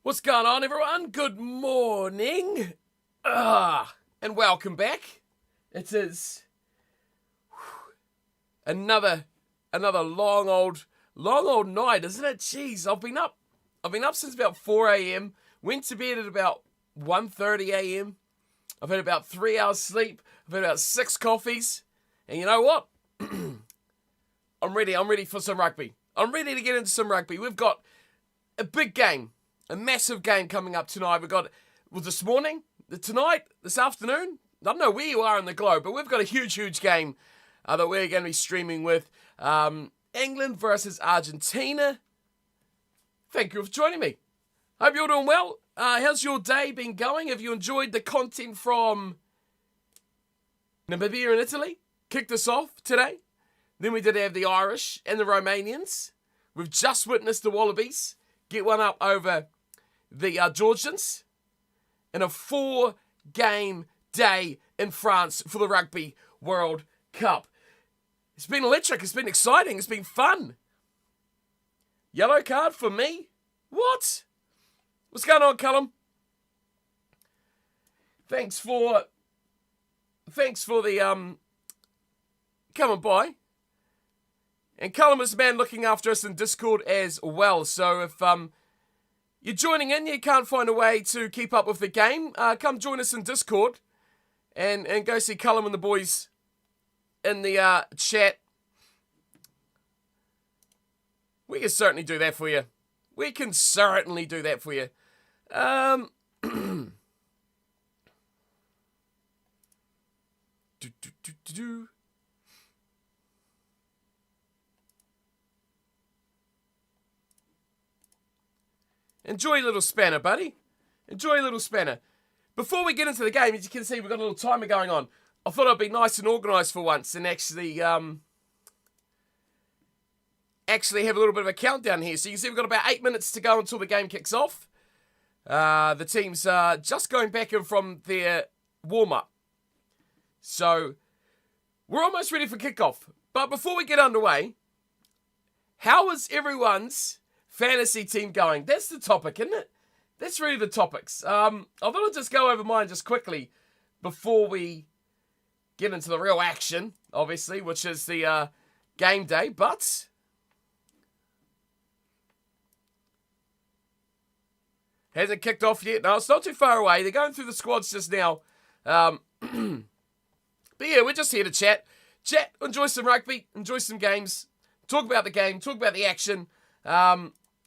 What's going on, everyone? Good morning. And welcome back. It is another long old night, isn't it? Jeez, I've been up since about 4 a.m. Went to bed at about 1:30 a.m. I've had about 3 hours sleep. I've had about 6 coffees. And you know what? I'm ready for some rugby. I'm ready to get into some rugby. We've got a big game. A massive game coming up tonight. We've got, this morning, tonight, this afternoon. I don't know where you are in the globe, but we've got a huge game that we're going to be streaming with. England versus Argentina. Thank you for joining me. Hope you're doing well. How's your day been going? Have you enjoyed the content from Namibia and Italy? Kicked us off today. Then we did have the Irish and the Romanians. We've just witnessed the Wallabies get one up over the Georgians in a 4-game day in France for the Rugby World Cup. It's been electric. It's been exciting. It's been fun. Yellow card for me? What? What's going on, Callum? Thanks for the coming by. And Callum is the man looking after us in Discord as well. So if you're joining in, you can't find a way to keep up with the game, come join us in Discord and go see Callum and the boys in the chat. We can certainly do that for you. Enjoy a little spanner, buddy. Enjoy a little spanner. Before we get into the game, as you can see, we've got a little timer going on. I thought I'd be nice and organised for once and actually have a little bit of a countdown here. So you can see we've got about 8 minutes to go until the game kicks off. The team's just going back in from their warm-up. So we're almost ready for kickoff. But before we get underway, how is everyone's fantasy team going? That's the topic, isn't it? That's really the topics. I thought I'd just go over mine just quickly before we get into the real action, obviously, which is the game day. But hasn't kicked off yet. No, it's not too far away. They're going through the squads just now. But yeah, we're just here to chat. Enjoy some rugby, enjoy some games, talk about the game, talk about the action.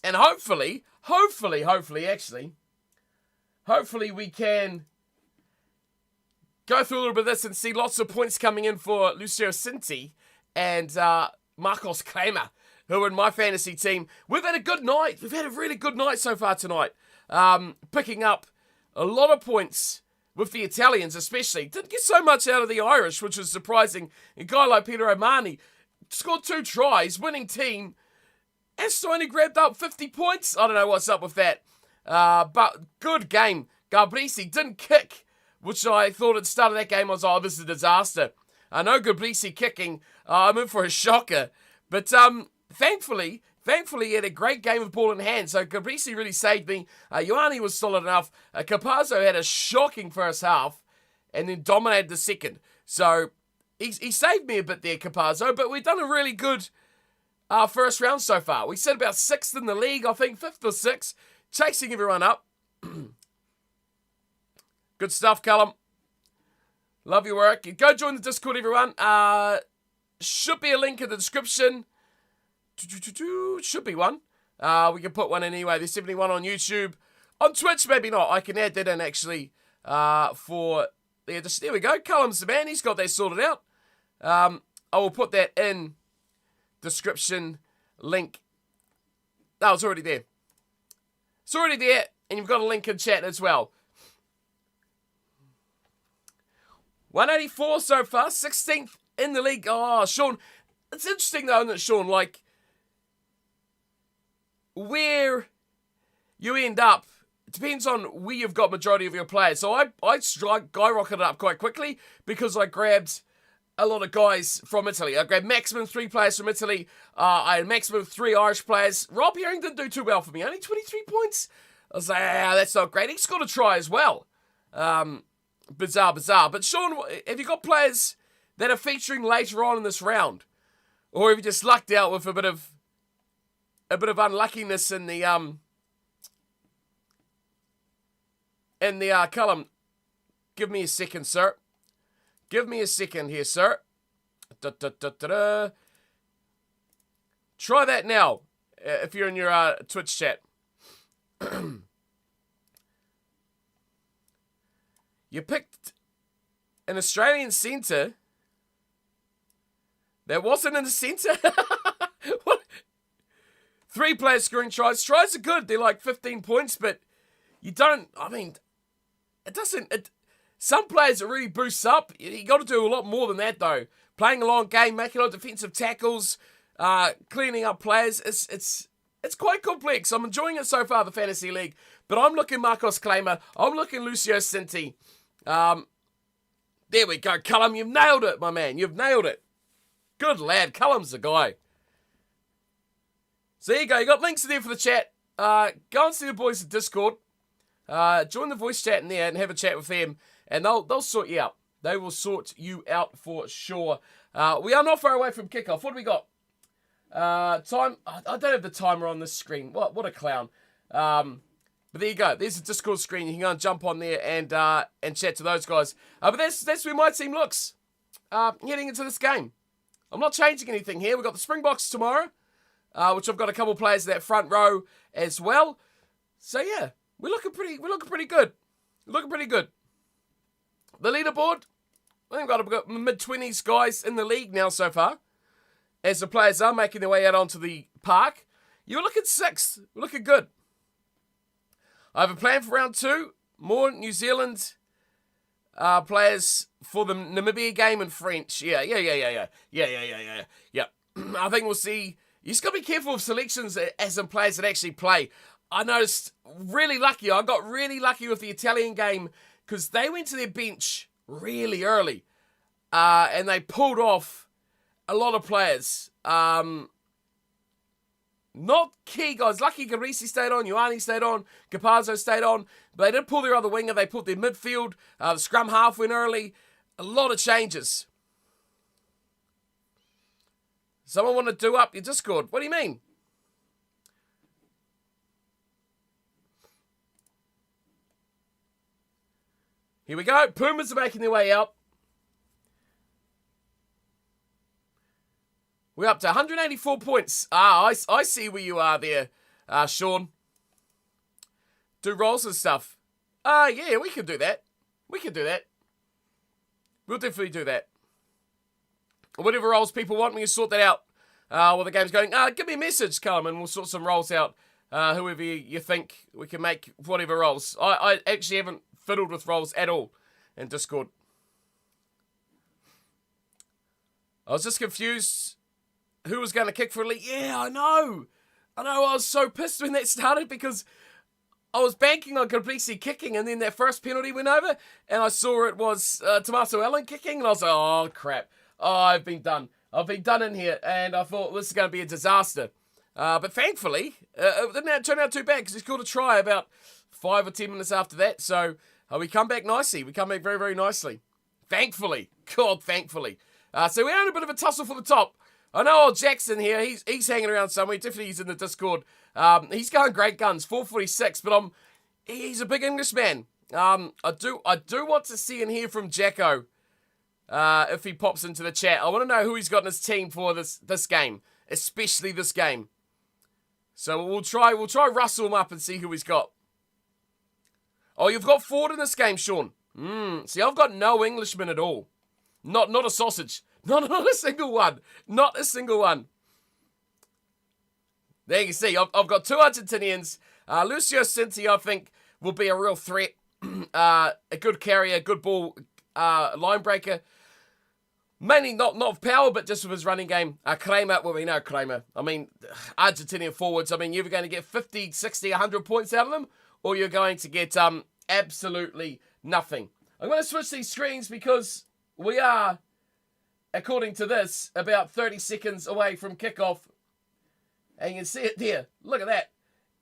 And hopefully we can go through a little bit of this and see lots of points coming in for Lucio Cinti and Marcos Kramer, who are in my fantasy team. We've had a good night. We've had a really good night so far tonight. Picking up a lot of points with the Italians especially. Didn't get so much out of the Irish, which was surprising. A guy like Peter O'Mahony scored 2 tries, winning team, and only grabbed up 50 points. I don't know what's up with that. But good game. Gabrici didn't kick, which I thought at the start of that game I was like, oh, this is a disaster. I know Gabrici kicking. I'm in for a shocker. But thankfully, he had a great game with ball in hand. So Gabrici really saved me. Ioane was solid enough. Capazzo had a shocking first half and then dominated the second. So he saved me a bit there, Capazzo. But we've done a really good first round so far. We sit about 6th in the league, I think, 5th or 6th, chasing everyone up. Good stuff, Callum. Love your work. Go join the Discord, everyone. Should be a link in the description. Should be one. We can put one in anyway. There's definitely one on YouTube. On Twitch, maybe not. I can add that in, actually, for... Yeah, there we go. Callum's the man. He's got that sorted out. I will put that in description link. No, it's already there. It's already there, and you've got a link in chat as well. 184 so far, 16th in the league. Oh, Sean. It's interesting, though, isn't it, Sean? Like, where you end up, it depends on where you've got majority of your players. So I skyrocketed up quite quickly because I grabbed a lot of guys from Italy. I grabbed maximum 3 players from Italy. I had maximum 3 Irish players. Rob Herring didn't do too well for me. Only 23 points. I was like, that's not great. He scored a try as well. Bizarre. But Sean, have you got players that are featuring later on in this round? Or have you just lucked out with a bit of unluckiness in the column? Give me a second, sir. Give me a second here, sir. Try that now, if you're in your Twitch chat. You picked an Australian centre that wasn't in the centre? What? 3 players scoring tries. Tries are good. They're like 15 points, but you don't, I mean, it doesn't, some players it really boosts up. You got to do a lot more than that, though. Playing a long game, making a lot of defensive tackles, cleaning up players. It's quite complex. I'm enjoying it so far, the Fantasy League. But I'm looking Marcos Claimer. I'm looking Lucio Cinti. There we go. Cullum, you've nailed it, my man. You've nailed it. Good lad. Cullum's the guy. So there you go. You got links in there for the chat. Go and see the boys at Discord. Join the voice chat in there and have a chat with them. And they'll sort you out. They will sort you out for sure. We are not far away from kickoff. What do we got? Time. I don't have the timer on this screen. What a clown. But there you go. There's a Discord screen. You can go and jump on there and chat to those guys. But that's where my team looks heading into this game. I'm not changing anything here. We've got the Springboks tomorrow, which I've got a couple of players in that front row as well. So yeah, we're looking pretty good. Looking pretty good. The leaderboard, I think we've got mid-20s guys in the league now so far, as the players are making their way out onto the park. You're looking 6th. We're looking good. I have a plan for round 2. More New Zealand players for the Namibia game in French. Yeah. I think we'll see. You just got to be careful of selections as in players that actually play. I noticed really lucky. I got really lucky with the Italian game because they went to their bench really early and they pulled off a lot of players. Not key guys. Lucky Garisi stayed on, Ioane stayed on, Capazzo stayed on. But they did pull their other winger. They pulled their midfield. The scrum half went early. A lot of changes. Someone want to do up your Discord? What do you mean? Here we go. Pumas are making their way out. We're up to 184 points. I see where you are there, Sean. Do rolls and stuff. Yeah, we can do that. We can do that. We'll definitely do that. Whatever roles people want, we can sort that out while the game's going. Give me a message, Carmen, and we'll sort some roles out. Whoever you think we can make whatever roles. I actually haven't fiddled with roles at all in Discord. I was just confused who was going to kick for a league. Yeah, I know. I was so pissed when that started because I was banking on Complexi kicking and then that first penalty went over and I saw it was Tommaso Allen kicking and I was like, oh, crap. Oh, I've been done. I've been done in here and I thought this is going to be a disaster. But thankfully, it didn't turn out too bad because he scored a try about 5 or 10 minutes after that. So we come back nicely. We come back very, very nicely. Thankfully. God, thankfully. So we're in a bit of a tussle for the top. I know old Jackson here, he's hanging around somewhere. Definitely he's in the Discord. He's going great guns, 446, but he's a big Englishman. I do want to see and hear from Jacko if he pops into the chat. I want to know who he's got in his team for this game, especially this game. So we'll try rustle him up and see who he's got. Oh, you've got Ford in this game, Sean. See, I've got no Englishman at all. Not a sausage. Not a single one. Not a single one. There you see. I've got 2 Argentinians. Lucio Cinti, I think, will be a real threat. A good carrier, good ball line breaker. Mainly not of power, but just with his running game. Kramer, well, we know Kramer. I mean, Argentinian forwards. I mean, you're either going to get 50, 60, 100 points out of them, or you're going to get absolutely nothing. I'm going to switch these screens because we are, according to this, about 30 seconds away from kickoff. And you can see it there. Look at that.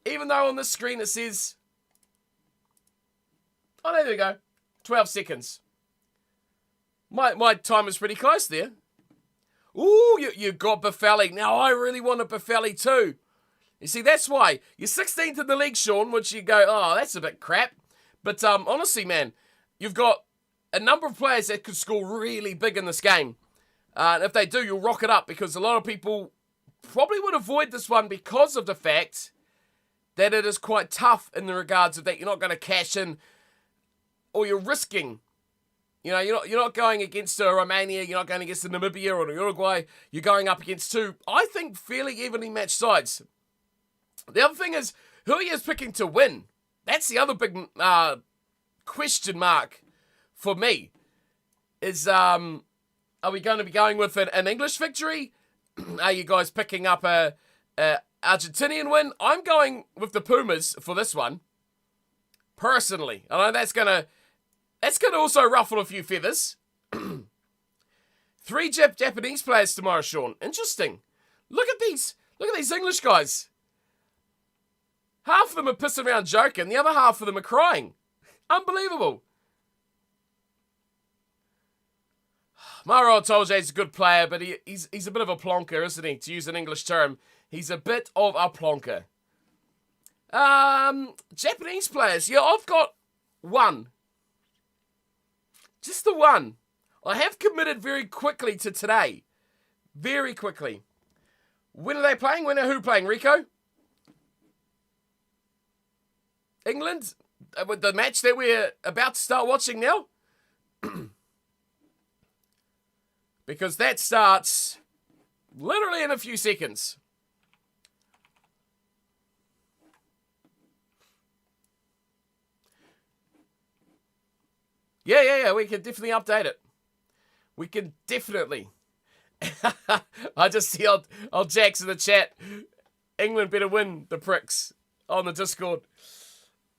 Even though on this screen it says Oh, there we go. 12 seconds. My time is pretty close there. Ooh, you got Buffelli. Now, I really want a Buffelli too. You see, that's why. You're 16th in the league, Sean, which you go, oh, that's a bit crap. But honestly, man, you've got a number of players that could score really big in this game. And if they do, you'll rock it up, because a lot of people probably would avoid this one because of the fact that it is quite tough in the regards of that you're not going to cash in, or you're risking. You know, you're not going against Romania, you're not going against the Namibia or the Uruguay. You're going up against two, I think, fairly evenly matched sides. The other thing is, who he is picking to win. That's the other big question mark for me. Is, are we going to be going with an English victory? Are you guys picking up a Argentinian win? I'm going with the Pumas for this one, personally. I know that's going to also ruffle a few feathers. 3 Japanese players tomorrow, Sean. Interesting. Look at these English guys. Half of them are pissing around joking. The other half of them are crying. Unbelievable. Maro Tolje is a good player, but he's a bit of a plonker, isn't he? To use an English term. He's a bit of a plonker. Japanese players. Yeah, I've got one. Just the one. I have committed very quickly to today. Very quickly. When are they playing? When are who playing? Rico? England? With the match that we're about to start watching now? Because that starts literally in a few seconds. Yeah, we can definitely update it. We can definitely. I just see old Jack's in the chat. England better win, the pricks, on the Discord.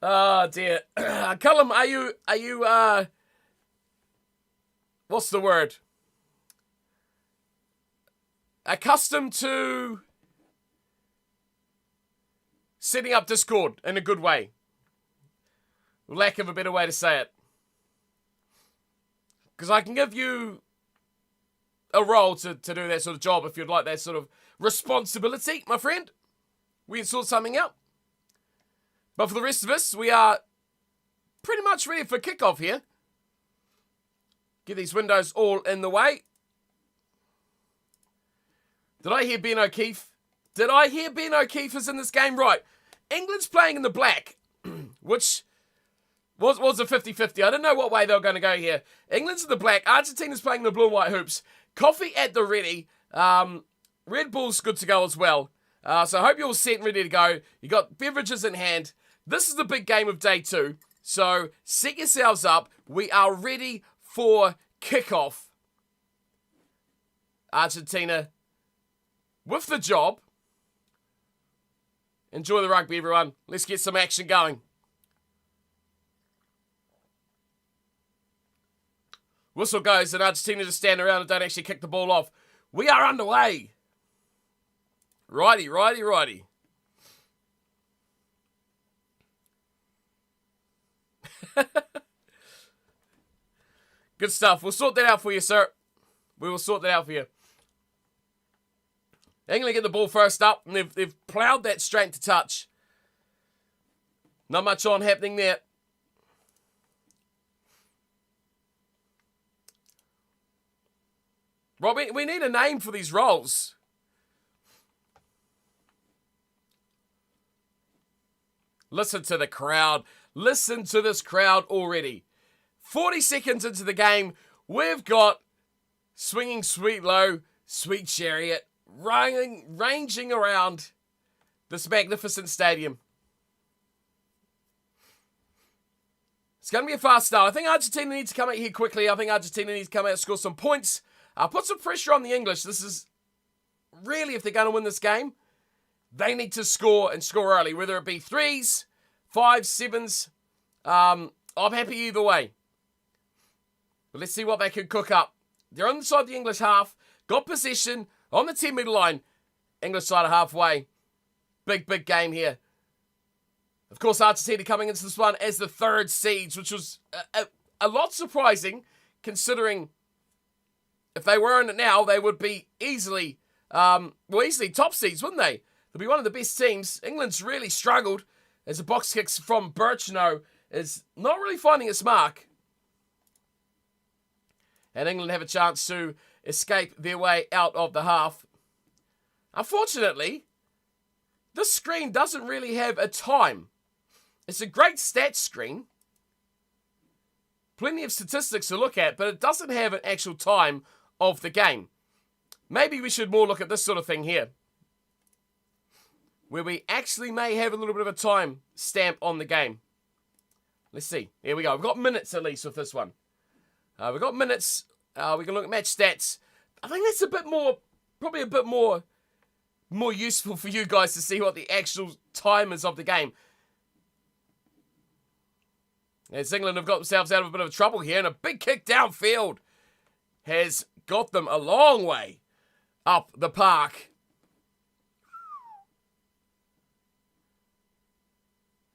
Oh, dear. Cullum, are you, what's the word? Accustomed to setting up Discord in a good way? Lack of a better way to say it. Because I can give you a role to do that sort of job if you'd like that sort of responsibility, my friend. We can sort something out. But for the rest of us, we are pretty much ready for kickoff here. Get these windows all in the way. Did I hear Ben O'Keefe? Did I hear Ben O'Keefe is in this game? Right. England's playing in the black, which was a 50-50. I didn't know what way they were going to go here. England's in the black. Argentina's playing the blue and white hoops. Coffee at the ready. Red Bull's good to go as well. So I hope you're all set and ready to go. You got beverages in hand. This is the big game of day 2. So set yourselves up. We are ready for kickoff. Argentina with the job. Enjoy the rugby, everyone. Let's get some action going. Whistle goes and Argentina just stand around and don't actually kick the ball off. We are underway. Righty. Good stuff. We'll sort that out for you, sir. We will sort that out for you. England get the ball first up, and they've ploughed that straight to touch. Not much on happening there. Rob, we need a name for these roles. Listen to the crowd. Listen to this crowd already. 40 seconds into the game, we've got Swinging Sweet Low, Sweet Chariot, ranging around this magnificent stadium. It's going to be a fast start. I think Argentina needs to come out here quickly. I think Argentina needs to come out and score some points. Put some pressure on the English. This is really, if they're going to win this game, they need to score and score early, whether it be 3s, 5s, 7s. I'm happy either way. But let's see what they can cook up. They're on the side of the English half. Got possession on the 10-metre line. English side of halfway. Big game here. Of course, Argentina coming into this one as the third seeds, which was a lot surprising, considering if they were in it now, they would be easily top seeds, wouldn't they? They'll be one of the best teams. England's really struggled as the box kicks from Birchenough is not really finding its mark. And England have a chance to escape their way out of the half. Unfortunately, this screen doesn't really have a time. It's a great stats screen. Plenty of statistics to look at, but it doesn't have an actual time of the game. Maybe we should more look at this sort of thing here, where we actually may have a little bit of a time stamp on the game. Let's see. Here we go. We've got minutes at least with this one. We've got minutes. We can look at match stats. I think that's a bit more, probably a bit more useful for you guys to see what the actual time is of the game. As England have got themselves out of a bit of trouble here, and a big kick downfield has got them a long way up the park.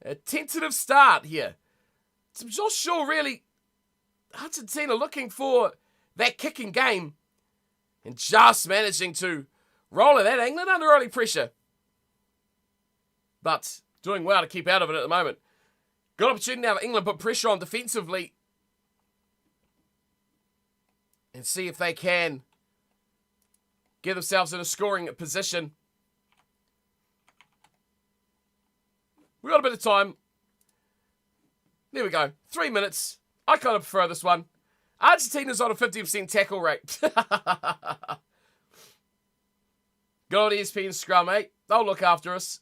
A tentative start here. I'm not sure really Argentina looking for that kicking game and just managing to roll it at England under early pressure. But doing well to keep out of it at the moment. Good opportunity now for England put pressure on defensively and see if they can get themselves in a scoring position. We've got a bit of time. There we go. 3 minutes. I kind of prefer this one. Argentina's on a 50% tackle rate. Go on ESPN scrum, mate. They'll look after us.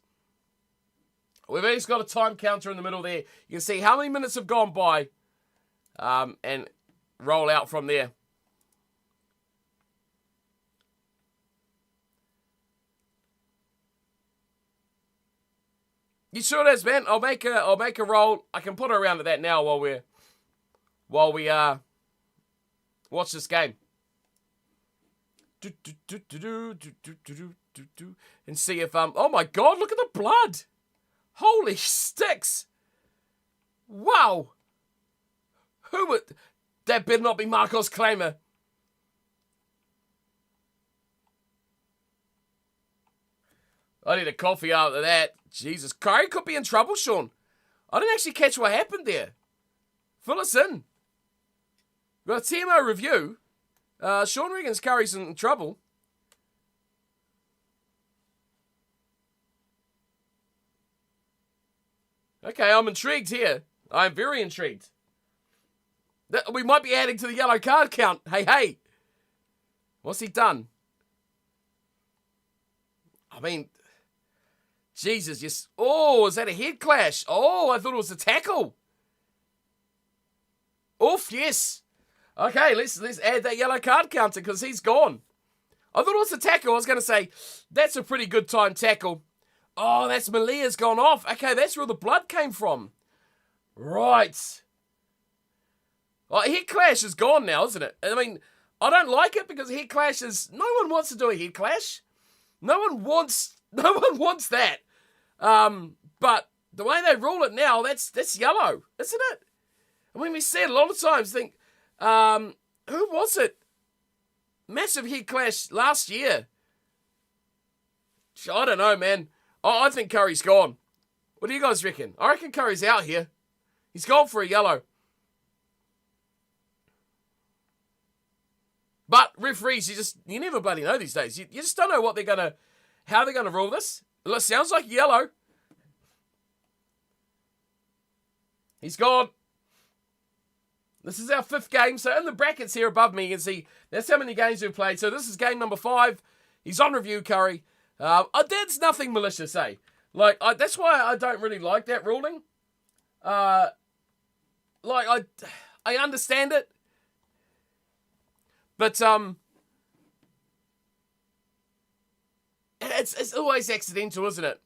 We've at least got a time counter in the middle there. You can see how many minutes have gone by and roll out from there. You sure it is, man. I'll make a roll. I can put her around to that now while we watch this game. And see if oh my god, look at the blood. Holy sticks. Wow. Who would that better not be Marcos Claimer. I need a coffee out of that. Jesus, Curry could be in trouble, Sean. I didn't actually catch what happened there. Fill us in. We've got a TMO review. Sean reckons Curry's in trouble. Okay, I'm intrigued here. I'm very intrigued. We might be adding to the yellow card count. Hey. What's he done? I mean, Jesus, yes. Oh, is that a head clash? Oh, I thought it was a tackle. Oof, yes. Okay, let's add that yellow card counter because he's gone. I thought it was a tackle. I was going to say, that's a pretty good time tackle. Oh, that's Malia's gone off. Okay, that's where the blood came from. Right. Well, head clash is gone now, isn't it? I mean, I don't like it because head clash is... No one wants to do a head clash. No one wants that. But the way they rule it now, that's yellow, isn't it? I mean, we see it a lot of times. Think, who was it? Massive head clash last year. I don't know, man. I think Curry's gone. What do you guys reckon? I reckon Curry's out here. He's gone for a yellow. But referees, you never bloody know these days. You just don't know how they're gonna rule this. It sounds like yellow. He's gone. This is our 5th game. So in the brackets here above me, you can see that's how many games we've played. So this is game number 5. He's on review, Curry. That's nothing malicious, eh? That's why I don't really like that ruling. I understand it. But, it's always accidental, isn't it?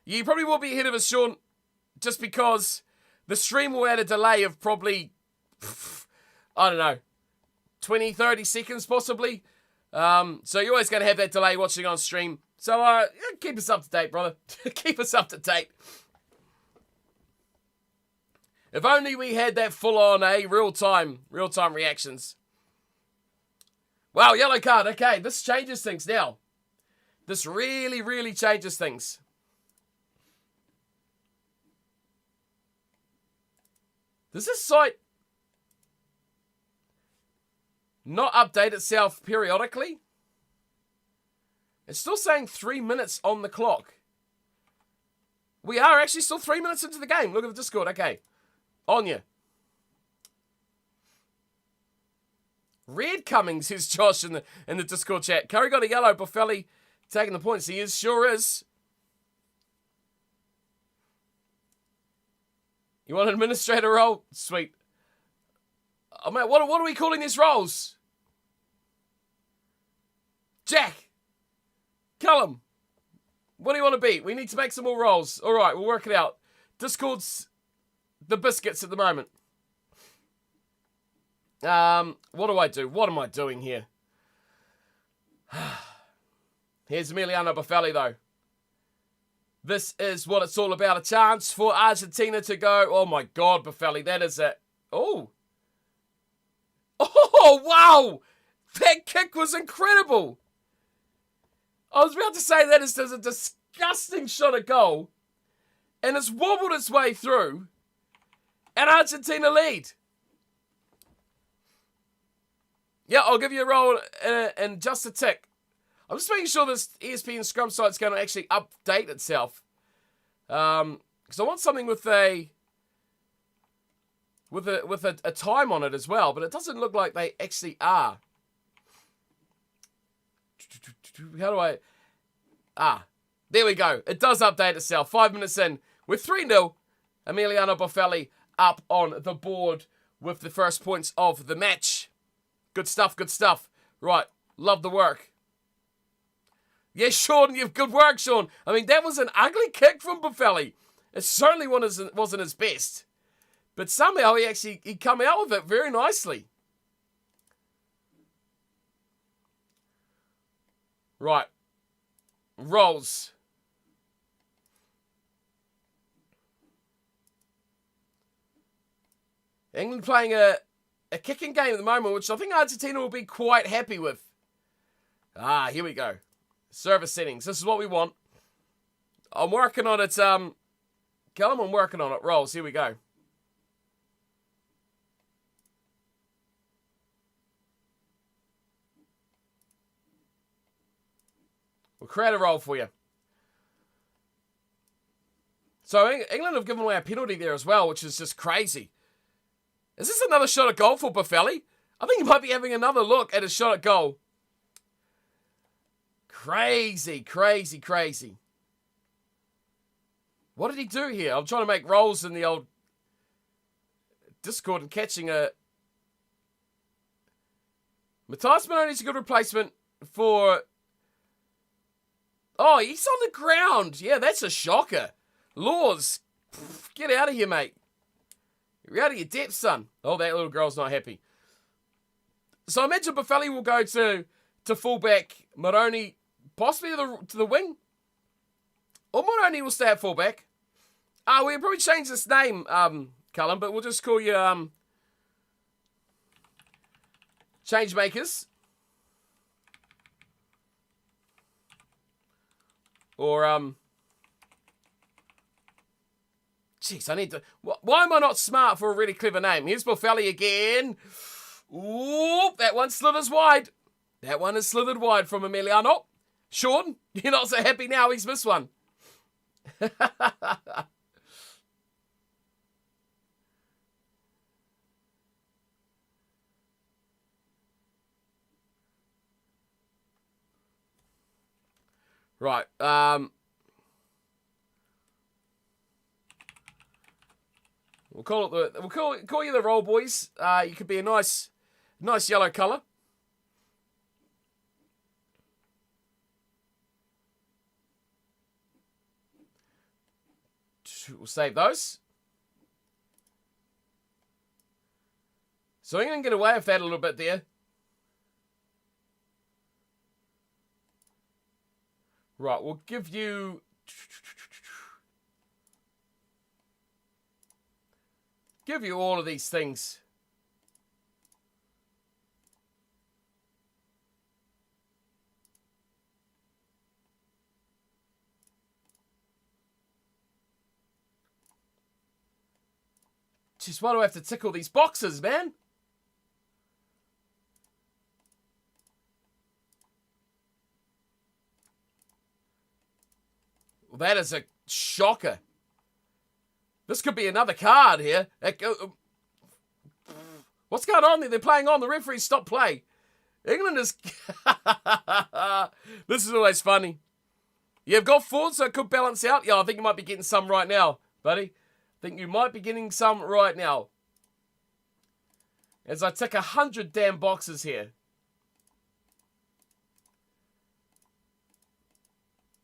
You probably will be ahead of us, Sean, just because the stream will add a delay of probably, I don't know, 20, 30 seconds possibly. So you're always going to have that delay watching on stream. So keep us up to date, brother. Keep us up to date. If only we had that full-on, real-time reactions. Wow, yellow card. Okay, this changes things now. This really, really changes things. Does this site not update itself periodically? It's still saying 3 minutes on the clock. We are actually still 3 minutes into the game. Look at the Discord. Okay. On you. Red coming, says Josh in the Discord chat. Curry got a yellow. Boffelli taking the points. He is, sure is. You want an administrator role? Sweet. Oh man, what are we calling these roles? Jack. Callum. What do you want to be? We need to make some more roles. All right, we'll work it out. Discord's the biscuits at the moment. What do I do? What am I doing here? Here's Emiliano Boffelli, though. This is what it's all about. A chance for Argentina to go. Oh, my God, Boffelli. That is it. Oh. Oh, wow. That kick was incredible. I was about to say that is a disgusting shot at goal. And it's wobbled its way through. And Argentina lead. Yeah, I'll give you a roll in just a tick. I'm just making sure this ESPN Scrum site's going to actually update itself. Because I want something with a time on it as well, but it doesn't look like they actually are. How do I... there we go. It does update itself. 5 minutes in. We're 3-0. Emiliano Boffelli up on the board with the first points of the match. Good stuff, good stuff. Right, love the work. Yes, Sean, you've good work, Sean. I mean, that was an ugly kick from Boffelli. It certainly wasn't his best. But somehow he come out with it very nicely. Right. Rolls. England playing a kicking game at the moment, which I think Argentina will be quite happy with. Here we go. Service settings. This is what we want. I'm working on it. Callum, I'm working on it. Rolls. Here we go. We'll create a roll for you. So England have given away a penalty there as well, which is just crazy. Is this another shot at goal for Boffelli? I think he might be having another look at his shot at goal. Crazy, crazy, crazy. What did he do here? I'm trying to make rolls in the old Discord and catching a... Matthias Maloney's a good replacement for... Oh, he's on the ground. Yeah, that's a shocker. Laws, get out of here, mate. You're out of your depth, son. Oh, that little girl's not happy. So I imagine Boffelli will go to fullback. Moroni possibly to the wing. Or Moroni will stay at fullback. We'll probably change this name, Callum, but we'll just call you Change Makers. Or, jeez, I need to... Why am I not smart for a really clever name? Here's Boffelli again. Ooh, that one slithers wide. That one is slithered wide from Emiliano. Sean, you're not so happy now he's missed one. Right, we'll call you the roll, boys. You could be a nice yellow colour. We'll save those. So I'm going to get away with that a little bit there. Right, we'll give you... Give you all of these things. Jeez, why do I have to tick all these boxes, man? Well, that is a shocker. This could be another card here. What's going on there? They're playing on. The referee stopped play. England is... This is always funny. You've got forward, so it could balance out. Yeah, I think you might be getting some right now, buddy. I think you might be getting some right now. As I tick 100 damn boxes here.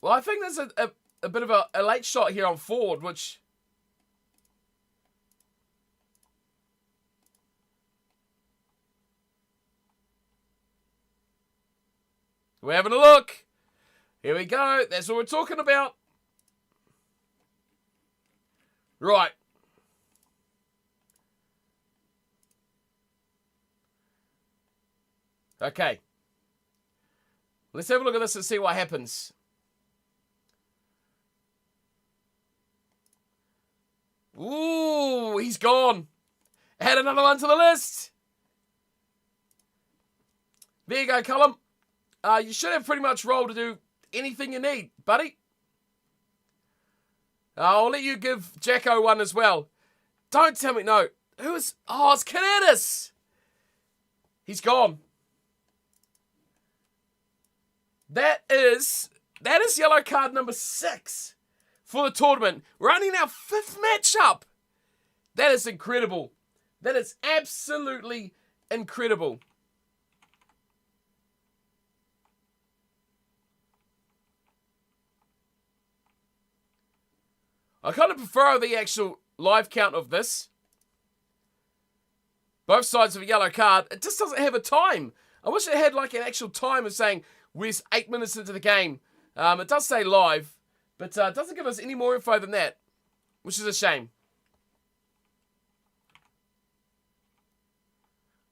Well, I think there's a bit of a late shot here on forward, which... We're having a look. Here we go. That's what we're talking about. Right. Okay. Let's have a look at this and see what happens. Ooh, he's gone. Add another one to the list. There you go, Cullum. You should have pretty much roll to do anything you need, buddy. I'll let you give Jacko one as well. Don't tell me, no. Who is... Oh, it's Canetis. He's gone. That is yellow card number 6 for the tournament. We're only in our 5th matchup. That is incredible. That is absolutely incredible. I kind of prefer the actual live count of this. Both sides of a yellow card. It just doesn't have a time. I wish it had like an actual time of saying, we're 8 minutes into the game. It does say live, but it doesn't give us any more info than that, which is a shame.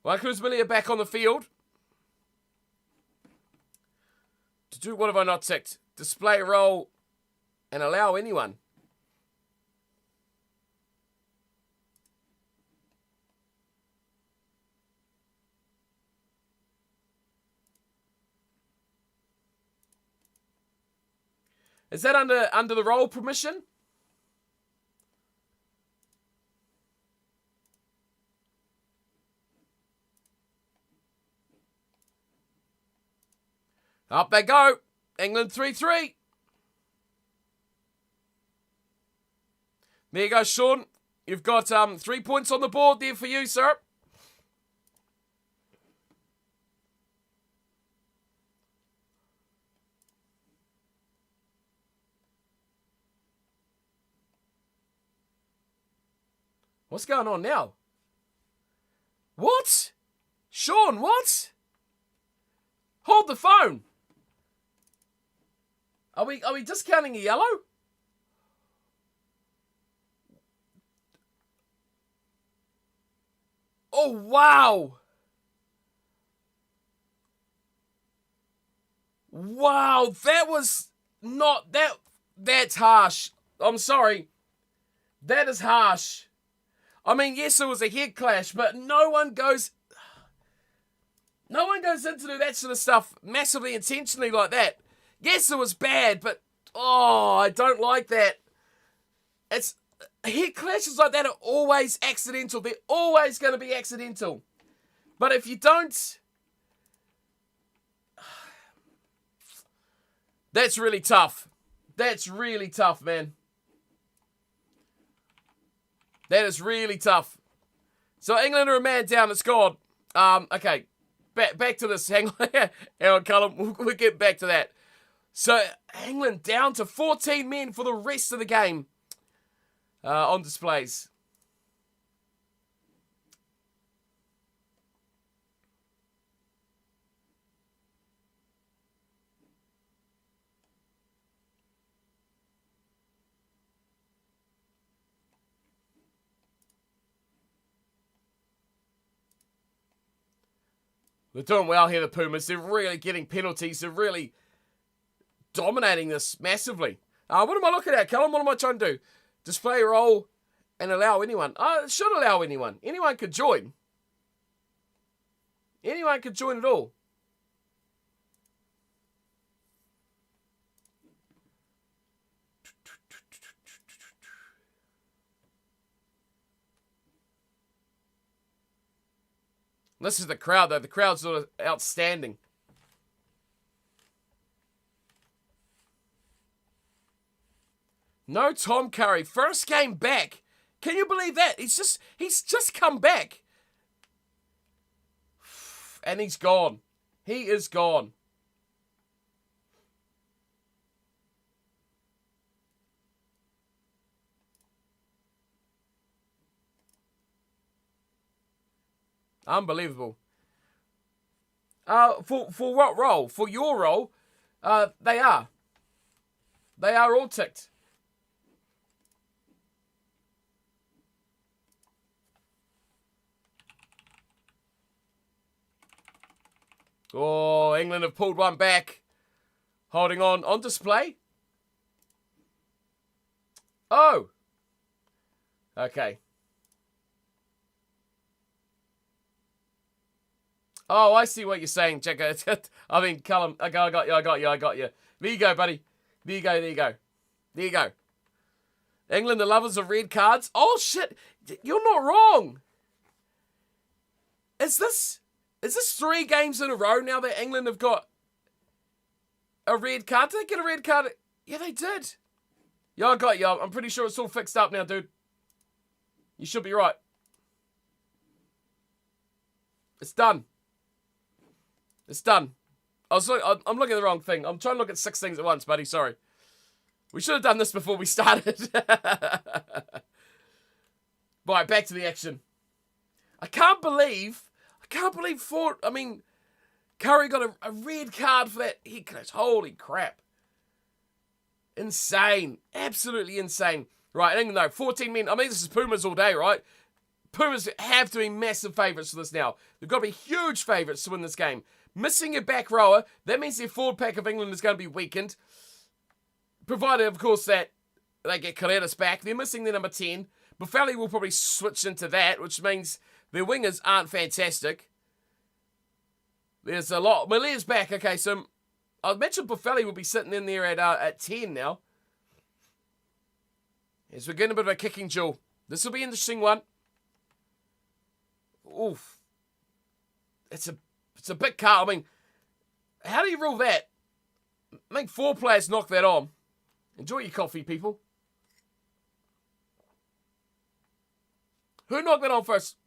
Well, Kuzmilia back on the field. To do, what have I not ticked? Display role and allow anyone. Is that under the role permission? Up they go. England 3-3. There you go, Sean. You've got 3 points on the board there for you, sir. What's going on now? What? Sean, what? Hold the phone. Are we discounting a yellow? Oh, wow. Wow, that was not... That's harsh. I'm sorry. That is harsh. I mean, yes, it was a head clash, but no one goes in to do that sort of stuff massively intentionally like that. Yes, it was bad, but I don't like that. Head clashes like that are always accidental. They're always going to be accidental. But if you don't... That's really tough. That's really tough, man. That is really tough. So England are a man down. It's gone. Okay. Back to this. Hang on, Cullum. We'll get back to that. So England down to 14 men for the rest of the game on displays. They're doing well here, the Pumas. They're really getting penalties. They're really dominating this massively. What am I looking at, Callum? What am I trying to do? Display role and allow anyone. It should allow anyone. Anyone could join. Anyone could join at all. This is the crowd, though. The crowd's sort of outstanding. No Tom Curry. First game back. Can you believe that? He's just come back. And he's gone. He is gone. Unbelievable. For what role? For your role, they are. They are all ticked. Oh, England have pulled one back. Holding on display. Oh. Okay. Oh, I see what you're saying, Checker. I mean, Callum, I got you. There you go, buddy. There you go. England, the lovers of red cards. Oh, shit. You're not wrong. Is this 3 games in a row now that England have got a red card? Did they get a red card? Yeah, they did. Yeah, I got you. I'm pretty sure it's all fixed up now, dude. You should be right. It's done. It's done. I'm looking at the wrong thing. I'm trying to look at 6 things at once, buddy. Sorry. We should have done this before we started. Right, back to the action. I can't believe Curry got a red card for that head clash. Holy crap. Insane. Absolutely insane. Right, England though, 14 men. I mean, this is Pumas all day, right? Pumas have to be massive favourites for this now. They've got to be huge favourites to win this game. Missing a back rower, that means their forward pack of England is going to be weakened. Provided, of course, that they get Carreras back. They're missing their number 10. Buffelli will probably switch into that, which means their wingers aren't fantastic. There's a lot. Malia's back. Okay, so I mentioned Buffelli will be sitting in there at 10 now. As we're getting a bit of a kicking duel. This will be an interesting one. Oof. It's a big card. I mean, how do you rule that? Make 4 players knock that on. Enjoy your coffee, people. Who knocked that on first?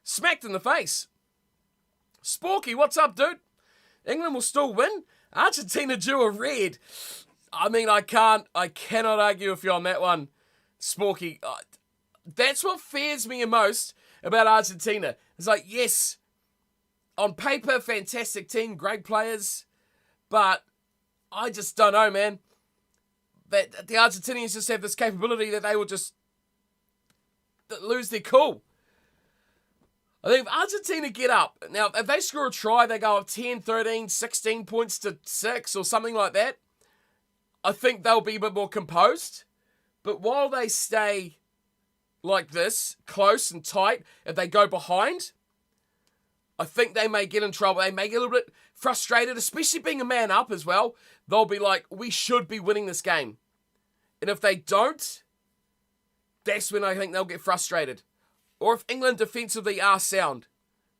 Smacked in the face. Sporky, what's up, dude? England will still win. Argentina drew a red. I mean, I cannot argue with you on that one, Sporky. That's what fears me most about Argentina. It's like, yes, on paper, fantastic team, great players, but I just don't know, man. That the Argentinians just have this capability that they will just lose their cool. I think if Argentina get up, now if they score a try, they go up 10, 13, 16 points to 6 or something like that, I think they'll be a bit more composed. But while they stay like this, close and tight, if they go behind, I think they may get in trouble. They may get a little bit frustrated, especially being a man up as well. They'll be like, we should be winning this game. And if they don't, that's when I think they'll get frustrated. Or if England defensively are sound,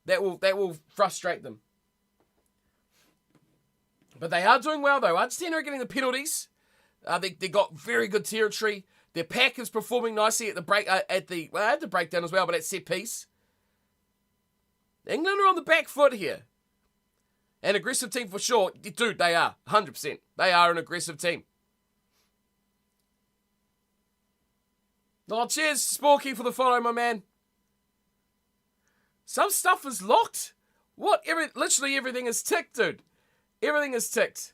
that will frustrate them. But they are doing well though. Argentina are getting the penalties. They got very good territory. Their pack is performing nicely at the break. At the breakdown as well, but at set piece. England are on the back foot here. An aggressive team for sure. Dude, they are. 100%. They are an aggressive team. Oh, cheers, Sporky, for the follow, my man. Some stuff is locked. What? Literally everything is ticked, dude. Everything is ticked.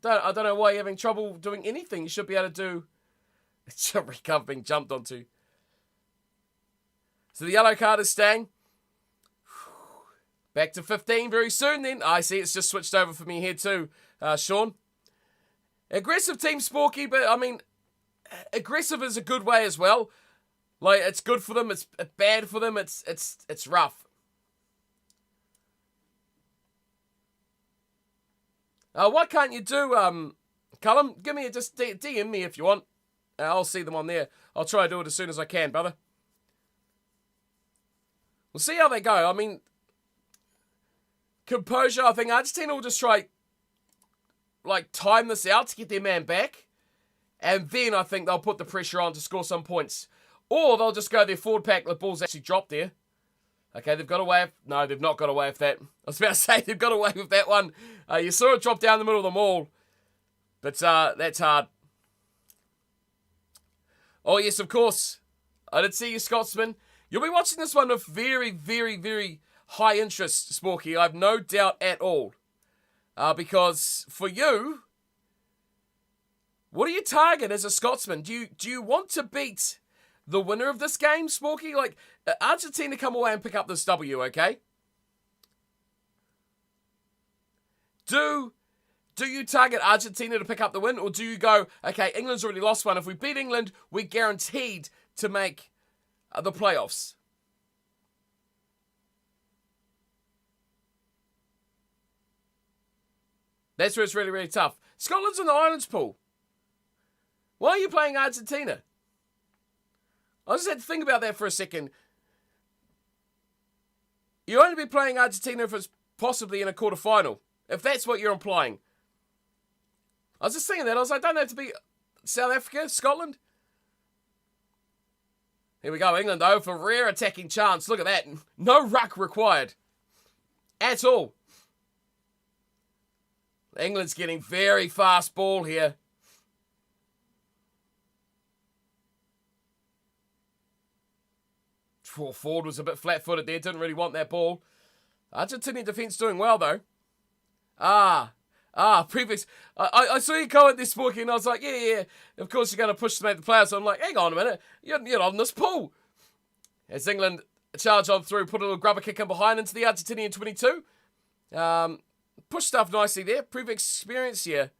I don't know why you're having trouble doing anything. You should be able to do... It's a being jumped onto. So the yellow card is staying. Back to 15 very soon then. I see it's just switched over for me here too, Sean. Aggressive team, Sporky, but I mean, aggressive is a good way as well. Like, it's good for them, it's bad for them, it's rough. What can't you do, Callum? Give me just DM me if you want. I'll see them on there. I'll try to do it as soon as I can, brother. We'll see how they go. I mean, composure, I think Argentina will just try, like, time this out to get their man back. And then I think they'll put the pressure on to score some points. Or they'll just go their forward pack. The ball's actually dropped there. Okay, they've got away with... No, they've not got away with that. I was about to say they've got away with that one. You saw it drop down the middle of the maul. But that's hard. Oh, yes, of course. I did see you, Scotsman. You'll be watching this one with very, very, very high interest, Sporky. I have no doubt at all. Because for you, what do you target as a Scotsman? Do you want to beat the winner of this game, Sporky? Like, Argentina come away and pick up this W, okay? Do you target Argentina to pick up the win? Or do you go, okay, England's already lost one. If we beat England, we're guaranteed to make the playoffs. That's where it's really, really tough. Scotland's in the Islands pool. Why are you playing Argentina? I just had to think about that for a second. You only be playing Argentina if it's possibly in a quarterfinal. If that's what you're implying. I was just thinking that. I was like, don't have to be South Africa, Scotland. Here we go, England, though, for rare attacking chance. Look at that. No ruck required. At all. England's getting very fast ball here. Ford was a bit flat-footed there. Didn't really want that ball. Argentinian defence doing well, though. Previous. I saw you comment this, Sporky, and I was like, yeah. Of course, you're going to push to make the playoffs. So I'm like, hang on a minute. You're not on this pool. As England charge on through, put a little grubber kick in behind into the Argentinian 22. Push stuff nicely there. Previous experience here.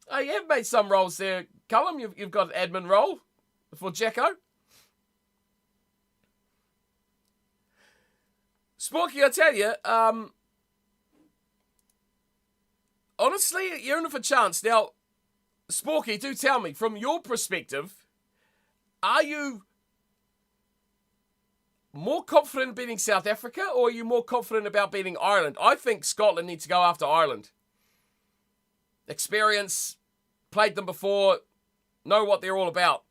Oh, you have made some rolls there, Cullum. You've got an admin role for Jacko. Sporky, I tell you, honestly, you're in for a chance. Now, Sporky, do tell me, from your perspective, are you more confident beating South Africa, or are you more confident about beating Ireland? I think Scotland needs to go after Ireland. Experience, played them before, know what they're all about.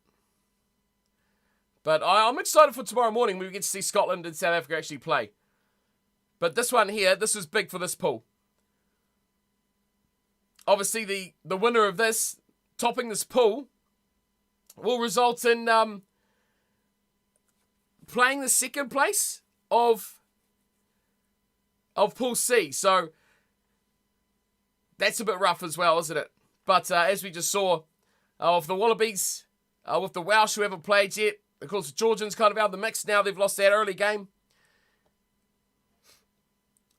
But I'm excited for tomorrow morning when we get to see Scotland and South Africa actually play. But this one here, this is big for this pool. Obviously, the winner of this, topping this pool, will result in playing the second place of Pool C. So that's a bit rough as well, isn't it? But as we just saw, of the Wallabies, with the Welsh who haven't played yet, of course the Georgians kind of out of the mix now. They've lost that early game.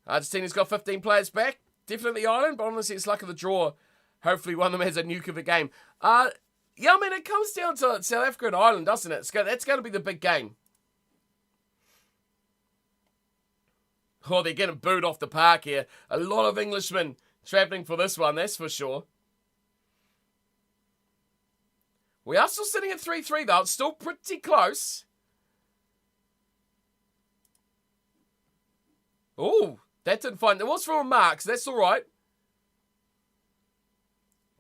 Argentina's got 15 players back. Definitely Ireland, but honestly it's luck of the draw. Hopefully one of them has a nuke of a game. Yeah, I mean, it comes down to South Africa and Ireland, doesn't it? That's going to be the big game. Oh, they're getting booed off the park here. A lot of Englishmen travelling for this one, that's for sure. We are still sitting at 3-3, though. It's still pretty close. Oh, that didn't find... It was from a mark, so that's all right.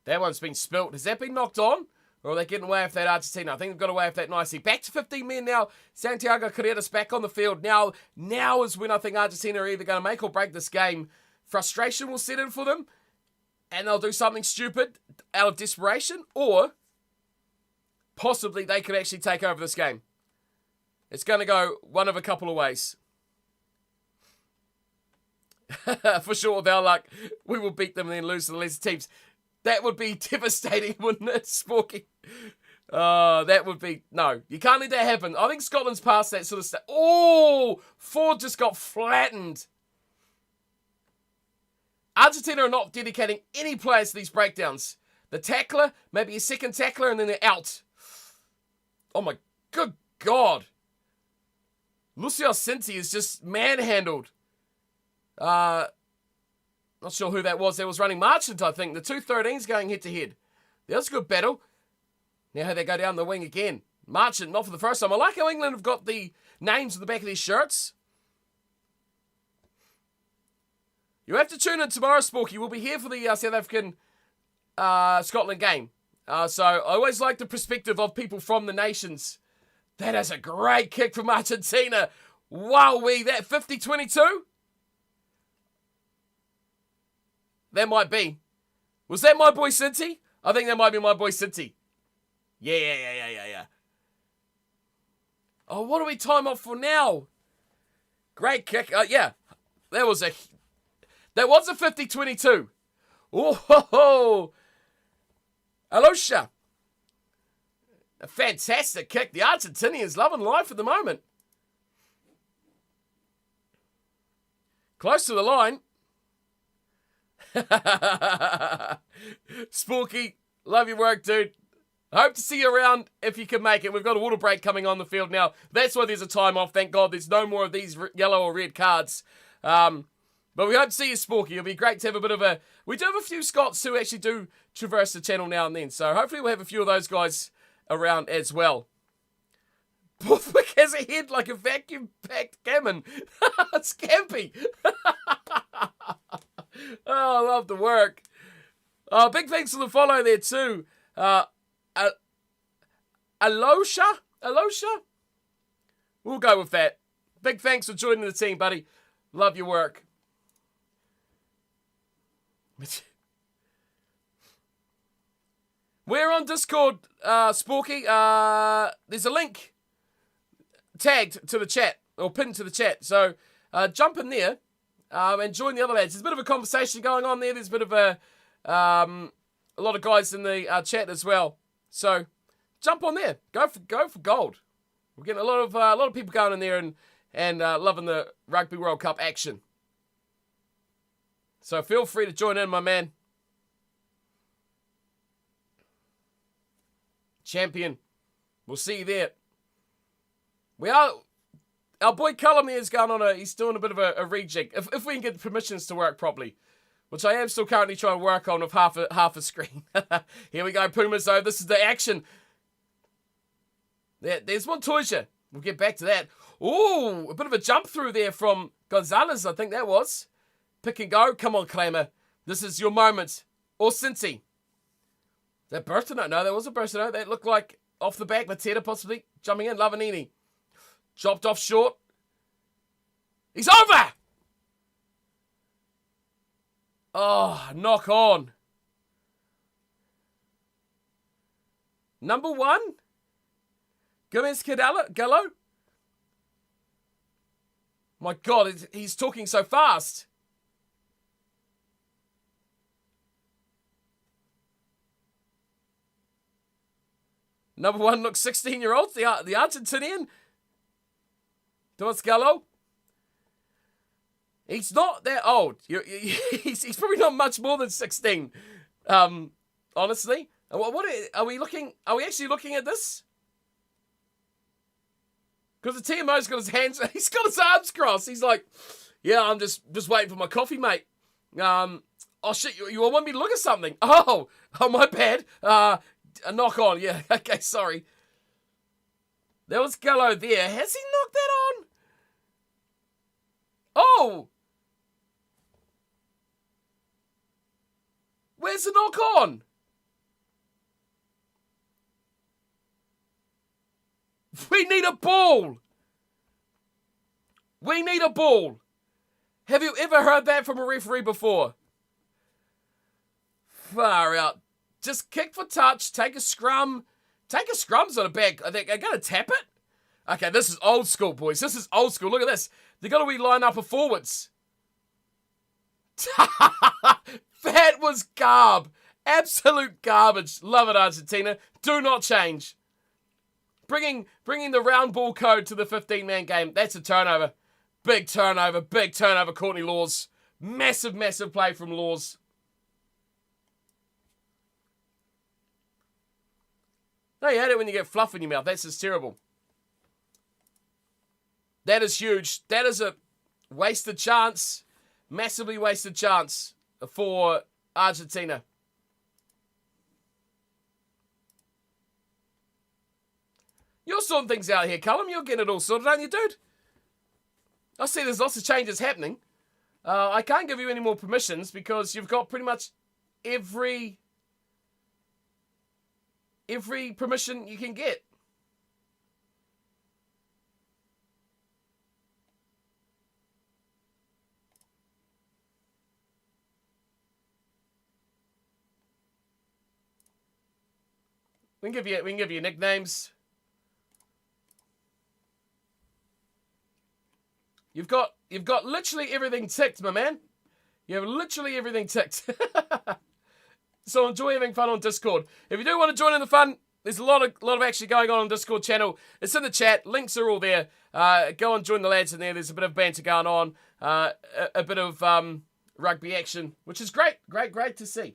That one's been spilt. Has that been knocked on? Or are they getting away with that, Argentina? I think they've got away with that nicely. Back to 15 men now. Santiago Carreras back on the field. Now is when I think Argentina are either going to make or break this game. Frustration will set in for them. And they'll do something stupid out of desperation. Or possibly they could actually take over this game. It's going to go one of a couple of ways. For sure, with our luck, we will beat them and then lose to the lesser teams. That would be devastating, wouldn't it, Sporky? That would be... No, you can't let that happen. I think Scotland's past that sort of stuff. Oh! Ford just got flattened. Argentina are not dedicating any players to these breakdowns. The tackler, maybe a second tackler, and then they're out. Oh my good God. Lucio Cinti is just manhandled. Not sure who that was. That was running Marchant, I think. The 213's going head-to-head. That was a good battle. Now they go down the wing again. Marchant, not for the first time. I like how England have got the names on the back of their shirts. You have to tune in tomorrow, Sporky. We'll be here for the South African Scotland game. So I always like the perspective of people from the nations. That is a great kick from Argentina. Wowee, that 50-22? That might be. Was that my boy Cinti? I think that might be my boy Cinti. Yeah. Oh, what do we time off for now? Great kick. Yeah, that was a 50-22. Oh, Alosha. A fantastic kick. The Argentinians loving life at the moment. Close to the line. Sporky, love your work, dude. I hope to see you around if you can make it. We've got a water break coming on the field now. That's why there's a time off. Thank God there's no more of these yellow or red cards. But we hope to see you, Sporky. It'll be great to have a bit of a... We do have a few Scots who actually do traverse the channel now and then. So hopefully we'll have a few of those guys around as well. Borthwick has a head like a vacuum-packed gammon. Scampy. Oh, I love the work. Big thanks for the follow there too. Alosha? We'll go with that. Big thanks for joining the team, buddy. Love your work. We're on Discord, Sporky. There's a link tagged to the chat, or pinned to the chat. So jump in there and join the other lads. There's a bit of a conversation going on there. There's a bit of a lot of guys in the chat as well. So jump on there. Go for gold. We're getting a lot of people going in there and loving the Rugby World Cup action. So feel free to join in, my man. Champion. We'll see you there. Our boy Cullum here is going on he's doing a bit of a rejig. If we can get permissions to work properly, which I am still currently trying to work on with half a screen. Here we go, Pumas though. This is the action. There's Montoya. We'll get back to that. Ooh, a bit of a jump through there from Gonzalez, I think that was. Pick and go. Come on, Claimer. This is your moment. Or Cincy. That Bertino? No, that wasn't Bertino. That looked like off the back. Mateta possibly jumping in. Lavanini. Dropped off short. He's over! Oh, knock on. Number 1. Gomez Gallo. My God, he's talking so fast. Number 1 looks 16-year-old. The Argentinian. Tomas Gallo. He's not that old. He's probably not much more than 16. Honestly. What are we looking? Are we actually looking at this? Because the TMO's got his hands, he's got his arms crossed. He's like, yeah, I'm just waiting for my coffee, mate. Oh shit, you want me to look at something? Oh, my bad. A knock on, yeah, okay, sorry. There was Gallo there. Has he knocked that on? Oh! Where's the knock on? We need a ball! We need a ball! Have you ever heard that from a referee before? Far out. Just kick for touch, take a scrum. Take a scrum's on a bag. Are they going to tap it? Okay, this is old school, boys. This is old school. Look at this. They've got to reline up a forwards. That was garb. Absolute garbage. Love it, Argentina. Do not change. Bringing the round ball code to the 15-man game. That's a turnover. Big turnover. Courtney Laws. Massive play from Laws. No, you hate it when you get fluff in your mouth. That's just terrible. That is huge. That is a wasted chance. Massively wasted chance for Argentina. You're sorting things out here, Callum. You're getting it all sorted, aren't you, dude? I see there's lots of changes happening. I can't give you any more permissions because you've got pretty much every permission you can get. We can give you nicknames. You've got literally everything ticked, my man. You have literally everything ticked. So enjoy having fun on Discord. If you do want to join in the fun, there's a lot of action going on Discord channel. It's in the chat. Links are all there. Go and join the lads in there. There's a bit of banter going on. A bit of rugby action, which is great. Great to see.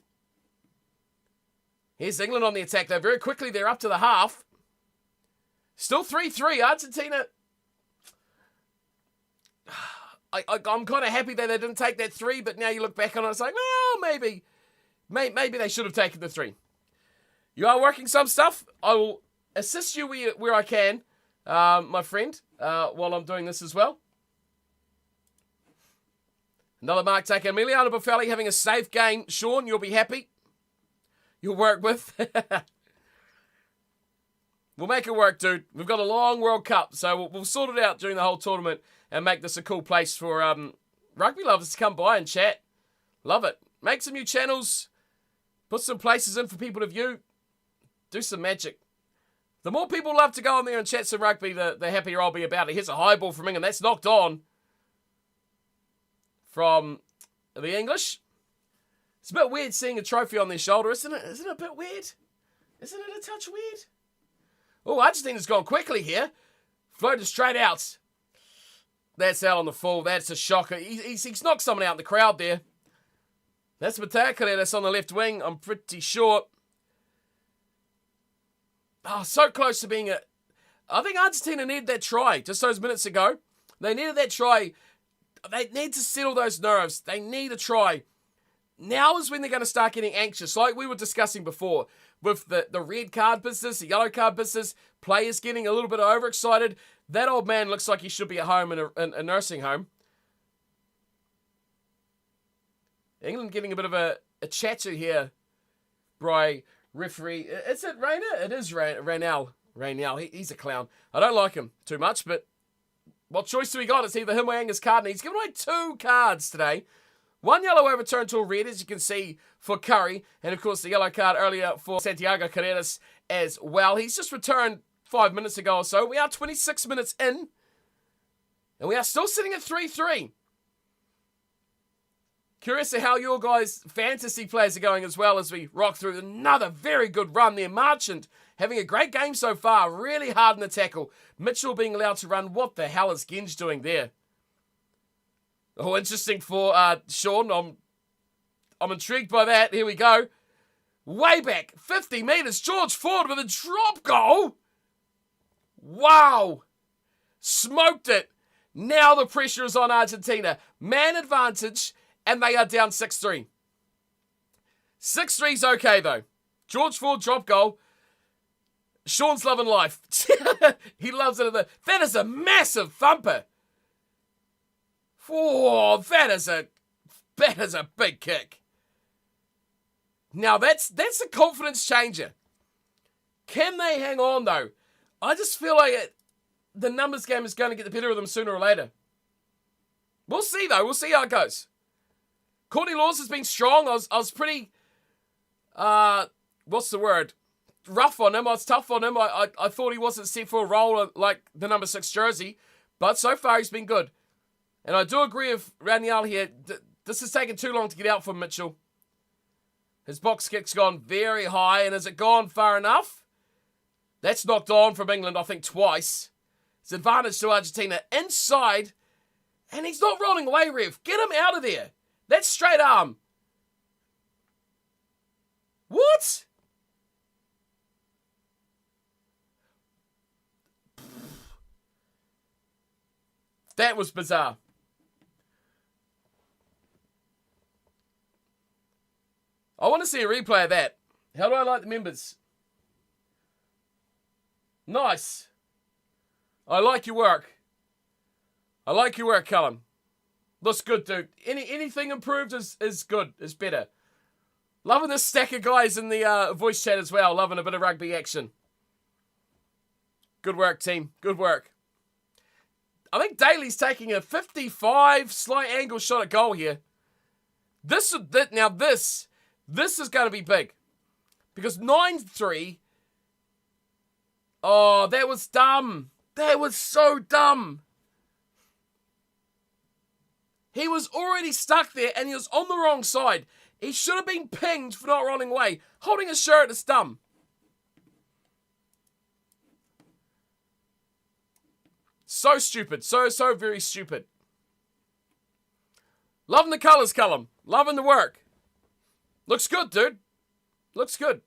Here's England on the attack, though. Very quickly, they're up to the half. Still 3-3. Argentina. I'm kind of happy that they didn't take that 3, but now you look back on it, it's like, well, maybe they should have taken the 3. You are working some stuff. I will assist you where I can, my friend, while I'm doing this as well. Another mark taker. Emiliano Buffelli having a safe game. Sean, you'll be happy. You'll work with. We'll make it work, dude. We've got a long World Cup, so we'll sort it out during the whole tournament and make this a cool place for rugby lovers to come by and chat. Love it. Make some new channels. Put some places in for people to view. Do some magic. The more people love to go on there and chat some rugby, the happier I'll be about it. Here's a high ball from England. That's knocked on from the English. It's a bit weird seeing a trophy on their shoulder, isn't it? Isn't it a bit weird? Isn't it a touch weird? Oh, Argentina's gone quickly here. Floated straight out. That's out on the full. That's a shocker. He's knocked someone out in the crowd there. That's Mateo Carreras on the left wing, I'm pretty sure. Oh, so close to being a... I think Argentina needed that try just those minutes ago. They needed that try. They need to settle those nerves. They need a try. Now is when they're going to start getting anxious, like we were discussing before, with the red card business, the yellow card business, players getting a little bit overexcited. That old man looks like he should be at home in a nursing home. England getting a bit of a chatter here, Bry, referee. Is it Rayner? It is Raynell. He's a clown. I don't like him too much, but what choice do we got? It's either him or Angus Carden. He's given away 2 cards today. 1 yellow overturned to a red, as you can see, for Curry. And, of course, the yellow card earlier for Santiago Carreras as well. He's just returned 5 minutes ago or so. We are 26 minutes in. And we are still sitting at 3-3. Curious to how your guys' fantasy players are going as well as we rock through another very good run there. Marchant having a great game so far. Really hard in the tackle. Mitchell being allowed to run. What the hell is Ginge doing there? Oh, interesting for Sean. I'm intrigued by that. Here we go. Way back, 50 metres. George Ford with a drop goal. Wow. Smoked it. Now the pressure is on Argentina. Man advantage, and they are down 6-3. 6-3's okay, though. George Ford drop goal. Sean's loving life. He loves it. That is a massive thumper. Oh, that is a big kick. Now that's a confidence changer. Can they hang on though? I just feel like the numbers game is going to get the better of them sooner or later. We'll see though. We'll see how it goes. Courtney Laws has been strong. I was pretty what's the word? Rough on him. I was tough on him. I thought he wasn't set for a role like the number 6 jersey, but so far he's been good. And I do agree with Raniel here. This has taken too long to get out for Mitchell. His box kick's gone very high, and has it gone far enough? That's knocked on from England, I think, twice. It's advantage to Argentina. Inside, and he's not rolling away, ref. Get him out of there. That's straight arm. What? That was bizarre. I want to see a replay of that. How do I like the members? Nice. I like your work. I like your work, Callum. Looks good, dude. Anything improved is good, is better. Loving this stack of guys in the voice chat as well. Loving a bit of rugby action. Good work, team. Good work. I think Daly's taking a 55 slight angle shot at goal here. This is going to be big. Because 9-3. Oh, that was dumb. That was so dumb. He was already stuck there and he was on the wrong side. He should have been pinged for not rolling away. Holding his shirt is dumb. So stupid. So very stupid. Loving the colours, Callum. Loving the work. Looks good, dude. Looks good.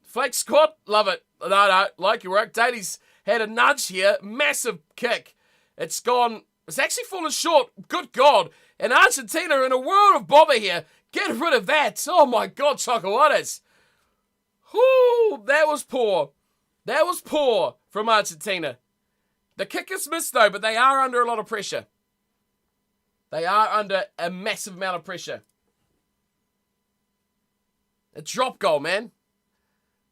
Flake squad, love it. No, like your work. Daly's had a nudge here. Massive kick. It's actually fallen short. Good God. And Argentina are in a world of bother here. Get rid of that. Oh my God, Chocolates. Whoo, that was poor. That was poor from Argentina. The kick is missed though, but they are under a lot of pressure. They are under a massive amount of pressure. A drop goal, man.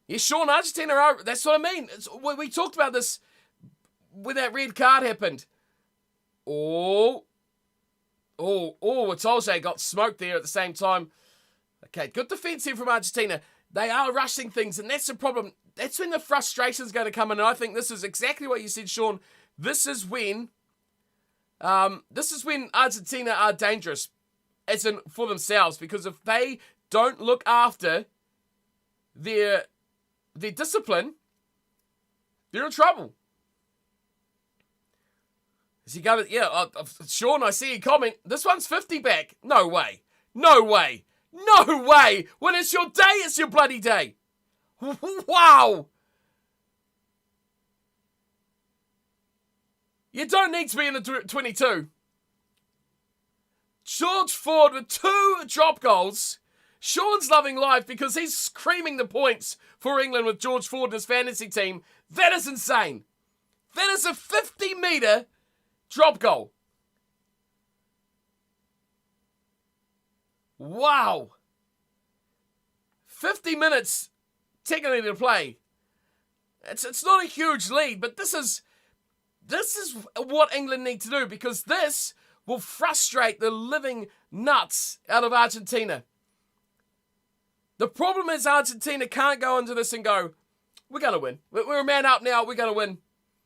Yeah, Sean, Argentina are, that's what I mean. We talked about this when that red card happened. Oh, Atolje got smoked there at the same time. Okay, good defense here from Argentina. They are rushing things, and that's the problem. That's when the frustration is going to come in, and I think this is exactly what you said, Sean. This is when Argentina are dangerous, as in for themselves, because if they don't look after their discipline, they're in trouble. Is he going to... Yeah, Sean, I see you comment. This one's 50 back. No way. No way. No way. When it's your day, it's your bloody day. Wow. You don't need to be in the 22. George Ford with 2 drop goals. Sean's loving life because he's screaming the points for England with George Ford and his fantasy team. That is insane. That is a 50-metre drop goal. Wow. 50 minutes technically to play. It's not a huge lead, but this is what England need to do, because this will frustrate the living nuts out of Argentina. The problem is Argentina can't go into this and go, we're going to win. We're a man up now. We're going to win.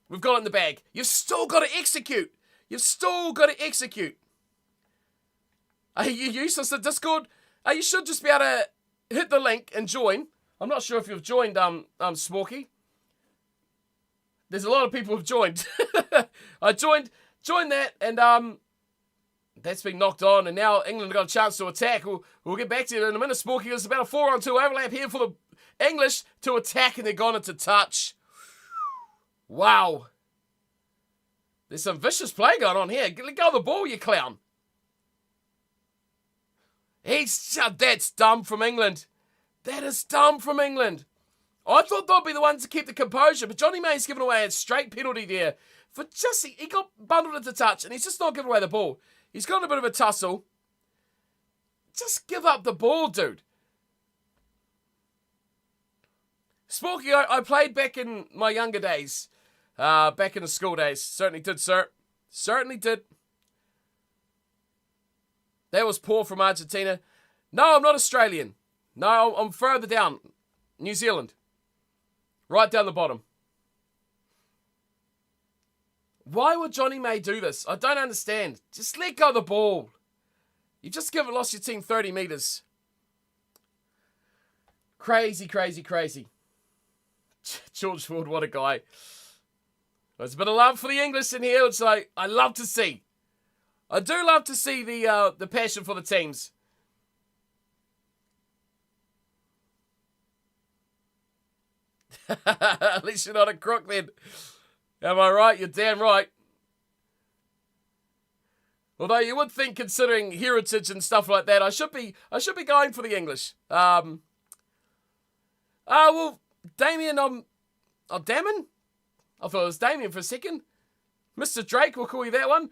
We've got it in the bag. You've still got to execute. You've still got to execute. Are you useless at Discord? You should just be able to hit the link and join. I'm not sure if you've joined, Smorky. There's a lot of people who've joined. I joined that, and that's been knocked on, and now England got a chance to attack. We'll get back to it in a minute, Smorky. There's about a 4-on-2 overlap here for the English to attack, and they're gone into touch. Wow. There's some vicious play going on here. Let go of the ball, you clown. That's dumb from England. That is dumb from England. I thought they'd be the ones to keep the composure, but Johnny May's given away a straight penalty there. For just, he got bundled into touch, and he's just not giving away the ball. He's got a bit of a tussle. Just give up the ball, dude. Sporky, I played back in my younger days. Back in the school days. Certainly did, sir. Certainly did. That was poor from Argentina. No, I'm not Australian. No, I'm further down. New Zealand. Right down the bottom. Why would Johnny May do this? I don't understand. Just let go of the ball. You just lost your team 30 metres. Crazy, crazy, crazy. George Ford, what a guy. There's a bit of love for the English in here, which I love to see. I do love to see the passion for the teams. At least you're not a crook then. Am I right? You're damn right. Although you would think, considering heritage and stuff like that, I should be going for the English. Well, Damien, Damon? I thought it was Damien for a second. Mr. Drake, we'll call you that one.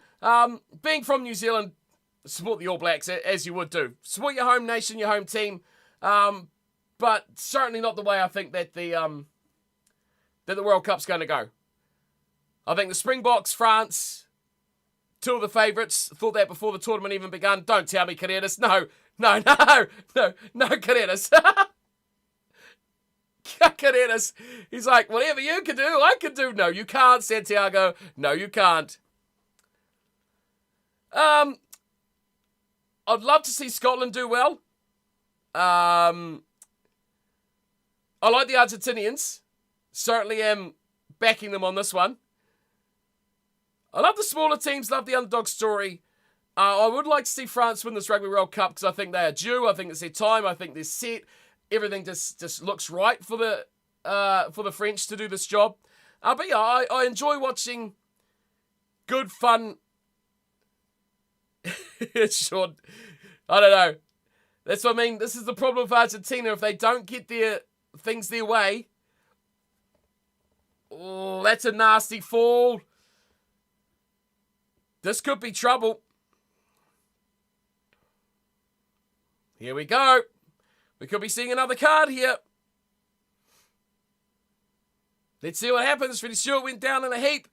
Being from New Zealand, support the All Blacks, as you would do. Support your home nation, your home team. But certainly not the way I think that the World Cup's going to go. I think the Springboks, France, two of the favourites. Thought that before the tournament even begun. Don't tell me Carreras. No, Carreras. Carreras. He's like, whatever you can do, I can do. No, you can't, Santiago. No, you can't. I'd love to see Scotland do well. I like the Argentinians. Certainly am backing them on this one. I love the smaller teams, love the underdog story. I would like to see France win this Rugby World Cup because I think they are due. I think it's their time. I think they're set. Everything just looks right for the French to do this job. But yeah, I enjoy watching good fun. Sean, I don't know. That's what I mean. This is the problem with Argentina. If they don't get their things their way, oh, that's a nasty fall. This could be trouble. Here we go. We could be seeing another card here. Let's see what happens. Freddie Stewart went down in a heap.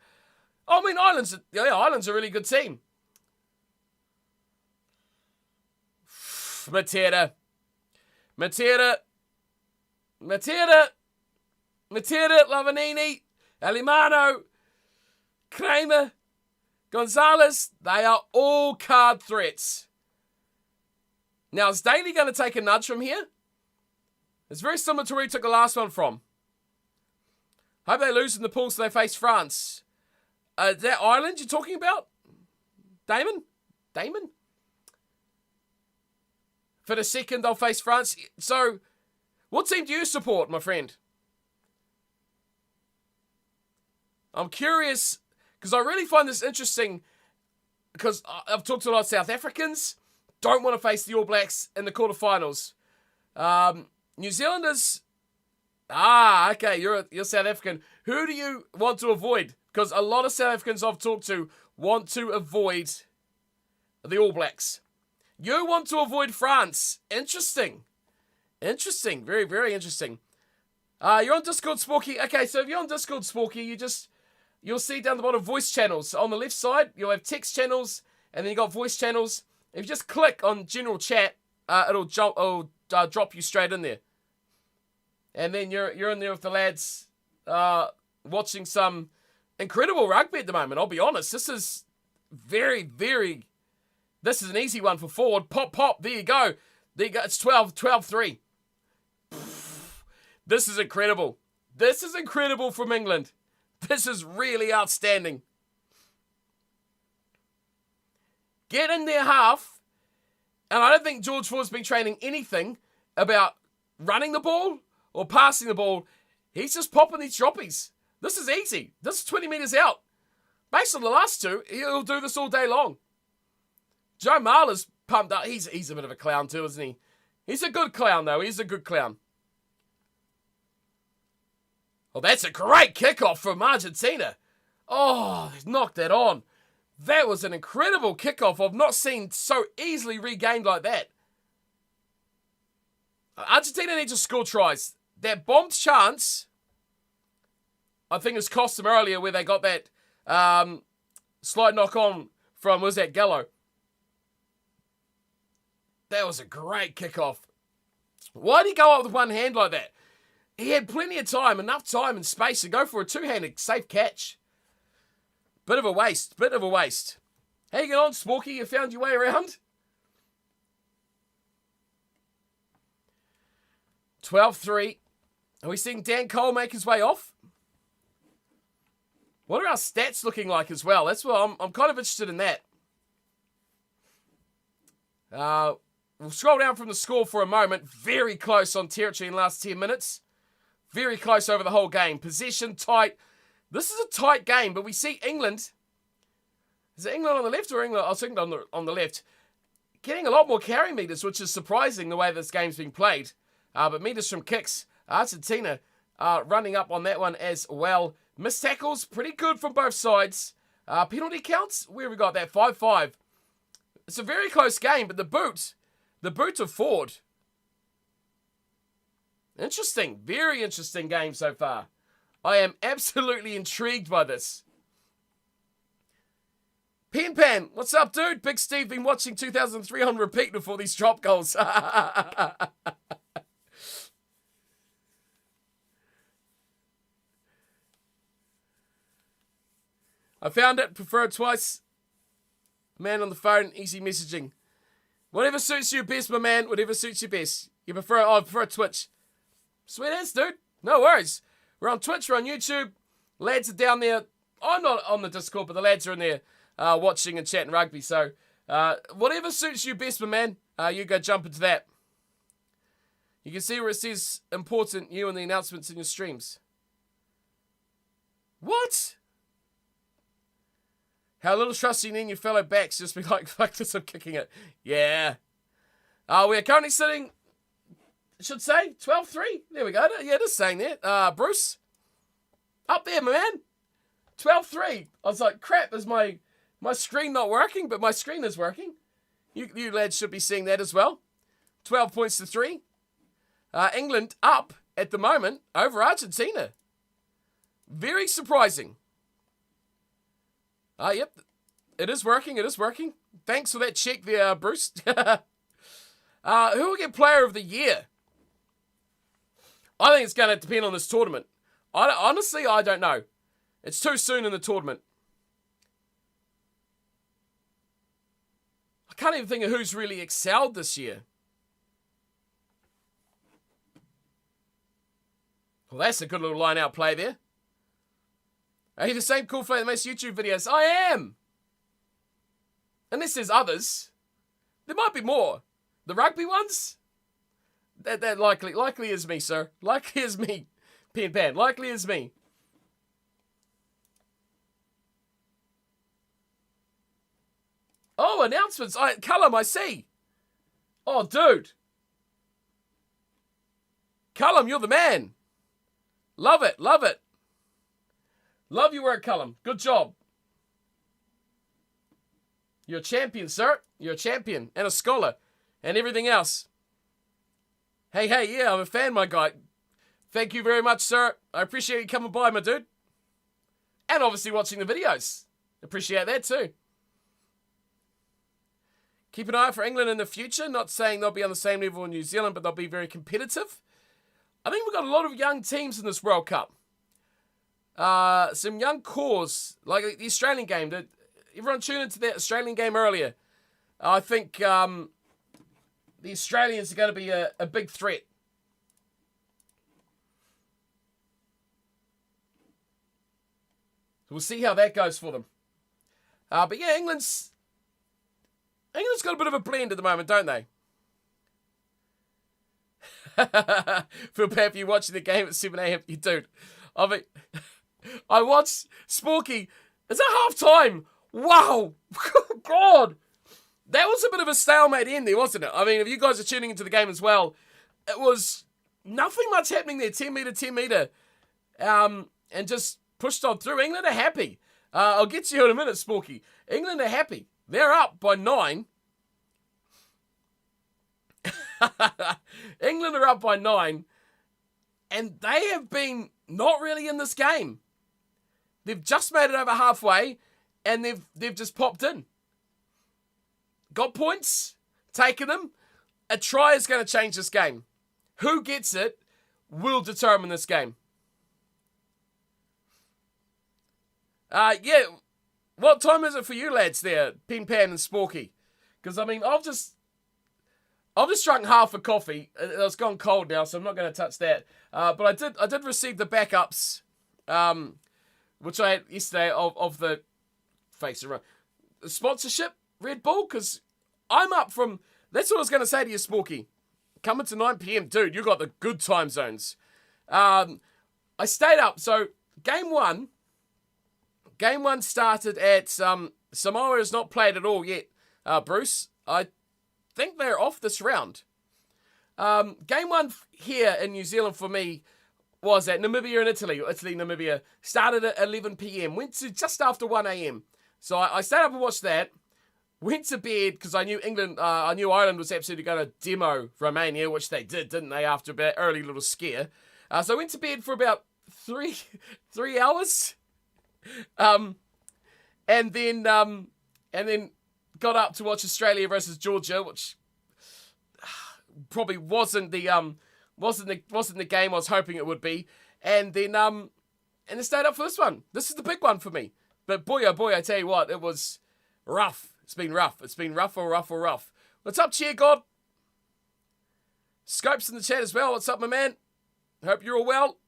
I mean, Ireland's a really good team. Matera, Lavanini, Alimano, Kramer, Gonzalez. They are all card threats. Now, is Daly going to take a nudge from here? It's very similar to where he took the last one from. Hope they lose in the pool so they face France. Is that Ireland you're talking about? Damon? For the second, they'll face France. So, what team do you support, my friend? I'm curious, because I really find this interesting, because I've talked to a lot of South Africans, don't want to face the All Blacks in the quarterfinals. New Zealanders, okay, you're South African. Who do you want to avoid? Because a lot of South Africans I've talked to want to avoid the All Blacks. You want to avoid France. Interesting. Very, very interesting. You're on Discord, Sporky. Okay, so if you're on Discord, Sporky, you'll see down the bottom voice channels. On the left side, you'll have text channels, and then you got voice channels. If you just click on general chat, it'll drop you straight in there. And then you're in there with the lads, watching some incredible rugby at the moment. I'll be honest, this is very, very. This is an easy one for forward. Pop. There you go. It's 12-3. This is incredible. This is incredible from England. This is really outstanding. Get in their half. And I don't think George Ford's been training anything about running the ball or passing the ball. He's just popping these droppies. This is easy. This is 20 metres out. Based on the last two, he'll do this all day long. Joe Marler's pumped up. He's a bit of a clown too, isn't he? He's a good clown, though. He's a good clown. Oh, that's a great kickoff from Argentina. Oh, he's knocked that on. That was an incredible kickoff. I've not seen so easily regained like that. Argentina need to score tries. That bombed chance, I think, has cost them earlier where they got that slight knock on from, was that Gallo? That was a great kickoff. Why did he go up with one hand like that? He had plenty of time, enough time and space to go for a two-handed safe catch. Bit of a waste. How you getting on, Sporky? You found your way around? 12-3. Are we seeing Dan Cole make his way off? What are our stats looking like as well? That's what I'm kind of interested in that. We'll scroll down from the score for a moment. Very close on territory in the last 10 minutes. Very close over the whole game. Possession tight. This is a tight game, but we see England. Is it England on the left or England? I was thinking on the left. Getting a lot more carry meters, which is surprising the way this game's being played. But meters from kicks. Argentina running up on that one as well. Missed tackles, pretty good from both sides. Penalty counts, where have we got that? 5-5. It's a very close game, but the boot of Ford. Interesting. Very interesting game so far. I am absolutely intrigued by this. Pen Pan, what's up, dude? Big Steve been watching 2003 on repeat before these drop goals. I found it. Prefer it twice. Man on the phone, easy messaging. Whatever suits you best, my man. Whatever suits you best. You prefer? Oh, I prefer Twitch. Sweet as, dude. No worries. We're on Twitch. We're on YouTube. Lads are down there. I'm not on the Discord, but the lads are in there watching and chatting rugby. So whatever suits you best, my man. You go jump into that. You can see where it says important you and the announcements in your streams. What? How little trust you need in your fellow backs. Just be like, fuck this, I'm kicking it. Yeah. We're currently sitting, I should say, 12-3. There we go. Yeah, it is saying that. Bruce. Up there, my man. 12-3. I was like, crap, is my screen not working? But my screen is working. You lads should be seeing that as well. 12 points to 3. England up at the moment over Argentina. Very surprising. Yep. It is working. It is working. Thanks for that check there, Bruce. Who will get player of the year? I think it's going to depend on this tournament. Honestly, I don't know. It's too soon in the tournament. I can't even think of who's really excelled this year. Well, that's a good little line-out play there. Are you the same cool player that makes YouTube videos? I am! Unless there's others. There might be more. The rugby ones? That likely is me, sir. Likely is me. Pen Pan. Likely is me. Oh, announcements. Callum, I see. Oh, dude. Callum, you're the man. Love it. Love it. Love your work, Callum. Good job. You're a champion, sir. You're a champion and a scholar and everything else. Hey, yeah, I'm a fan, my guy. Thank you very much, sir. I appreciate you coming by, my dude. And obviously watching the videos. Appreciate that too. Keep an eye out for England in the future. Not saying they'll be on the same level in New Zealand, but they'll be very competitive. I think we've got a lot of young teams in this World Cup. Some young cores, like the Australian game. Everyone tuned into that Australian game earlier. I think the Australians are going to be a big threat. We'll see how that goes for them. But yeah, England's got a bit of a blend at the moment, don't they? Feel bad for you watching the game at 7 a.m. You dude. I mean, I watched Sporky. It's a half time. Wow. God. That was a bit of a stalemate end there, wasn't it? I mean, if you guys are tuning into the game as well, it was nothing much happening there. 10 metre. And just pushed on through. England are happy. I'll get to you in a minute, Sporky. England are happy. They're up by 9. England are up by 9. And they have been not really in this game. They've just made it over halfway. And they've just popped in. Got points. Taken them. A try is going to change this game. Who gets it will determine this game. Yeah. What time is it for you lads there, Pen Pan and Sporky? Because, I mean, I've I've just drunk half a coffee. It's gone cold now, so I'm not going to touch that. But I did receive the backups, which I had yesterday of the face around the sponsorship Red Bull, because I'm up from. That's what I was going to say to you, Sporky. Coming to 9 p.m, dude. You got the good time zones. I stayed up. So game one started at Samoa has not played at all yet. Bruce, I think they're off this round. Game one here in New Zealand for me was at Namibia and Italy. Namibia. Started at 11 p.m. Went to just after 1 a.m. So I stayed up and watched that. Went to bed because I knew Ireland was absolutely going to demo Romania, which they did, didn't they, after an early little scare. So I went to bed for about three hours. And then got up to watch Australia versus Georgia, which probably wasn't the game I was hoping it would be. And then I stayed up for this one. This is the big one for me. But boy, oh boy, I tell you what, it was rough. It's been rough. It's been rough. What's up, Cheer God? Scopes in the chat as well. What's up, my man? Hope you're all well.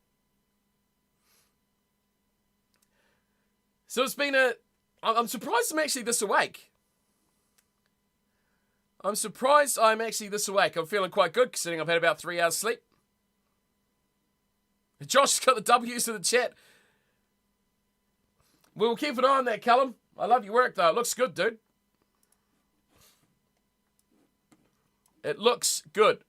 So it's been I'm surprised I'm actually this awake. I'm feeling quite good considering I've had about 3 hours sleep. Josh's got the W's in the chat. We'll keep an eye on that, Callum. I love your work, though. It looks good, dude. It looks good.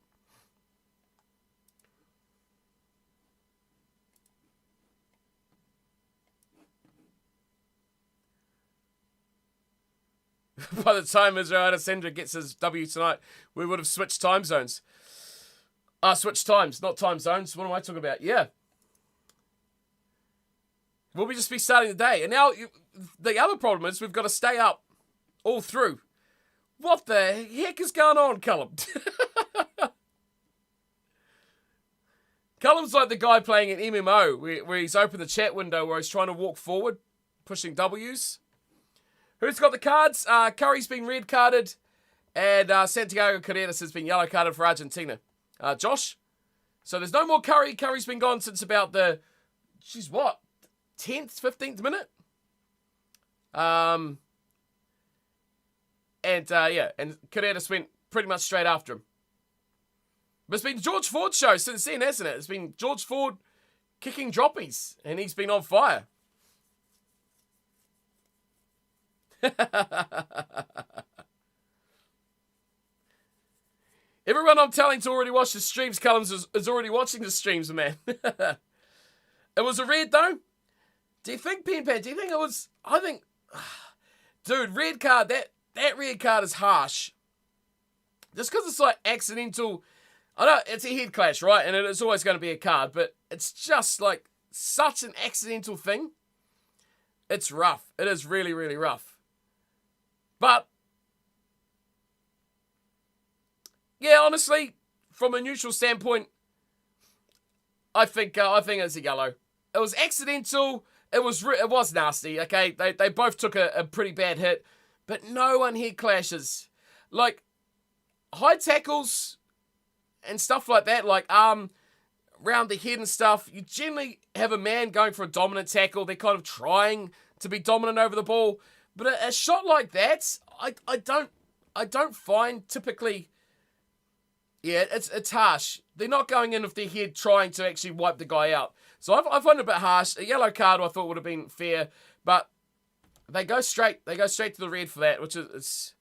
By the time Israel Adesandra gets his W tonight, we would have switched time zones. Switched times, not time zones. What am I talking about? Yeah. We'll just be starting the day. And now, the other problem is we've got to stay up all through. What the heck is going on, Callum? Callum's like the guy playing an MMO where he's opened the chat window where he's trying to walk forward, pushing W's. Who's got the cards? Curry's been red carded, and Santiago Carreras has been yellow carded for Argentina. Josh? So there's no more Curry. Curry's been gone since about the, 10th, 15th minute? And Carreras went pretty much straight after him. But it's been George Ford's show since then, hasn't it? It's been George Ford kicking droppies, and he's been on fire. Everyone I'm telling to already watch the streams, Cullums, is already watching the streams, man. It was a red, though. Do you think, Pen Pan, it was... I think... Dude, red card, that red card is harsh. Just because it's like accidental... I know, it's a head clash, right? And it's always going to be a card, but it's just like such an accidental thing. It's rough. It is really, really rough. But... yeah, honestly, from a neutral standpoint, I think it's a yellow. It was accidental. It was nasty. Okay, they both took a pretty bad hit, but no one head clashes. Like high tackles and stuff like that, like arm round the head and stuff. You generally have a man going for a dominant tackle. They're kind of trying to be dominant over the ball, but a shot like that, I don't find typically. Yeah, it's harsh. They're not going in with their head trying to actually wipe the guy out. So I find it a bit harsh. A yellow card I thought would have been fair, but they go straight to the red for that, which is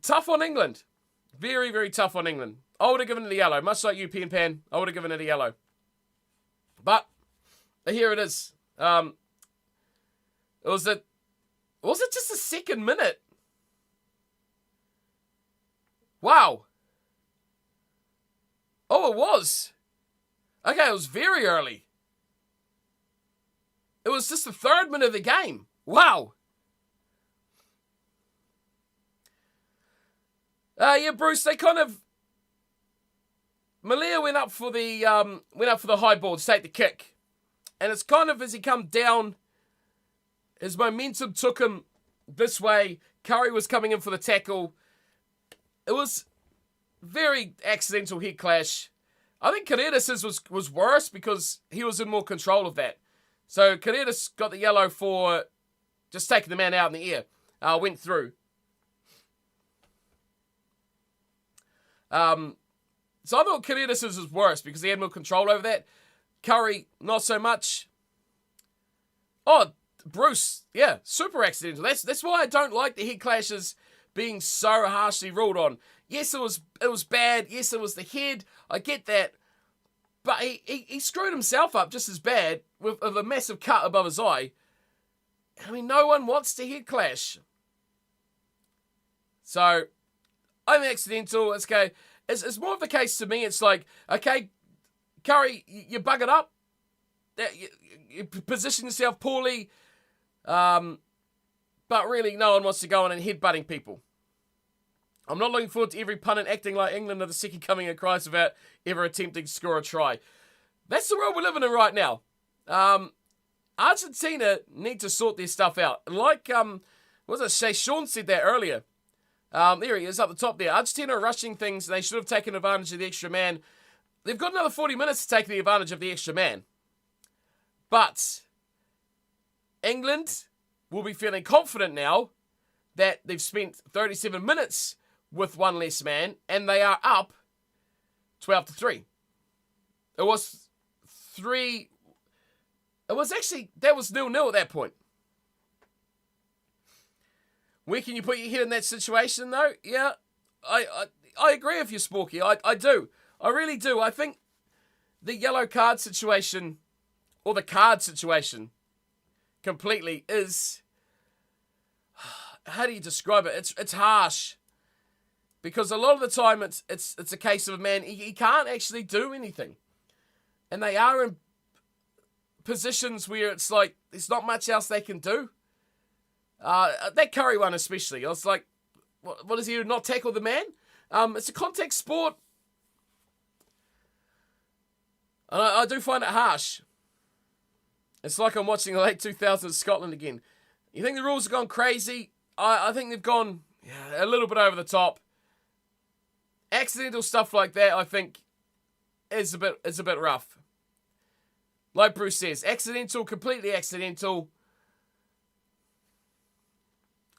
tough on England. Very, very tough on England. I would have given it a yellow, much like you, Pen Pan. I would have given it a yellow. But here it is. Was it just a second minute? Wow. Oh, it was. Okay, it was very early. It was just the 3rd minute of the game. Wow. Yeah, Bruce, they kind of... Malia went up for the high ball to take the kick. And it's kind of as he come down, his momentum took him this way. Curry was coming in for the tackle. It was very accidental head clash. I think Carreras' was worse because he was in more control of that. So Carreras got the yellow for just taking the man out in the air. Went through. So I thought Carreras' was worse because he had more control over that. Curry, not so much. Oh, Bruce, yeah, super accidental. That's why I don't like the head clashes being so harshly ruled on. Yes, it was bad. Yes, it was the head. I get that. But he screwed himself up just as bad with a massive cut above his eye. I mean, no one wants to head clash. So, I'm accidental. It's okay. It's more of the case to me. It's like, okay, Curry, you bug it up. You position yourself poorly. But really, no one wants to go on and headbutting people. I'm not looking forward to every pundit acting like England are the second coming of Christ without ever attempting to score a try. That's the world we're living in right now. Argentina need to sort their stuff out. Like, Sean said that earlier. There he is up the top there. Argentina are rushing things. They should have taken advantage of the extra man. They've got another 40 minutes to take the advantage of the extra man. But England will be feeling confident now that they've spent 37 minutes with one less man, and they are up 12-3. It was 3. It was actually, that was 0-0 at that point. Where can you put your head in that situation, though? Yeah, I agree with you, Sporky. I do. I really do. I think the yellow card situation, or the card situation, completely is, how do you describe it? It's harsh. Because a lot of the time it's a case of a man, he can't actually do anything. And they are in positions where it's like, there's not much else they can do. That Curry one especially, I was like, what does he do, not tackle the man? It's a contact sport. And I do find it harsh. It's like I'm watching the late 2000s Scotland again. You think the rules have gone crazy? I think they've gone a little bit over the top. Accidental stuff like that, I think, is a bit rough. Like Bruce says, accidental, completely accidental.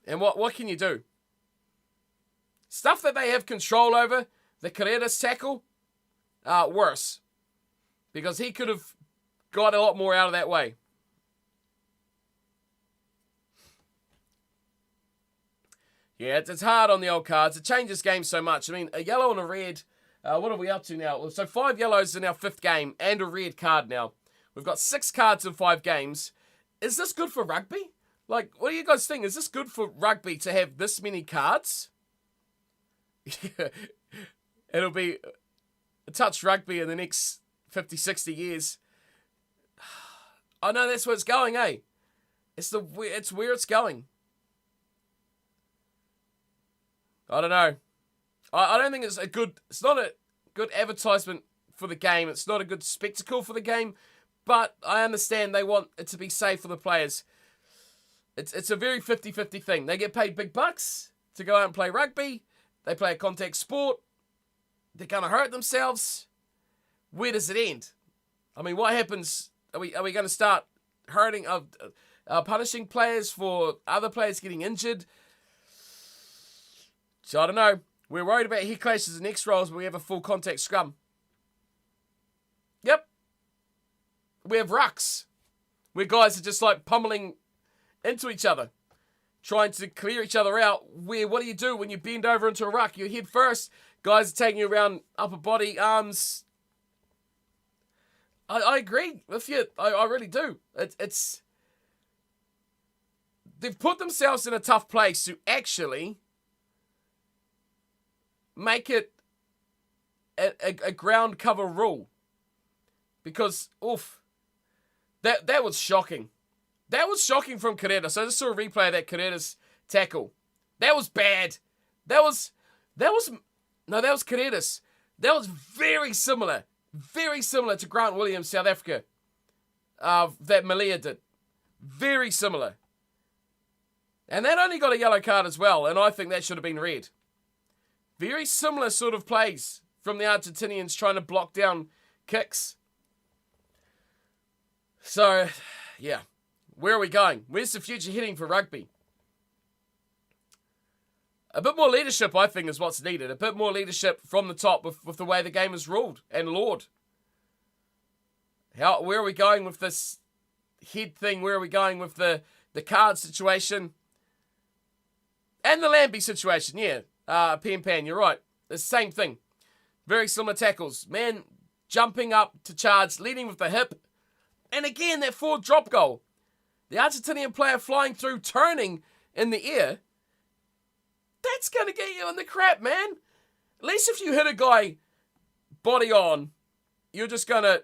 And what can you do? Stuff that they have control over, the Carreras tackle, worse. Because he could have got a lot more out of that way. Yeah, it's hard on the old cards. It changes games so much. I mean, a yellow and a red. What are we up to now? So 5 yellows in our 5th game and a red card now. We've got 6 cards in 5 games. Is this good for rugby? Like, what do you guys think? Is this good for rugby to have this many cards? It'll be a touch rugby in the next 50, 60 years. I know that's where it's going, eh? It's where it's going. I don't know. I don't think it's not a good advertisement for the game. It's not a good spectacle for the game. But I understand they want it to be safe for the players. It's a very 50-50 thing. They get paid big bucks to go out and play rugby. They play a contact sport. They're going to hurt themselves. Where does it end? I mean, what happens? Are we going to start punishing players for other players getting injured? So I don't know. We're worried about head clashes and X-rolls when we have a full contact scrum. Yep. We have rucks, where guys are just like pummeling into each other, trying to clear each other out. What do you do when you bend over into a ruck? You head first. Guys are taking you around upper body, arms. I agree with you. I really do. It's they've put themselves in a tough place to actually make it a ground cover rule. Because, that was shocking. That was shocking from Carreras. I just saw a replay of that Carreras tackle. That was bad. That was Carreras. That was very similar to Grant Williams, South Africa, that Malia did. Very similar. And that only got a yellow card as well, and I think that should have been red. Very similar sort of plays from the Argentinians trying to block down kicks. So, yeah. Where are we going? Where's the future heading for rugby? A bit more leadership, I think, is what's needed. A bit more leadership from the top with the way the game is ruled and lawed. Where are we going with this head thing? Where are we going with the card situation? And the Lambie situation, yeah. Pan, you're right. The same thing. Very similar tackles. Man jumping up to charge, leading with the hip. And again, that forward drop goal. The Argentinian player flying through, turning in the air. That's going to get you in the crap, man. At least if you hit a guy body on, you're just going to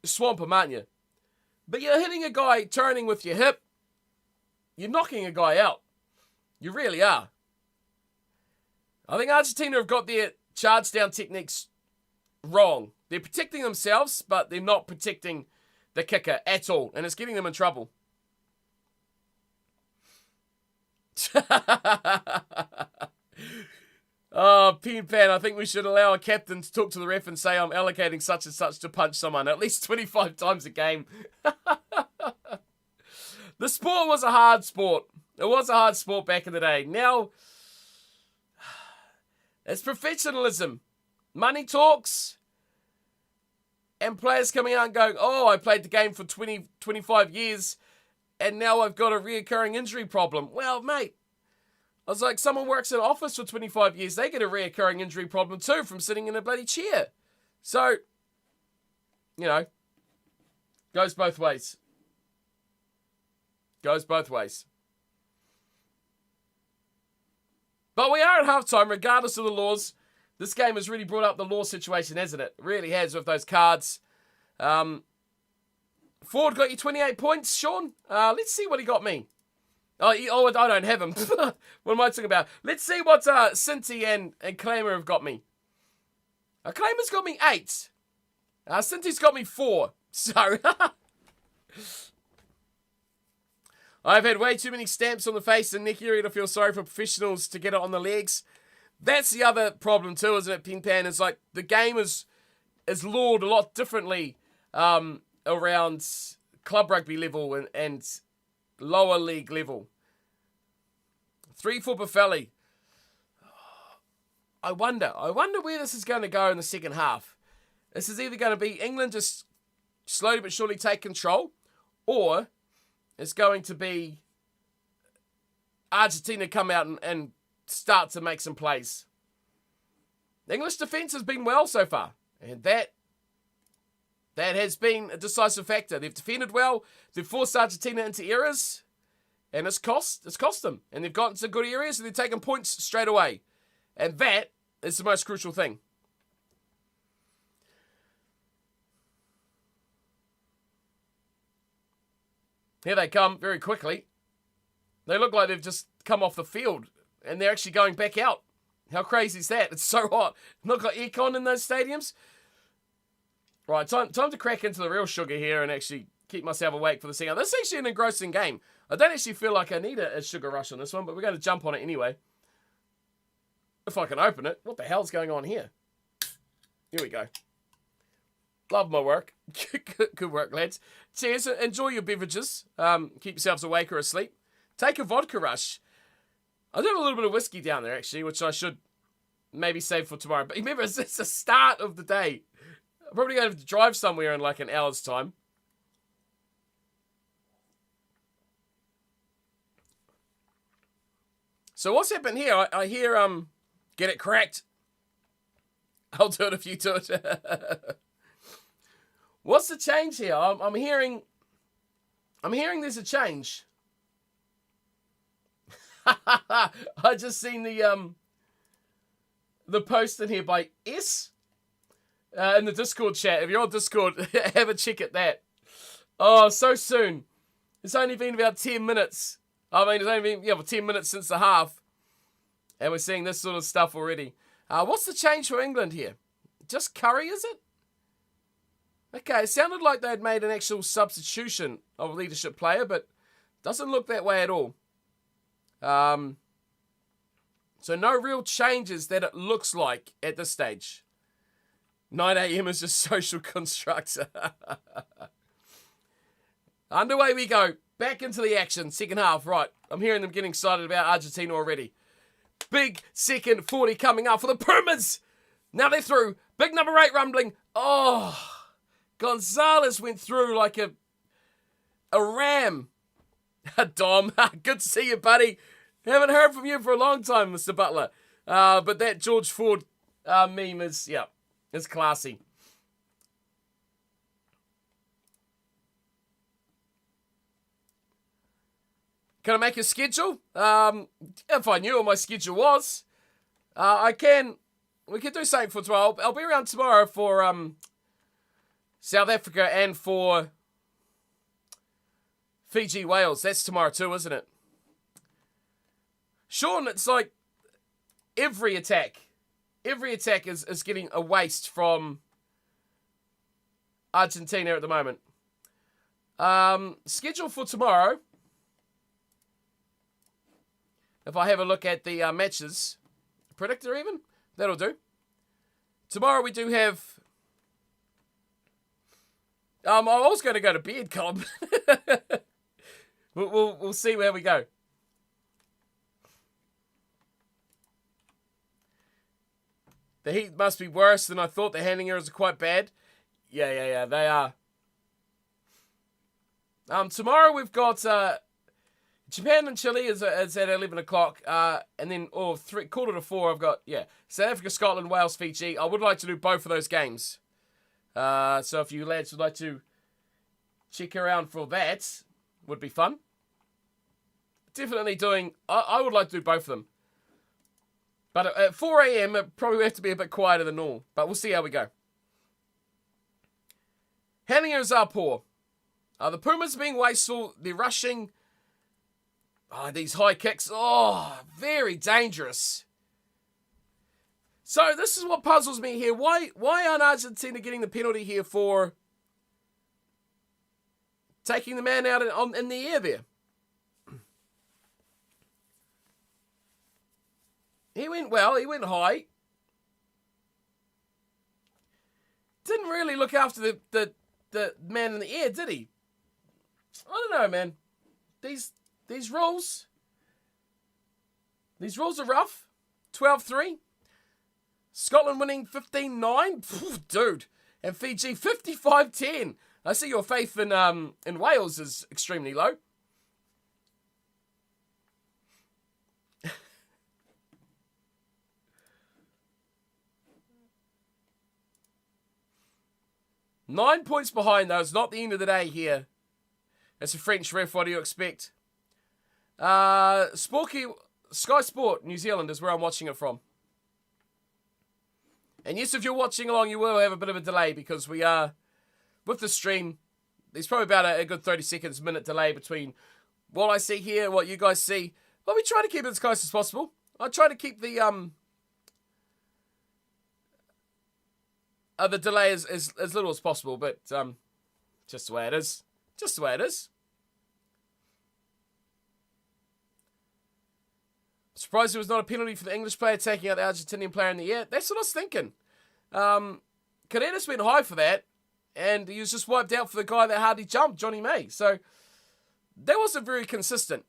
swamp him, aren't you? But you're hitting a guy turning with your hip. You're knocking a guy out. You really are. I think Argentina have got their charge down techniques wrong. They're protecting themselves, but they're not protecting the kicker at all. And it's getting them in trouble. Oh, Pan, I think we should allow a captain to talk to the ref and say I'm allocating such and such to punch someone at least 25 times a game. The sport was a hard sport. It was a hard sport back in the day. Now, it's professionalism. Money talks. And players coming out and going, oh, I played the game for 20, 25 years and now I've got a reoccurring injury problem. Well, mate, I was like, someone works in an office for 25 years, they get a reoccurring injury problem too from sitting in a bloody chair. So, you know, goes both ways. Goes both ways. But we are at halftime, regardless of the laws. This game has really brought up the law situation, hasn't it? It really has with those cards. Ford got you 28 points, Sean. Let's see what he got me. Oh, I don't have him. What am I talking about? Let's see what Cinty and Claimer have got me. Claimer's got me 8. Cinty's got me 4. So, I've had way too many stamps on the face and neck area to feel sorry for professionals to get it on the legs. That's the other problem too, isn't it, Pan? It's like the game is lawed a lot differently around club rugby level and lower league level. 3 for Buffelli. I wonder where this is going to go in the second half. This is either going to be England just slowly but surely take control, or it's going to be Argentina come out and start to make some plays. The English defence has been well so far, and that has been a decisive factor. They've defended well, they've forced Argentina into errors, and it's cost them. And they've gotten to good areas, and they've taken points straight away. And that is the most crucial thing. Here they come very quickly. They look like they've just come off the field, and they're actually going back out. How crazy is that? It's so hot. Not got aircon in those stadiums. Right, time to crack into the real sugar here and actually keep myself awake for the second. This is actually an engrossing game. I don't actually feel like I need a sugar rush on this one, but we're going to jump on it anyway. If I can open it. What the hell's going on here? Here we go. Love my work. Good work, lads. Cheers. Enjoy your beverages. Keep yourselves awake or asleep. Take a vodka rush. I do have a little bit of whiskey down there, actually, which I should maybe save for tomorrow. But remember, it's the start of the day. I'm probably going to have to drive somewhere in like an hour's time. So what's happened here? I hear, get it cracked. I'll do it if you do it. What's the change here? I'm hearing there's a change. I just seen the post in here by S in the Discord chat. If you're on Discord, have a check at that. Oh, so soon. It's only been about 10 minutes. I mean, it's only been 10 minutes since the half, and we're seeing this sort of stuff already. What's the change for England here? Just Curry, is it? Okay, it sounded like they'd made an actual substitution of a leadership player, but doesn't look that way at all. So no real changes that it looks like at this stage. 9 a.m. is a social construct. Underway we go. Back into the action. Second half. Right. I'm hearing them getting excited about Argentina already. Big second 40 coming up for the Pumas. Now they're through. Big number 8 rumbling. Oh, Gonzalez went through like a ram. Dom, good to see you, buddy. Haven't heard from you for a long time, Mr. Butler. But that George Ford meme is, it's classy. Can I make a schedule? If I knew what my schedule was, I can. We can do something for 12. I'll be around tomorrow for South Africa and for Fiji, Wales. That's tomorrow too, isn't it? Sean, it's like every attack is getting a waste from Argentina at the moment. Schedule for tomorrow. If I have a look at the matches, predictor even, that'll do. Tomorrow we do have. I was going to go to bed, Colin. We'll see where we go. The heat must be worse than I thought. The handling errors are quite bad. Yeah, they are. Tomorrow we've got Japan and Chile is at 11 o'clock. And then, quarter to 4, I've got, South Africa, Scotland, Wales, Fiji. I would like to do both of those games. So if you lads would like to check around for that, would be fun. Definitely doing, I would like to do both of them. But at 4 a.m, it probably have to be a bit quieter than normal. But we'll see how we go. Handling errors are poor. The Pumas are being wasteful. They're rushing. These high kicks. Very dangerous. So this is what puzzles me here. Why aren't Argentina getting the penalty here for taking the man out in the air there? He went well. He went high. Didn't really look after the man in the air, did he? I don't know, man. These rules. These rules are rough. 12-3. Scotland winning 15-9. Dude. And Fiji 55-10. I see your faith in Wales is extremely low. Nine points behind, though. It's not the end of the day here. It's a French ref. What do you expect? Sky Sport New Zealand is where I'm watching it from. And yes, if you're watching along, you will have a bit of a delay because we are, with the stream, there's probably about a good 30 seconds, minute delay between what I see here and what you guys see. But we try to keep it as close as possible. I try to keep the delay as little as possible, but just the way it is. Just the way it is. Surprised there was not a penalty for the English player taking out the Argentinian player in the air. That's what I was thinking. Cadenas went high for that, and he was just wiped out for the guy that hardly jumped, Johnny May. So that wasn't very consistent.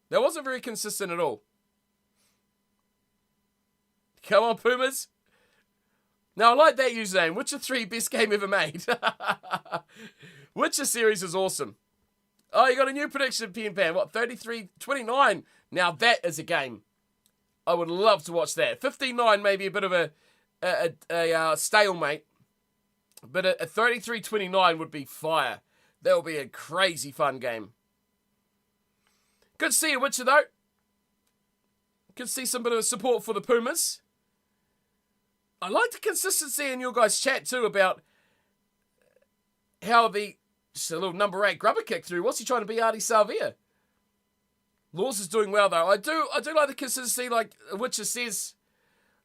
That wasn't very consistent at all. Come on, Pumas. Now, I like that username. Witcher 3, best game ever made. Witcher series is awesome. Oh, you got a new prediction, Pen Pan. What, 33-29? Now, that is a game. I would love to watch that. 15-9 may be a bit of a stalemate. But a 33-29 would be fire. That would be a crazy fun game. Good to see you, Witcher, though. Good to see some bit of support for the Pumas. I like the consistency in your guys' chat, too, about how just a little number 8 grubber kick through. What's he trying to be, Artie Salvia? Laws is doing well, though. I do like the consistency, like Witcher says,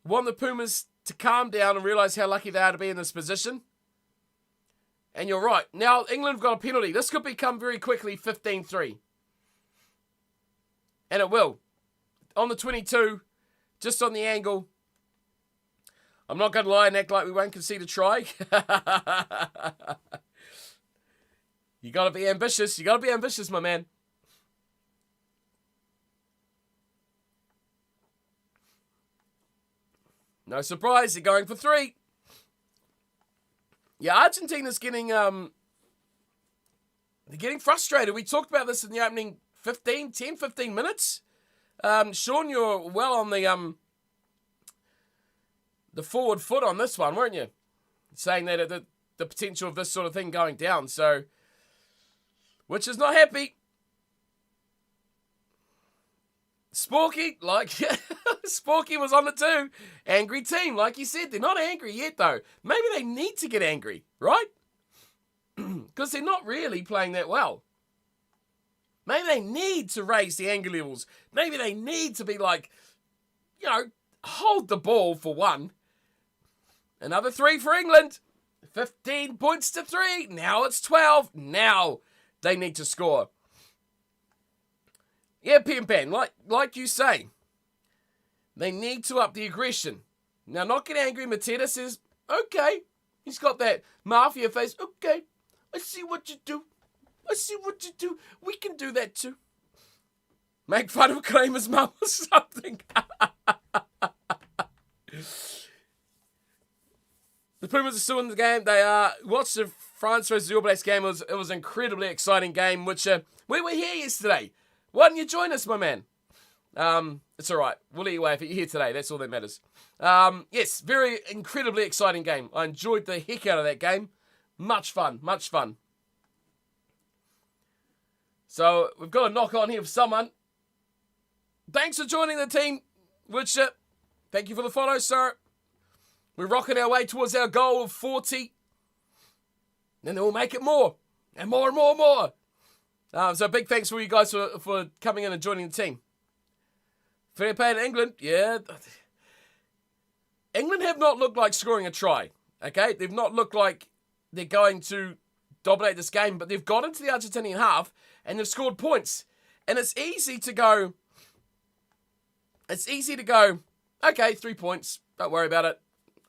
want the Pumas to calm down and realise how lucky they are to be in this position. And you're right. Now, England have got a penalty. This could become very quickly 15-3. And it will. on the 22, just on the angle. I'm not going to lie and act like we won't concede a try. You got to be ambitious. You got to be ambitious, my man. No surprise, they're going for 3. Yeah, Argentina's getting they're getting frustrated. We talked about this in the opening 15 minutes. Sean, you're well on the forward foot on this one, weren't you? Saying that the potential of this sort of thing going down. So, which is not happy. Sporky, Sporky was on it too. Angry team, like you said. They're not angry yet, though. Maybe they need to get angry, right? Because they're not really playing that well. Maybe they need to raise the anger levels. Maybe they need to be hold the ball for one. Another 3 for England. 15 points to 3. Now it's 12. Now they need to score. Yeah, Pan, like you say, they need to up the aggression. Now, not get angry. Mateta says, okay. He's got that mafia face. Okay, I see what you do. I see what you do. We can do that too. Make fun of Kramer's mum or something. The Pumas are still in the game. They are. Watched the France versus the All Blacks game. It was an incredibly exciting game, which we were here yesterday. Why didn't you join us, my man? It's all right. We'll let you away if you're here today. That's all that matters. Yes, very incredibly exciting game. I enjoyed the heck out of that game. Much fun, much fun. So we've got a knock on here for someone. Thanks for joining the team, Richard. Thank you for the follow, sir. We're rocking our way towards our goal of 40. Then we'll make it more. And more and more and more. So big thanks for you guys for coming in and joining the team. Fair play to England. Yeah. England have not looked like scoring a try. Okay? They've not looked like they're going to dominate this game. But they've got into the Argentinian half and they've scored points. And it's easy to go, okay, 3 points. Don't worry about it.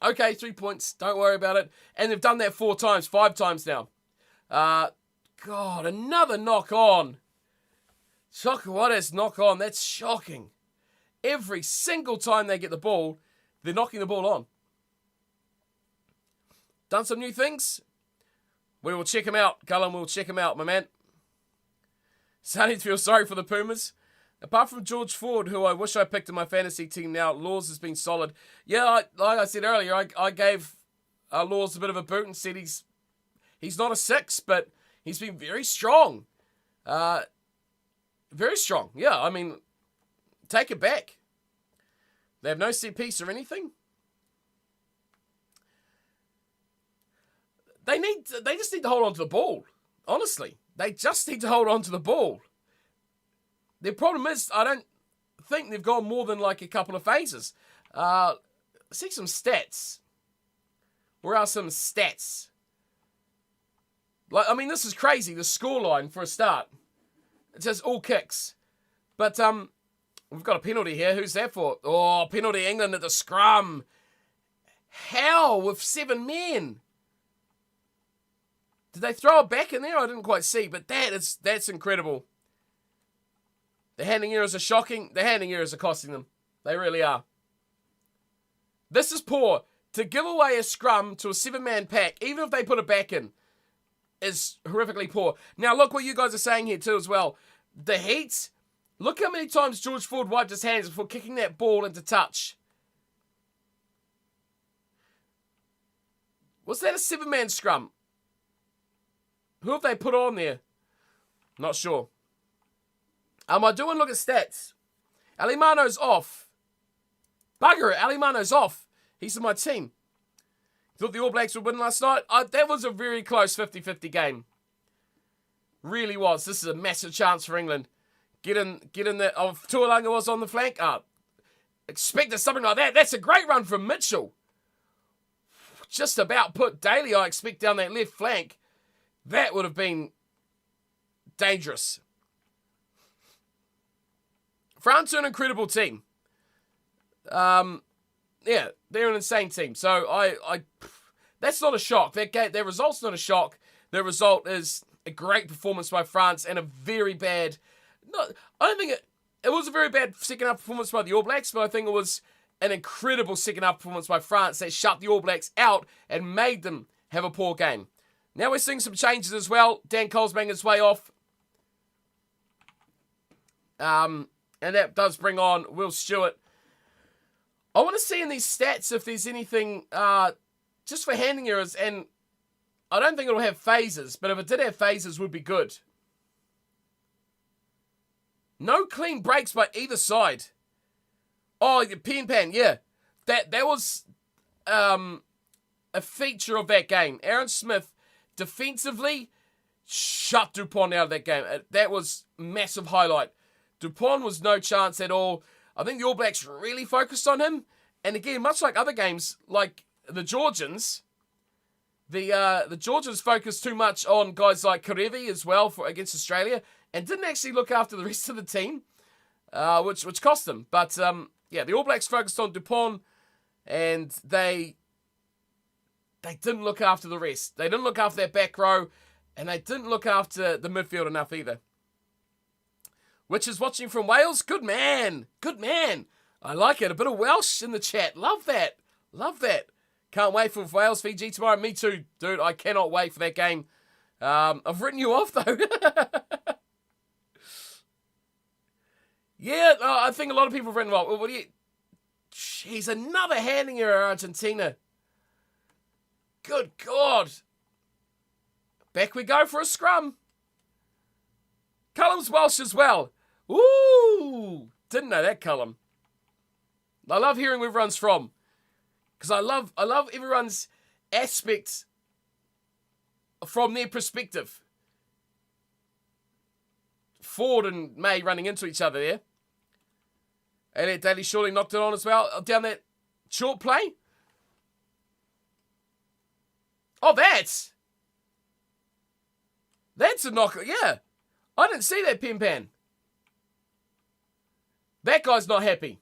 Okay, 3 points. Don't worry about it. And they've done that 4 times, 5 times now. God, another knock on. Chocowates knock on. That's shocking. Every single time they get the ball, they're knocking the ball on. Done some new things. We will check them out. Cullen will check them out, my man. Starting to feel sorry for the Pumas. Apart from George Ford, who I wish I picked in my fantasy team now, Laws has been solid. Yeah, like I said earlier, I gave Laws a bit of a boot and said he's not a 6, but he's been very strong. Very strong. Yeah, I mean, take it back. They have no set piece or anything. They just need to hold on to the ball. Honestly, they just need to hold on to the ball. Their problem is, I don't think they've gone more than like a couple of phases. See some stats. Where are some stats? This is crazy. The scoreline for a start. It says all kicks. But we've got a penalty here. Who's that for? Oh, penalty England at the scrum. How with 7 men? Did they throw it back in there? I didn't quite see, but that's incredible. The handing errors are shocking. The handing errors are costing them. They really are. This is poor. To give away a scrum to a 7-man pack, even if they put it back in, is horrifically poor. Now, look what you guys are saying here too as well. The heat. Look how many times George Ford wiped his hands before kicking that ball into touch. Was that a 7-man scrum? Who have they put on there? Not sure. I do want to look at stats. Alimano's off. Bugger it, Alimano's off. He's in my team. Thought the All Blacks would win last night. That was a very close 50-50 game. Really was. This is a massive chance for England. Get in there. Oh, Tuolunga was on the flank. Expected something like that. That's a great run from Mitchell. Just about put Daly, I expect, down that left flank. That would have been dangerous. France are an incredible team. Yeah, they're an insane team. So that's not a shock. Their result's not a shock. Their result is a great performance by France and a very bad. I don't think it was a very bad second half performance by the All Blacks, but I think it was an incredible second half performance by France that shut the All Blacks out and made them have a poor game. Now we're seeing some changes as well. Dan Cole's making his way off. And that does bring on Will Stewart. I want to see in these stats if there's anything just for handing errors, and I don't think it'll have phases, but if it did have phases, would be good. No clean breaks by either side. Oh, the pen pan, yeah. That was a feature of that game. Aaron Smith, defensively, shut Dupont out of that game. That was a massive highlight. Dupont was no chance at all. I think the All Blacks really focused on him. And again, much like other games, like the Georgians, the Georgians focused too much on guys like Karevi as well against Australia and didn't actually look after the rest of the team, which cost them. But yeah, the All Blacks focused on Dupont and they didn't look after the rest. They didn't look after their back row and they didn't look after the midfield enough either. Which is watching from Wales. Good man. Good man. I like it. A bit of Welsh in the chat. Love that. Love that. Can't wait for Wales Fiji tomorrow. Me too, dude. I cannot wait for that game. I've written you off, though. Yeah, I think a lot of people have written off. What do you... Jeez, another handing error, Argentina. Good God. Back we go for a scrum. Cullum's Welsh as well. Ooh, didn't know that, Cullum. I love hearing where everyone's from. Because I love everyone's aspect from their perspective. Ford and May running into each other there. Elliot Daly surely knocked it on as well. Down that short play. Oh, that's a knock. Yeah. I didn't see that pin pan. That guy's not happy.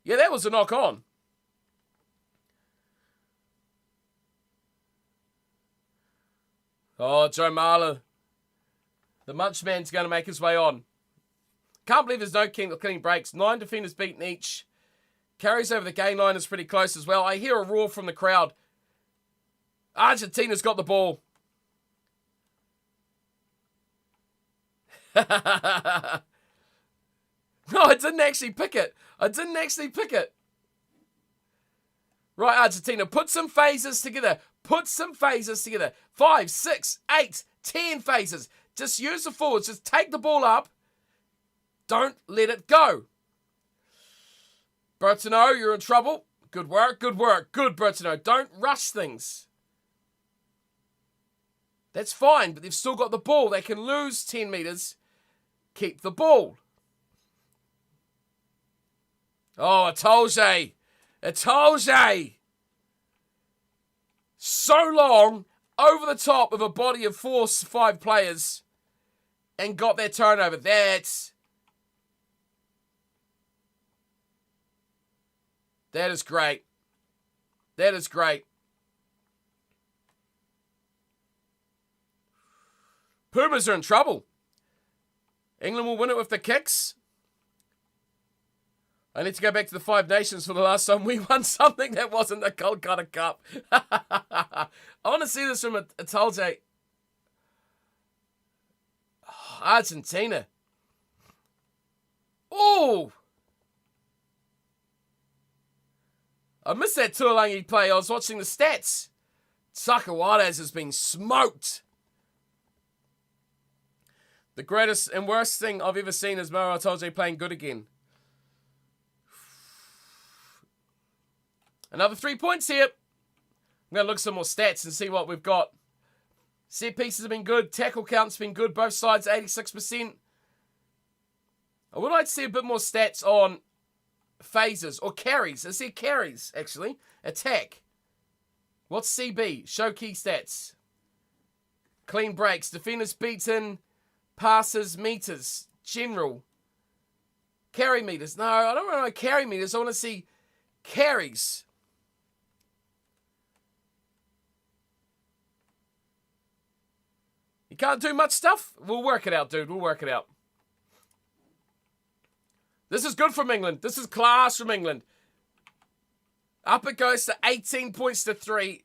Yeah, that was a knock on. Oh, Joe Marler. The Munchman's going to make his way on. Can't believe there's no clean breaks. 9 defenders beaten each. Carries over the gain line is pretty close as well. I hear a roar from the crowd. Argentina's got the ball. No, I didn't actually pick it. Right, Argentina, put some phases together. 5, 6, 8, 10 phases. Just use the forwards. Just take the ball up. Don't let it go. Bertino, you're in trouble. Good work. Good, Bertino. Don't rush things. That's fine, but they've still got the ball. They can lose 10 metres. Keep the ball. Oh, I told you. So long, over the top of a body of 4-5 players, and got their turnover. That is great. Pumas are in trouble. England will win it with the kicks. I need to go back to the Five Nations for the last time we won something that wasn't the Kolkata Cup. I want to see this from Atalje. Oh, Argentina. Oh! I missed that Tuolangi play. I was watching the stats. Sakawades has been smoked. The greatest and worst thing I've ever seen is Maro Atalje playing good again. Another 3 points here. I'm going to look at some more stats and see what we've got. Set pieces have been good. Tackle count's been good. Both sides, 86%. I would like to see a bit more stats on phases or carries. I see carries, actually. Attack. What's CB? Show key stats. Clean breaks. Defenders beaten. Passes, meters. General. Carry meters. No, I don't want to know carry meters. I want to see carries. You can't do much stuff? We'll work it out, dude. We'll work it out. This is good from England. This is class from England. Up it goes to 18 points to 3.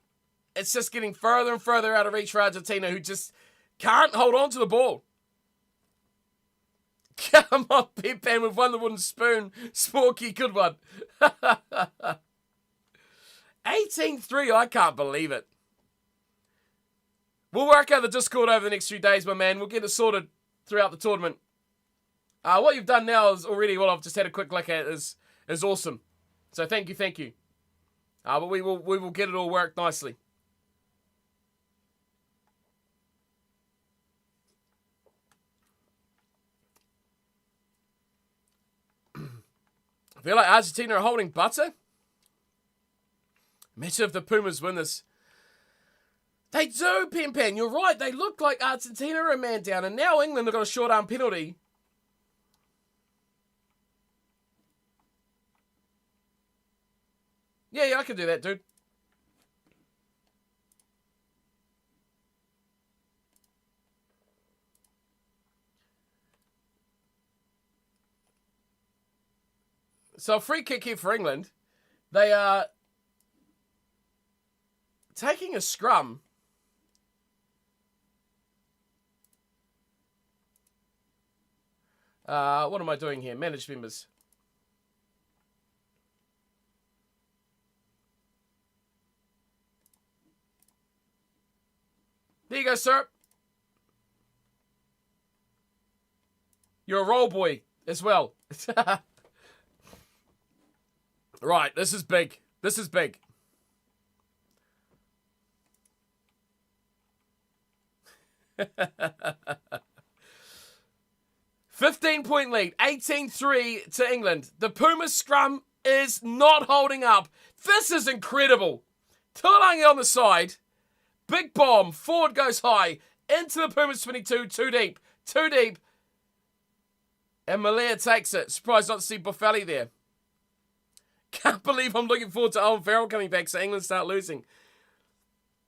It's just getting further and further out of reach for Argentina, who just can't hold on to the ball. Come on, Pepe, we've won the wooden spoon. Sporky, good one. 18-3, I can't believe it. We'll work out the Discord over the next few days, my man. We'll get it sorted throughout the tournament. What you've done now is already what I've just had a quick look at is awesome. So thank you. But we will get it all worked nicely. I feel like Argentina are holding butter. Imagine if the Pumas win this. They do, Pen. You're right. They look like Argentina are a man down. And now England have got a short arm penalty. Yeah, I can do that, dude. So a free kick here for England. They are taking a scrum. What am I doing here? Manage members. There you go, sir. You're a roll boy as well. Right, this is big. This is big. $15-point lead, 18-3 to England. The Pumas scrum is not holding up. This is incredible. Tuolangi on the side. Big bomb. Forward goes high. Into the Pumas 22. Too deep. And Malaya takes it. Surprised not to see Buffelli there. Can't believe I'm looking forward to Owen Farrell coming back so England start losing.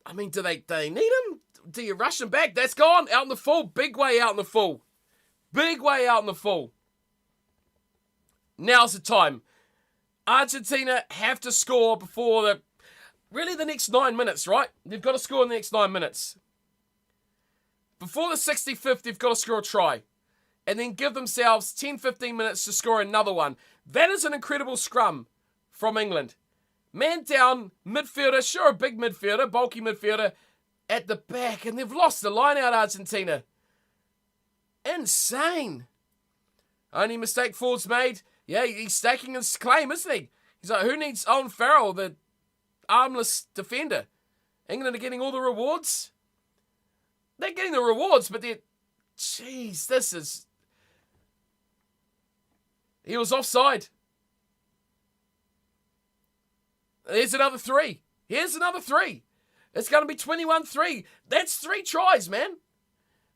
I mean, do they need him? Do you rush him back? That's gone. Out in the full. Big way out in the full. Now's the time. Argentina have to score before the next 9 minutes, right? They've got to score in the next 9 minutes. Before the 65th, they've got to score a try. And then give themselves 10-15 minutes to score another one. That is an incredible scrum from England. Man down, midfielder, sure a big midfielder, bulky midfielder, at the back. And they've lost the line out, Argentina. Insane. Only mistake Ford's made. Yeah, he's staking his claim, isn't he? He's like, who needs Owen Farrell, the armless defender? England are getting all the rewards? They're getting the rewards, but they're... Jeez, this is... He was offside. Here's another 3. It's going to be 21-3. That's 3 tries, man.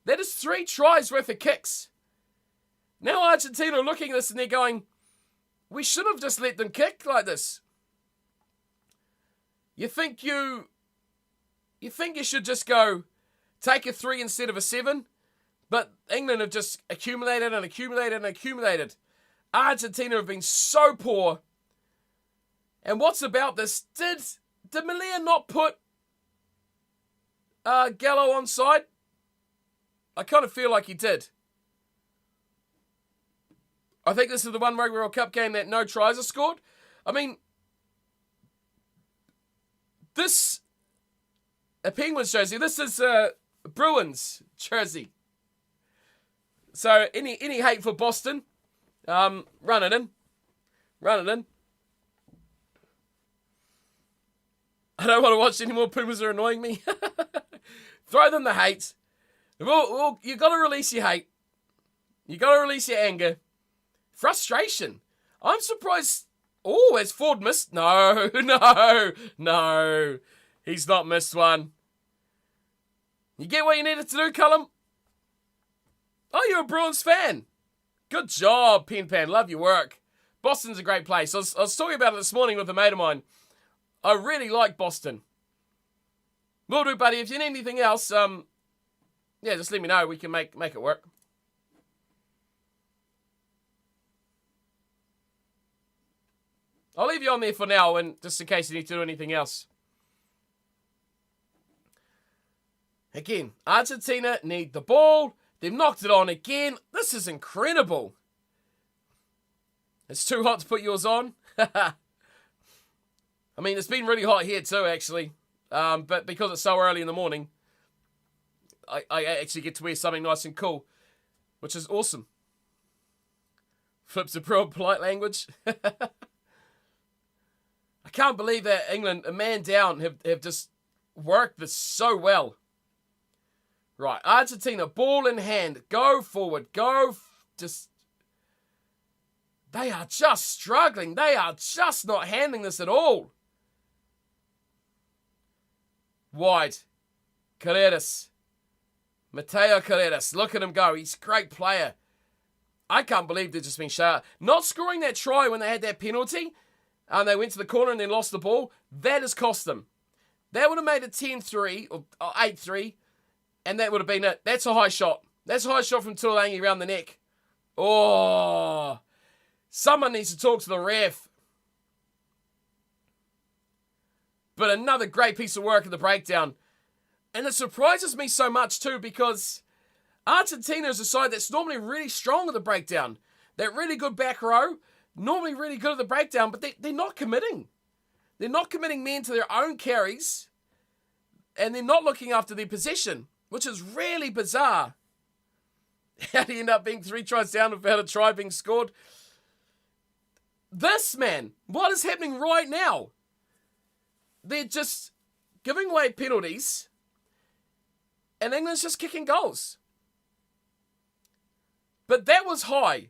That is 3 tries worth of kicks. Now Argentina are looking at this and they're going, we should have just let them kick like this. You think you should just go take a 3 instead of a 7? But England have just accumulated. Argentina have been so poor. And what's about this? Did Malaya not put Gallo onside? I kind of feel like he did. I think this is the one Rugby World Cup game that no tries are scored. I mean, this a Penguins jersey. This is a Bruins jersey. So any hate for Boston, run it in. I don't want to watch any more. Pumas are annoying me. Throw them the hate. Well, you got to release your hate. You got to release your anger. Frustration. I'm surprised. Oh, has Ford missed? No. He's not missed one. You get what you needed to do, Cullum? Oh, you're a Bruins fan. Good job, Pen Pan. Love your work. Boston's a great place. I was talking about it this morning with a mate of mine. I really like Boston. Will do, buddy. If you need anything else, yeah, just let me know. We can make it work. I'll leave you on there for now, and just in case you need to do anything else. Again, Argentina need the ball. They've knocked it on again. This is incredible. It's too hot to put yours on. I mean, it's been really hot here too, actually. But because it's so early in the morning, I actually get to wear something nice and cool, which is awesome. Flips a polite language. I can't believe that England, a man down, have just worked this so well. Right, Argentina, ball in hand. Go forward. They are just struggling. They are just not handling this at all. Wide. Carreras. Mateo Carreras. Look at him go. He's a great player. I can't believe they've just been shut out. Not scoring that try when they had that penalty, and they went to the corner and then lost the ball, that has cost them. That would have made it 10-3 or 8-3, and that would have been it. That's a high shot. That's a high shot from Tuolangi around the neck. Oh, someone needs to talk to the ref. But another great piece of work in the breakdown. And it surprises me so much too, because Argentina is a side that's normally really strong at the breakdown. They're really good back row, normally really good at the breakdown, but they're not committing. They're not committing men to their own carries, and they're not looking after their possession, which is really bizarre. How do you end up being 3 tries down without a try being scored? This, man, what is happening right now? They're just giving away penalties, and England's just kicking goals. But that was high.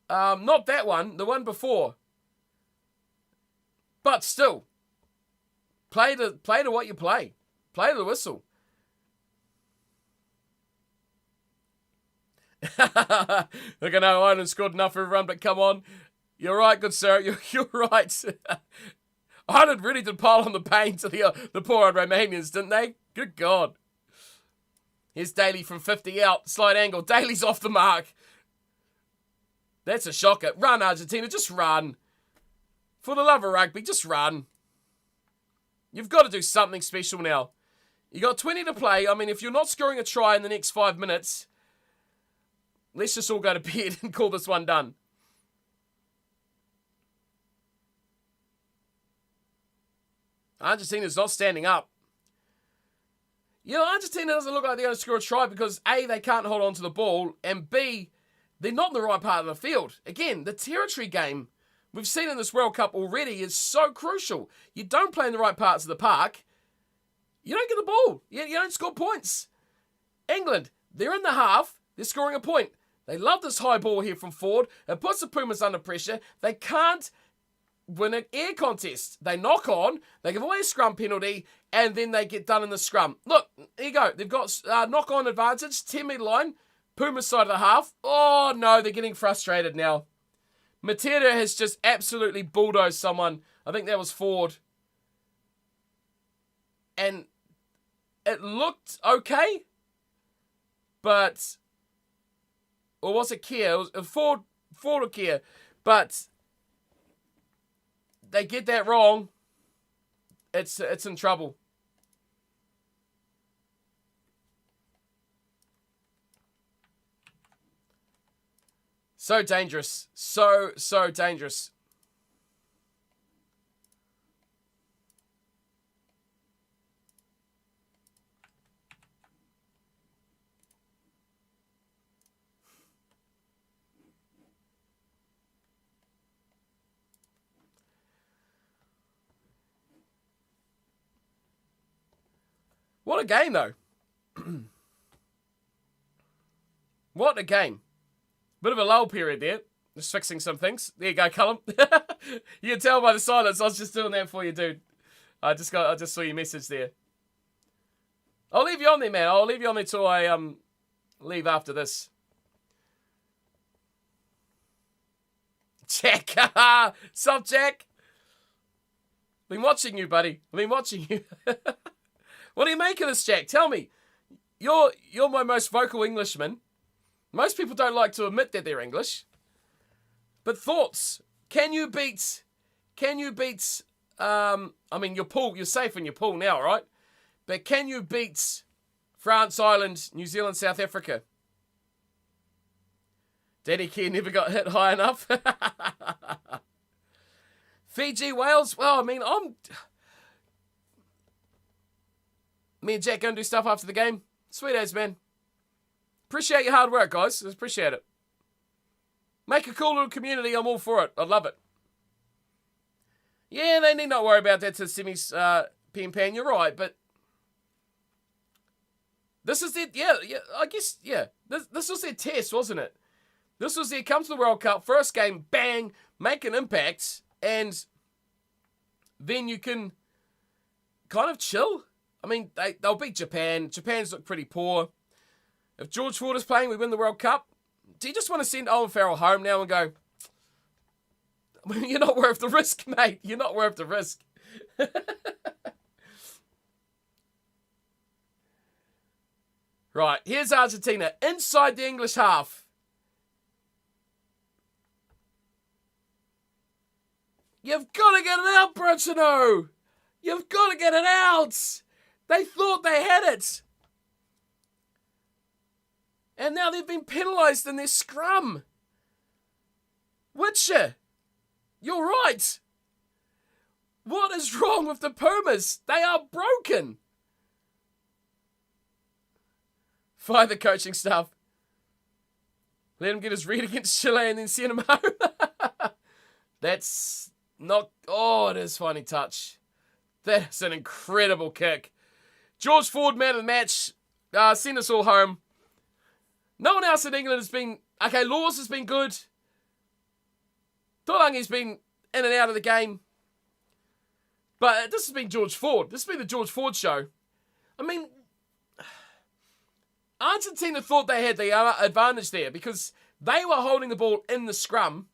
Not that one, the one before. But still, play to what you play. Play to the whistle. Look, I know Ireland scored enough for everyone, but come on. You're right, good sir. You're right. Ireland really did pile on the pain to the poor Romanians, didn't they? Good God. Here's Daly from 50 out. Slight angle. Daly's off the mark. That's a shocker. Run, Argentina. Just run. For the love of rugby, just run. You've got to do something special now. You got 20 to play. I mean, if you're not scoring a try in the next 5 minutes, let's just all go to bed and call this one done. Argentina's not standing up. You know, Argentina doesn't look like they're going to score a try because A, they can't hold on to the ball, and B, they're not in the right part of the field. Again, the territory game we've seen in this World Cup already is so crucial. You don't play in the right parts of the park, you don't get the ball. You don't score points. England, they're in the half, they're scoring a point. They love this high ball here from forward. It puts the Pumas under pressure. They can't win an air contest. They knock on, they give away a scrum penalty, and then they get done in the scrum. Look, here you go. They've got knock-on advantage, 10-metre line, Pumas side of the half. Oh, no, they're getting frustrated now. Matera has just absolutely bulldozed someone. I think that was Ford. And it looked okay, but... Or was it Kier? It was Ford or Kier. But they get that wrong. It's in trouble. So dangerous. So dangerous. What a game, though. What a game. Bit of a lull period there. Just fixing some things. There you go, Cullum. You can tell by the silence. I was just doing that for you, dude. I just saw your message there. I'll leave you on there, man. I'll leave you on there till I leave after this. Jack. Sup, Jack? Been watching you, buddy. I've been watching you. What do you make of this, Jack? Tell me. You're my most vocal Englishman. Most people don't like to admit that they're English. But thoughts. Can you beat, your pool, you're safe in your pool now, right? But can you beat France, Ireland, New Zealand, South Africa? Daddy Care never got hit high enough. Fiji, Wales. Well, me and Jack going to do stuff after the game. Sweet as, man. Appreciate your hard work, guys. Appreciate it. Make a cool little community. I'm all for it. I love it. Yeah, they need not worry about that to semis, Pan. You're right, but this is it. Yeah, I guess, yeah. This was their test, wasn't it? This was their come to the World Cup, first game, bang, make an impact, and then you can kind of chill. I mean, they'll beat Japan. Japan's look pretty poor. If George Ford is playing, we win the World Cup. Do you just want to send Owen Farrell home now and go, you're not worth the risk, mate. You're not worth the risk. Right, here's Argentina. Inside the English half. You've got to get it out, Bruchino. You've got to get it out. They thought they had it. And now they've been penalised in their scrum. Witcher, you're right. What is wrong with the Pumas? They are broken. Fire the coaching staff. Let him get his read against Chile and then send him home. That's not... Oh, it is funny touch. That is an incredible kick. George Ford, man of the match. Send us all home. No one else in England has been... Okay, Laws has been good. Tolangi's been in and out of the game. But this has been George Ford. This has been the George Ford show. I mean, Argentina thought they had the advantage there because they were holding the ball in the scrum.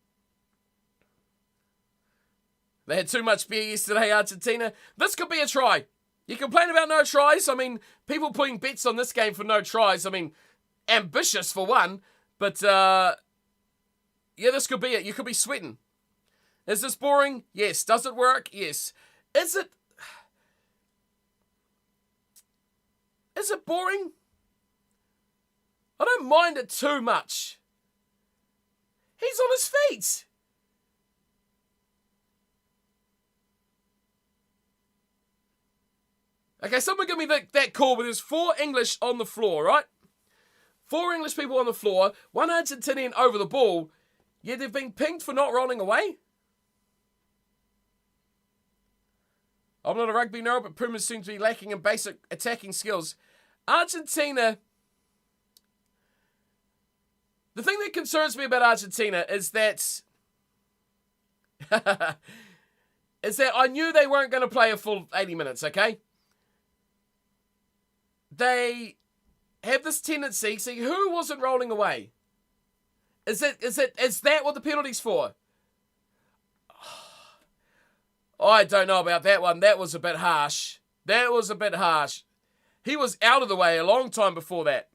They had too much beer yesterday, Argentina. This could be a try. You complain about no tries. I mean, people putting bets on this game for no tries. I mean, ambitious for one. But, yeah, this could be it. You could be sweating. Is this boring? Yes. Does it work? Yes. Is it boring? I don't mind it too much. He's on his feet. Okay, someone give me that call, but there's 4 English on the floor, right? 4 English people on the floor, 1 Argentinian over the ball, yet they've been pinged for not rolling away. I'm not a rugby nerd, but Pumas seem to be lacking in basic attacking skills. Argentina... The thing that concerns me about Argentina is that... is that I knew they weren't going to play a full 80 minutes, okay? They have this tendency... See, who wasn't rolling away? Is that what the penalty's for? I don't know about that one. That was a bit harsh. He was out of the way a long time before that.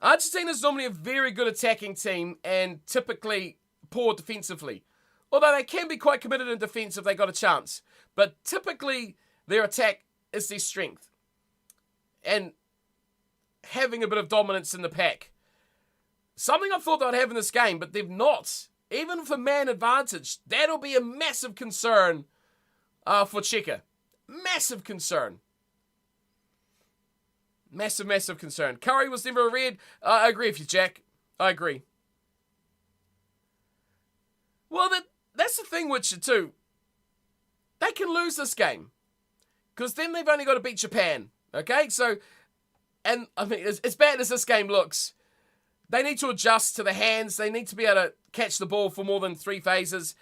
Argentina's normally a very good attacking team and typically poor defensively. Although they can be quite committed in defence if they got a chance. But typically their attack is their strength. And having a bit of dominance in the pack. Something I thought they'd have in this game, but they've not. Even for man advantage, that'll be a massive concern for Cheika. Massive concern. Massive concern. Curry was never a red. I agree with you, Jack. I agree. Well, that's the thing, Witcher, too. They can lose this game. Because then they've only got to beat Japan. Okay? So, and I mean, as bad as this game looks, they need to adjust to the hands. They need to be able to catch the ball for more than 3 phases.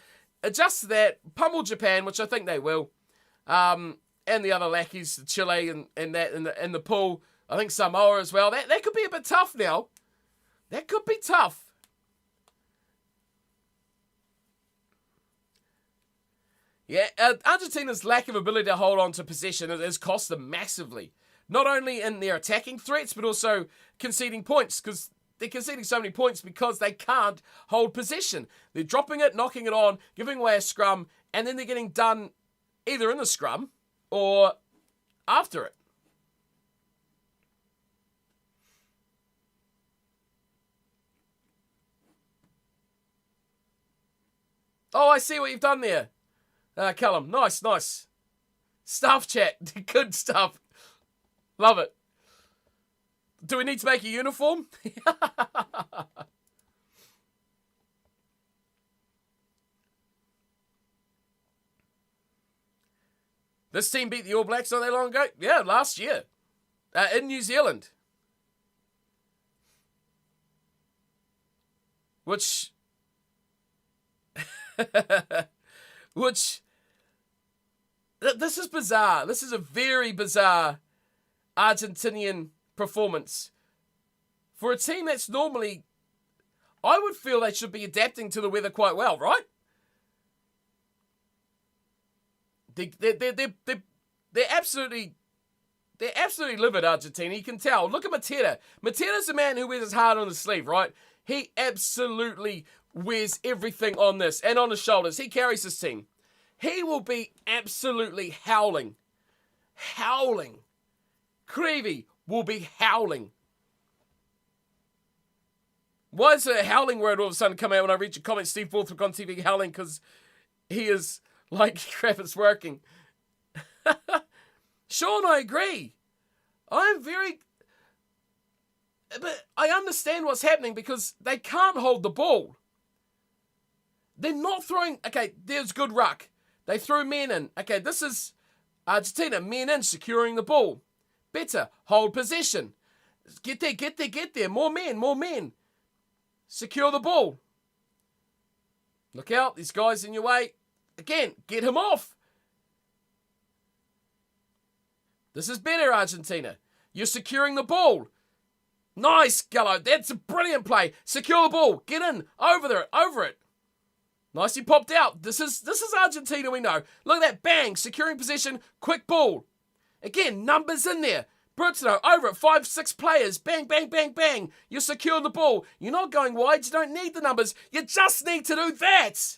Adjust to that. Pummel Japan, which I think they will. And the other lackeys, Chile and that in the pool. I think Samoa as well. That could be a bit tough now. That could be tough. Yeah, Argentina's lack of ability to hold on to possession has cost them massively. Not only in their attacking threats, but also conceding points, because they're conceding so many points because they can't hold possession. They're dropping it, knocking it on, giving away a scrum, and then they're getting done either in the scrum or after it. Oh, I see what you've done there, Callum. Nice. Staff chat. Good stuff. Love it. Do we need to make a uniform? This team beat the All Blacks not that long ago? Yeah, last year. In New Zealand. Which... This is bizarre. This is a very bizarre Argentinian performance. For a team that's normally... I would feel they should be adapting to the weather quite well, right? They're absolutely livid, Argentina. You can tell. Look at Matera. Matera's the man who wears his heart on his sleeve, right? He absolutely wears everything on this and on his shoulders. He carries his team. He will be absolutely howling. Howling. Creevy will be howling. Why is a howling word all of a sudden come out when I read your comments? Steve Borthwick on TV howling because he is like crap, it's working. Sean, I agree. I'm very... But I understand what's happening because they can't hold the ball. They're not throwing... Okay, there's good ruck. They threw men in. Okay, this is Argentina. Men in, securing the ball. Better. Hold possession. Get there. More men. Secure the ball. Look out, these guys in your way. Again, get him off. This is better, Argentina. You're securing the ball. Nice, Gallo. That's a brilliant play. Secure the ball. Get in. Over it. Nicely popped out. This is Argentina, we know. Look at that. Bang. Securing possession. Quick ball. Again, numbers in there. Bruno, over it. 5, 6 players. Bang, bang, bang, bang. You secure the ball. You're not going wide. You don't need the numbers. You just need to do that.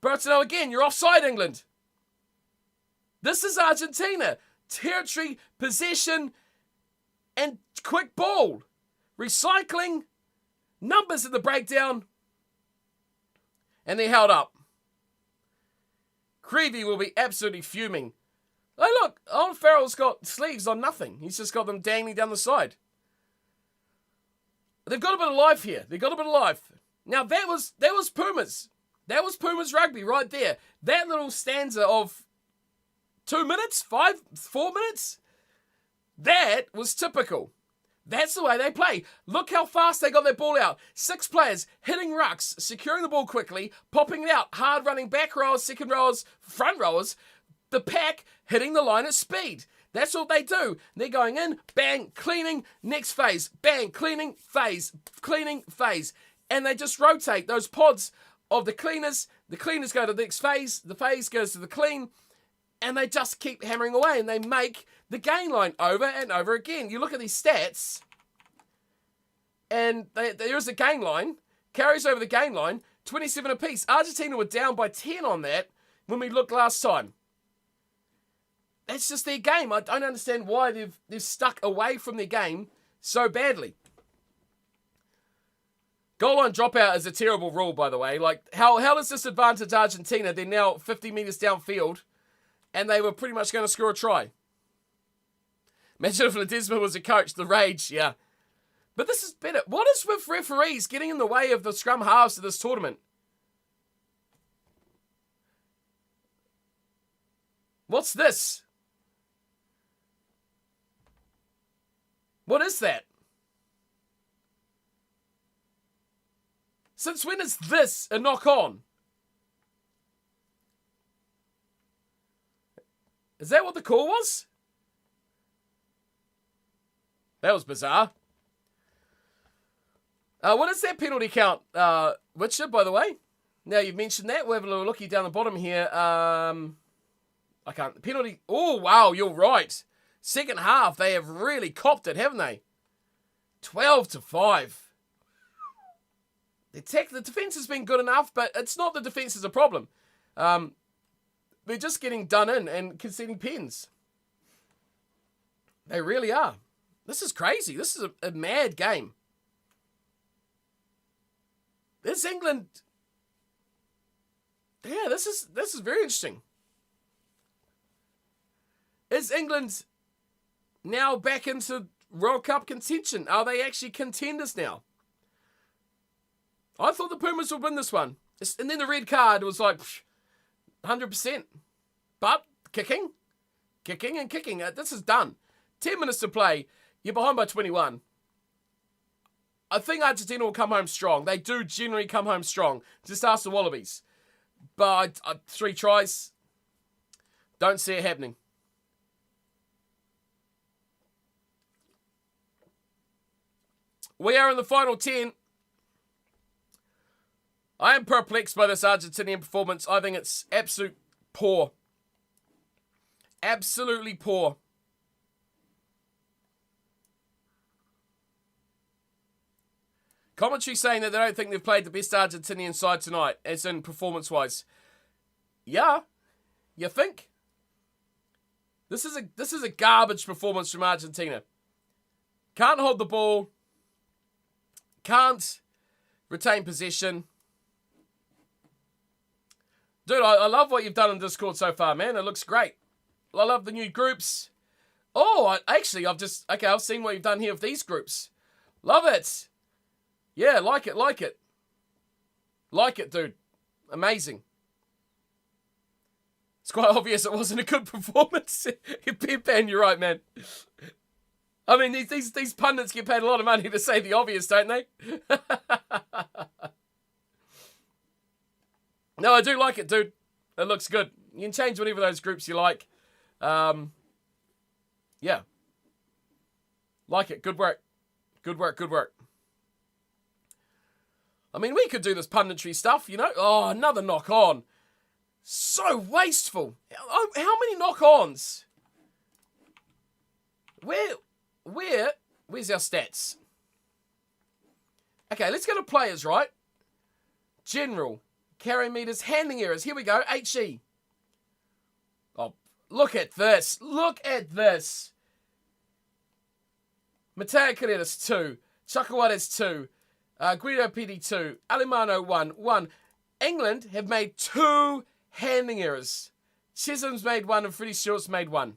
Bruno, again, you're offside, England. This is Argentina. Territory, possession, and quick ball. Recycling. Numbers in the breakdown. And they're held up. Creevy will be absolutely fuming. Oh, look. Owen Farrell's got sleeves on nothing. He's just got them dangling down the side. They've got a bit of life here. Now, that was Pumas. That was Pumas rugby right there. That little stanza of 2 minutes, 4 minutes, that was typical. That's the way they play. Look how fast they got their ball out. 6 players hitting rucks, securing the ball quickly, popping it out, hard running back rowers, second rowers, front rowers. The pack hitting the line at speed. That's what they do. They're going in, bang, cleaning, next phase, bang, cleaning, phase. And they just rotate those pods of the cleaners. The cleaners go to the next phase. The phase goes to the clean. And they just keep hammering away. And they make the gain line over and over again. You look at these stats. And there is a gain line. Carries over the gain line. 27 apiece. Argentina were down by 10 on that when we looked last time. That's just their game. I don't understand why they've stuck away from their game so badly. Goal line dropout is a terrible rule, by the way. Like, how does this advantage Argentina? They're now 50 metres downfield, and they were pretty much going to score a try. Imagine if Ledesma was a coach. The rage, yeah. But this is better. What is with referees getting in the way of the scrum halves of this tournament? What's this? What is that? Since when is this a knock-on? Is that what the call was? That was bizarre. What is that penalty count, Richard, by the way? Now, you've mentioned that. We'll have a little looky down the bottom here. I can't. Penalty. Oh, wow, you're right. Second half, they have really copped it, haven't they? 12-5. The defense has been good enough, but it's not the defense is a problem. They're just getting done in and conceding pens. They really are. This is crazy. This is a mad game. This England. Yeah, this is very interesting. Is England now back into World Cup contention? Are they actually contenders now? I thought the Pumas would win this one. And then the red card was like 100%. But kicking. This is done. 10 minutes to play. You're behind by 21. I think Argentina will come home strong. They do generally come home strong. Just ask the Wallabies. But 3 tries. Don't see it happening. We are in the final 10. I am perplexed by this Argentinian performance. I think it's absolute poor. Absolutely poor. Commentary saying that they don't think they've played the best Argentinian side tonight, as in performance-wise. Yeah, you think? This is a garbage performance from Argentina. Can't hold the ball. Can't retain possession. Dude, I love what you've done in Discord so far, man. It looks great. I love the new groups. Oh, I've seen what you've done here with these groups. Love it. Yeah, like it. Like it, dude. Amazing. It's quite obvious it wasn't a good performance. Pimpan, you're right, man. I mean, these pundits get paid a lot of money to say the obvious, don't they? No, I do like it, dude. It looks good. You can change whatever those groups you like. Yeah. Like it. Good work. Good work. I mean, we could do this punditry stuff, you know? Oh, another knock-on. So wasteful. How many knock-ons? Where's our stats? Okay, let's go to players, right? General. Carry meters, handling errors. Here we go. HE. Oh, look at this. Mateo Carreras, 2. Chakawates, 2. Guido PD, 2. Alemano, 1. England have made 2 handling errors. Chisholm's made 1 and Freddie Stewart's made 1.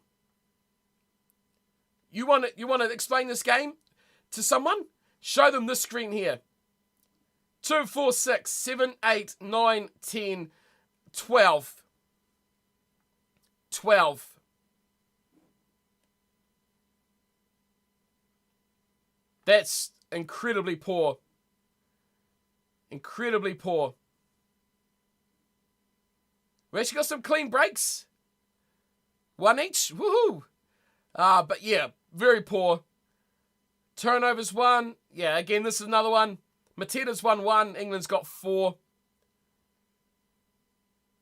You want to explain this game to someone? Show them this screen here. 2, 4, 6, 7, 8, 9, 10, 12. 12. That's incredibly poor. Incredibly poor. We actually got some clean breaks. 1 each. Woohoo! But yeah, very poor. Turnovers 1. Yeah, again, this is another one. Mateta's won 1. England's got 4.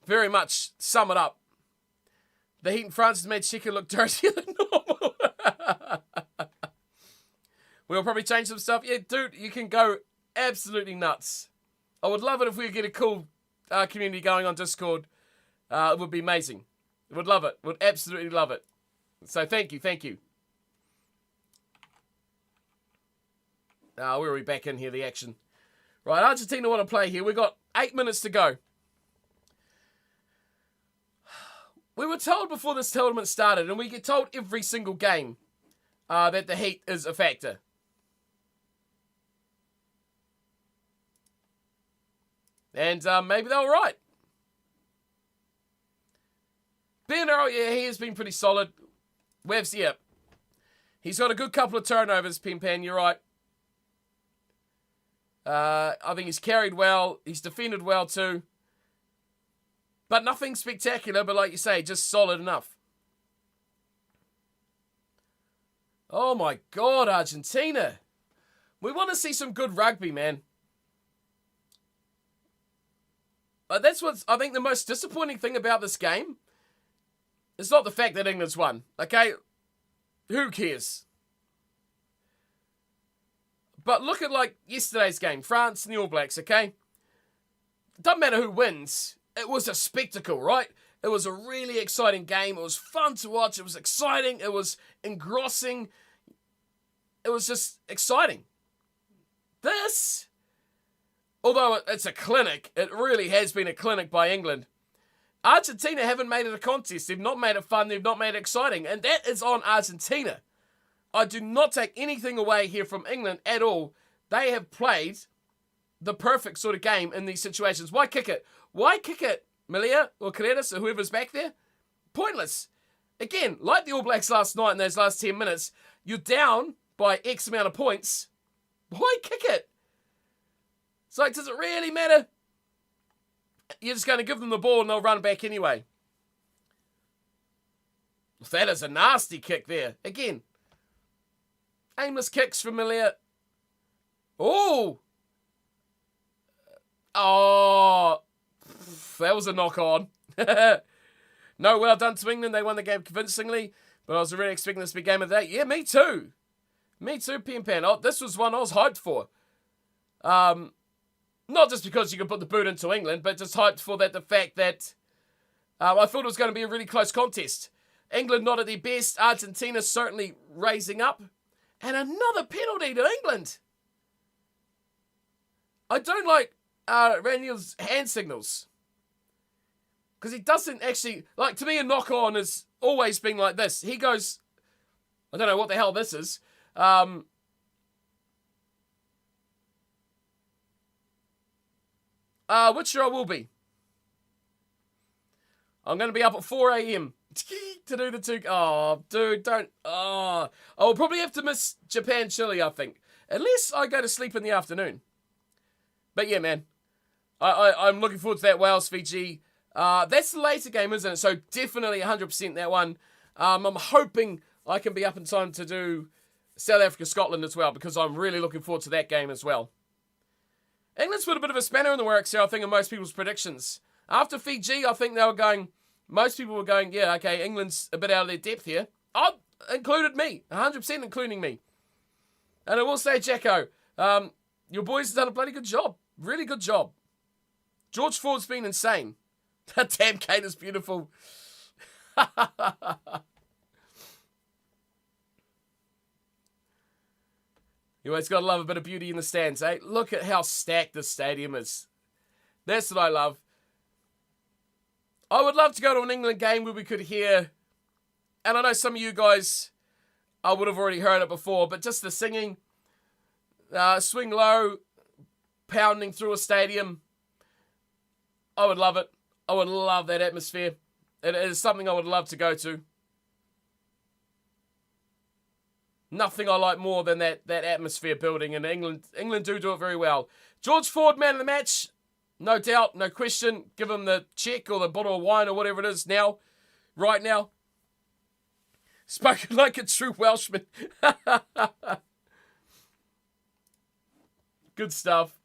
Very much sum it up. The heat in France has made Cheika look dirtier than normal. We'll probably change some stuff. Yeah, dude, you can go absolutely nuts. I would love it if we could get a cool community going on Discord. It would be amazing. Would love it. Would absolutely love it. So thank you. Where are we back in here, the action? Right, Argentina want to play here. We've got 8 minutes to go. We were told before this tournament started, and we get told every single game, that the heat is a factor. And maybe they were right. Bernardo, yeah, he has been pretty solid. Webs, yeah. He's got a good couple of turnovers, Pimpan, you're right. I think he's carried well. He's defended well too. But nothing spectacular, but like you say, just solid enough. Oh my God, Argentina. We want to see some good rugby, man. That's what's, I think, the most disappointing thing about this game. It's not the fact that England's won. Okay? Who cares? But look at, like, yesterday's game. France and the All Blacks, okay? Doesn't matter who wins. It was a spectacle, right? It was a really exciting game. It was fun to watch. It was exciting. It was engrossing. It was just exciting. This, although it's a clinic, it really has been a clinic by England. Argentina haven't made it a contest. They've not made it fun. They've not made it exciting. And that is on Argentina. I do not take anything away here from England at all. They have played the perfect sort of game in these situations. Why kick it? Why kick it, Malia or Carreras or whoever's back there? Pointless. Again, like the All Blacks last night in those last 10 minutes, you're down by X amount of points. Why kick it? It's like, does it really matter? You're just going to give them the ball and they'll run back anyway. That is a nasty kick there. Again, aimless kicks from Malia. Oh! Oh! That was a knock-on. No, well done to England. They won the game convincingly, but I was really expecting this to be game of the day. Yeah, me too. Me too, Pen Pan. Oh, this was one I was hyped for. Not just because you could put the boot into England, but just hyped for the fact that I thought it was going to be a really close contest. England not at their best. Argentina certainly raising up. And another penalty to England. I don't like Raniel's hand signals. Because he doesn't actually... Like, to me, a knock-on has always been like this. He goes... I don't know what the hell this is. Which year I will be. I'm going to be up at 4 a.m. to do the two... Oh, dude, don't... Oh, I'll probably have to miss Japan-Chile, I think. Unless I go to sleep in the afternoon. But yeah, man. I'm looking forward to that Wales-Fiji. That's the later game, isn't it? So definitely 100% that one. I'm hoping I can be up in time to do South Africa-Scotland as well, because I'm really looking forward to that game as well. England's put a bit of a spanner in the works here, I think, in most people's predictions. After Fiji, I think they were going... Most people were going, yeah, okay, England's a bit out of their depth here. Oh, included me. 100% including me. And I will say, Jacko, your boys have done a bloody good job. Really good job. George Ford's been insane. That damn Kate is beautiful. You always got to love a bit of beauty in the stands, eh? Look at how stacked this stadium is. That's what I love. I would love to go to an England game where we could hear, and I know some of you guys, I would have already heard it before, but just the singing, swing low, pounding through a stadium, I would love it. I would love that atmosphere. It is something I would love to go to. Nothing I like more than that atmosphere building, and England do it very well. George Ford, man of the match. No doubt, no question. Give him the check or the bottle of wine or whatever it is now. Right now. Spoken like a true Welshman. Good stuff.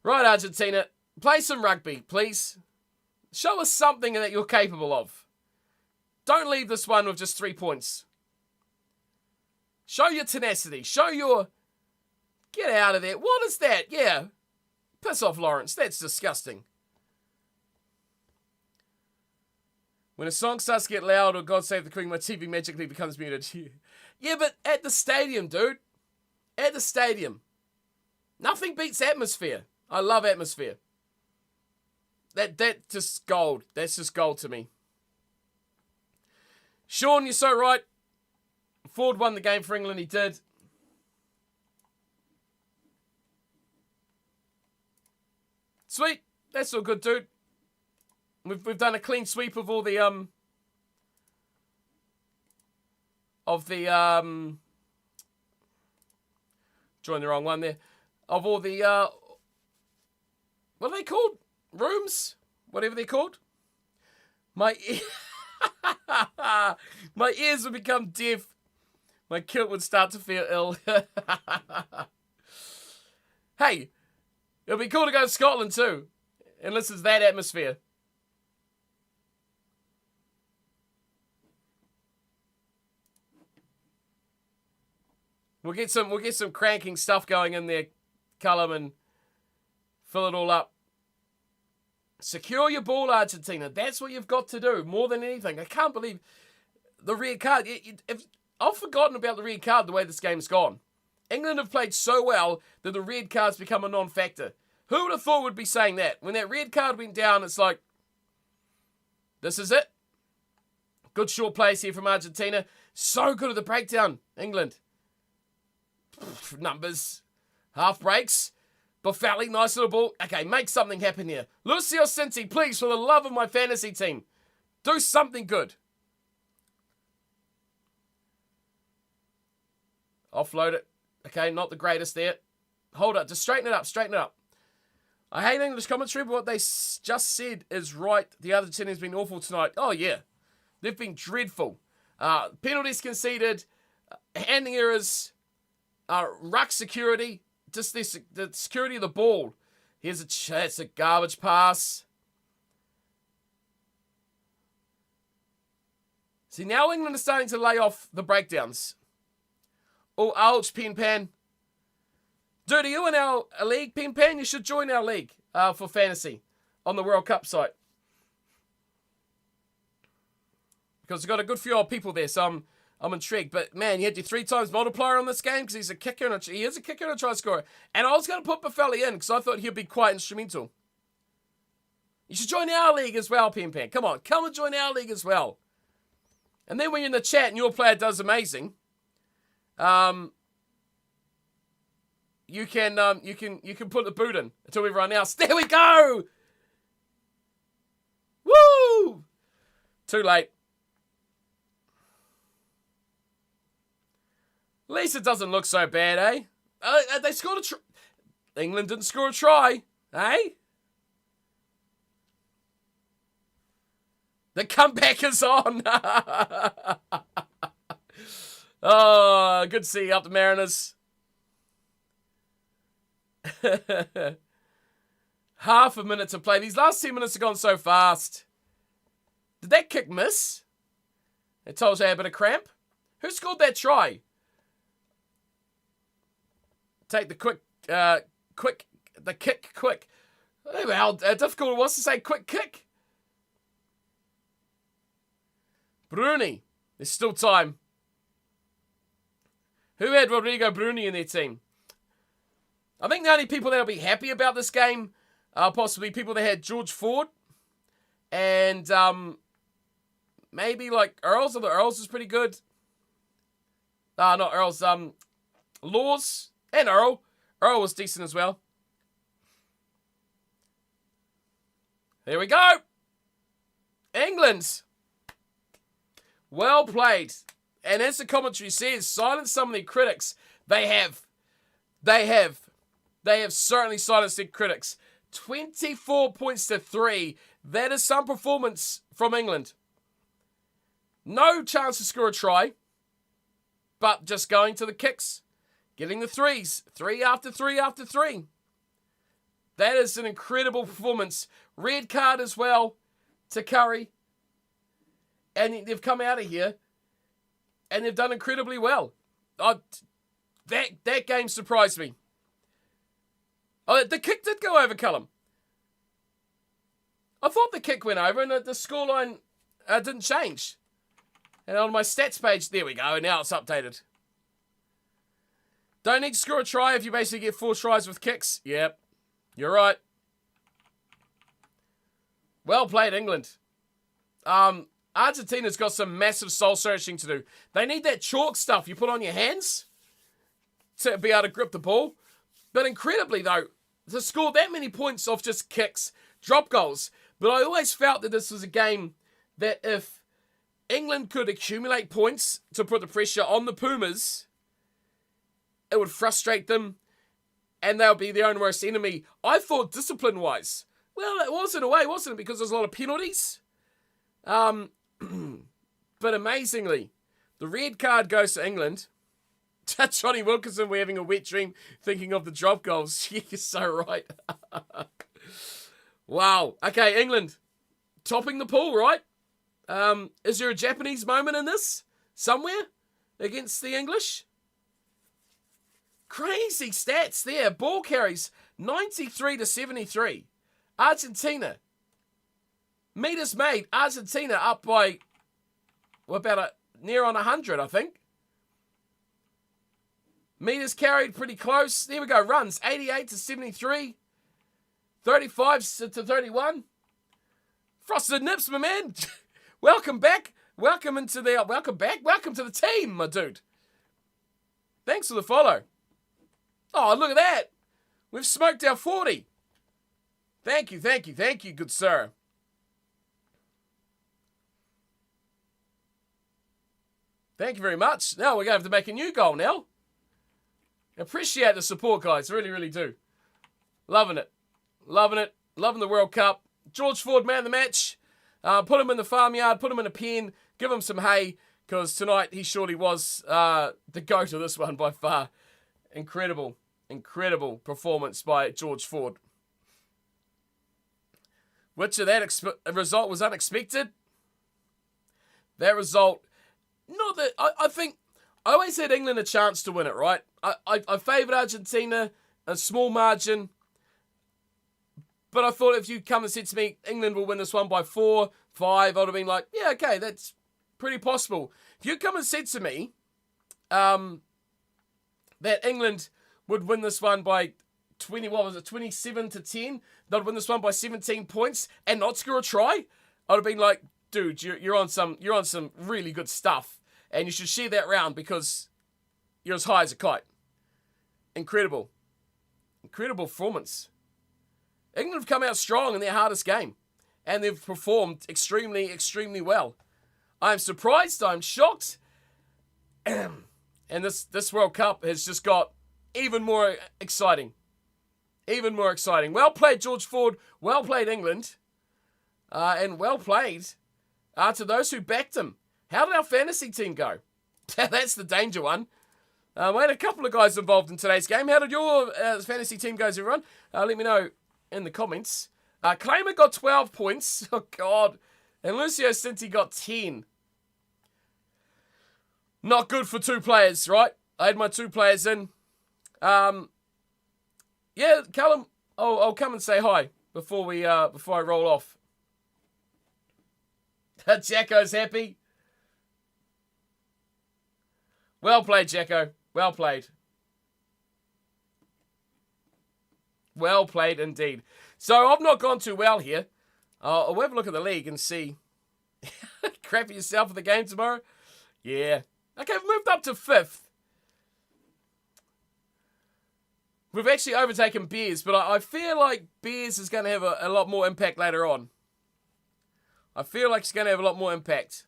Right, Argentina. Play some rugby, please. Show us something that you're capable of. Don't leave this one with just 3 points. Show your tenacity. Show your... Get out of there. What is that? Yeah. Piss off, Lawrence. That's disgusting. When a song starts to get loud or God Save the Queen, my TV magically becomes muted. Yeah, but at the stadium, dude. At the stadium. Nothing beats atmosphere. I love atmosphere. That just gold. That's just gold to me. Sean, you're so right. Ford won the game for England. He did. Sweet. That's all good, dude. We've done a clean sweep of all the joined the wrong one there. Of all the what are they called? Rooms? Whatever they're called. My My ears would become deaf. My kilt would start to feel ill. Hey, it'll be cool to go to Scotland too. Unless it's that atmosphere. We'll get some cranking stuff going in there, Cullum, and fill it all up. Secure your ball, Argentina. That's what you've got to do, more than anything. I can't believe the red card. I've forgotten about the red card the way this game's gone. England have played so well that the red card's become a non-factor. Who would have thought would be saying that? When that red card went down, it's like, this is it. Good short plays here from Argentina. So good at the breakdown, England. Numbers. Half breaks. Boffelli, nice little ball. Okay, make something happen here. Lucio Cinti, please, for the love of my fantasy team, do something good. Offload it. Okay, not the greatest there. Hold up, just straighten it up, straighten it up. I hate English commentary, but what they just said is right. The other team has been awful tonight. Oh, yeah. They've been dreadful. Penalties conceded, handing errors, ruck security, just the security of the ball. It's a garbage pass. See, now England is starting to lay off the breakdowns. Oh, ouch, Pen Pan. Dude, are you in our league, Pen Pan? You should join our league for fantasy on the World Cup site. Because we've got a good few old people there, so I'm intrigued. But, man, you had your 3 times multiplier on this game because he is a kicker and a try scorer. And I was going to put Boffelli in because I thought he'd be quite instrumental. You should join our league as well, Pen Pan. Come on, come and join our league as well. And then when you're in the chat and your player does amazing, you can put the boot in to everyone else. There we go! Woo! Too late. At least it doesn't look so bad, eh? They scored a try. England didn't score a try, eh? The comeback is on. Oh, good to see you up the Mariners. Half a minute to play. These last 10 minutes have gone so fast. Did that kick miss? It tells you a bit of cramp. Who scored that try? Take the kick quick. Oh, how difficult it was to say quick kick. Bruni. There's still time. Who had Rodrigo Bruni in their team? I think the only people that will be happy about this game are possibly people that had George Ford and maybe like Earls. Although Earls is pretty good. Not Earls. Laws and Earl. Earl was decent as well. Here we go. England. Well played. And as the commentary says, silence some of their critics. They have certainly silenced their critics. 24 points to 3. That is some performance from England. No chance to score a try. But just going to the kicks. Getting the threes. 3 after 3 after 3. That is an incredible performance. Red card as well to Curry. And they've come out of here. And they've done incredibly well. That game surprised me. Oh, the kick did go over, Cullum. I thought the kick went over and the scoreline didn't change. And on my stats page, there we go. Now it's updated. Don't need to score a try if you basically get 4 tries with kicks. Yep, you're right. Well played, England. Argentina's got some massive soul searching to do. They need that chalk stuff you put on your hands to be able to grip the ball. But incredibly, though, to score that many points off just kicks, drop goals. But I always felt that this was a game that if England could accumulate points to put the pressure on the Pumas, it would frustrate them and they'll be their own worst enemy. I thought discipline-wise, well, it was in a way, wasn't it? Because there's a lot of penalties. But amazingly, the red card goes to England. Johnny Wilkinson, we're having a wet dream thinking of the drop goals. You're so right. Wow. Okay, England. Topping the pool, right? Is there a Japanese moment in this? Somewhere? Against the English? Crazy stats there. Ball carries 93 to 73. Argentina. Meters made. Argentina up by near on 100, I think. Meters carried pretty close. There we go. Runs 88 to 73. 35 to 31. Frosted Nips, my man. Welcome back. Welcome to the team, my dude. Thanks for the follow. Oh, look at that. We've smoked our 40. Thank you, good sir. Thank you very much. Now we're going to have to make a new goal now. Appreciate the support, guys. Really, really do. Loving it. Loving the World Cup. George Ford, man of the match. Put him in the farmyard. Put him in a pen. Give him some hay. Because tonight he surely was the GOAT of this one by far. Incredible performance by George Ford. Which of that result was unexpected? That result, not that, I think, I always had England a chance to win it, right? I favoured Argentina, a small margin, but I thought if you come and said to me, England will win this one by 4, 5, I would have been like, yeah, okay, that's pretty possible. If you come and said to me that England would win this one by 27 to 10, they'd win this one by 17 points and not score a try, I'd have been like, dude, you're on some really good stuff, and you should share that round because you're as high as a kite. Incredible performance. England have come out strong in their hardest game, and they've performed extremely well. I'm surprised, I'm shocked, and this World Cup has just got even more exciting. Well played, George Ford. Well played, England. And well played to those who backed him. How did our fantasy team go? That's the danger one. We had a couple of guys involved in today's game. How did your fantasy team go, everyone? Let me know in the comments. Claimer got 12 points. Oh, God. And Lucio Cinti got 10. Not good for 2 players, right? I had my 2 players in. Yeah, Callum, I'll come and say hi before I roll off. Jacko's happy. Well played, Jacko. Well played. Well played indeed. So I've not gone too well here. I'll have a look at the league and see. Crap yourself for the game tomorrow? Yeah. Okay, we've moved up to 5th. We've actually overtaken Bears, but I feel like Bears is going to have a lot more impact later on. I feel like it's going to have a lot more impact.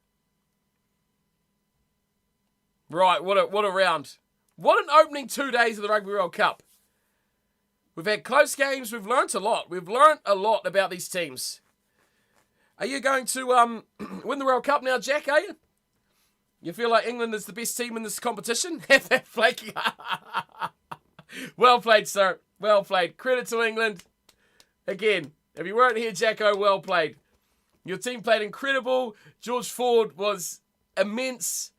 Right, what a round. What an opening 2 days of the Rugby World Cup. We've had close games. We've learnt a lot. We've learnt a lot about these teams. Are you going to win the World Cup now, Jack, are you? You feel like England is the best team in this competition? Have that flaky. Well played, sir. Well played. Credit to England. Again, if you weren't here, Jacko, well played. Your team played incredible. George Ford was immense.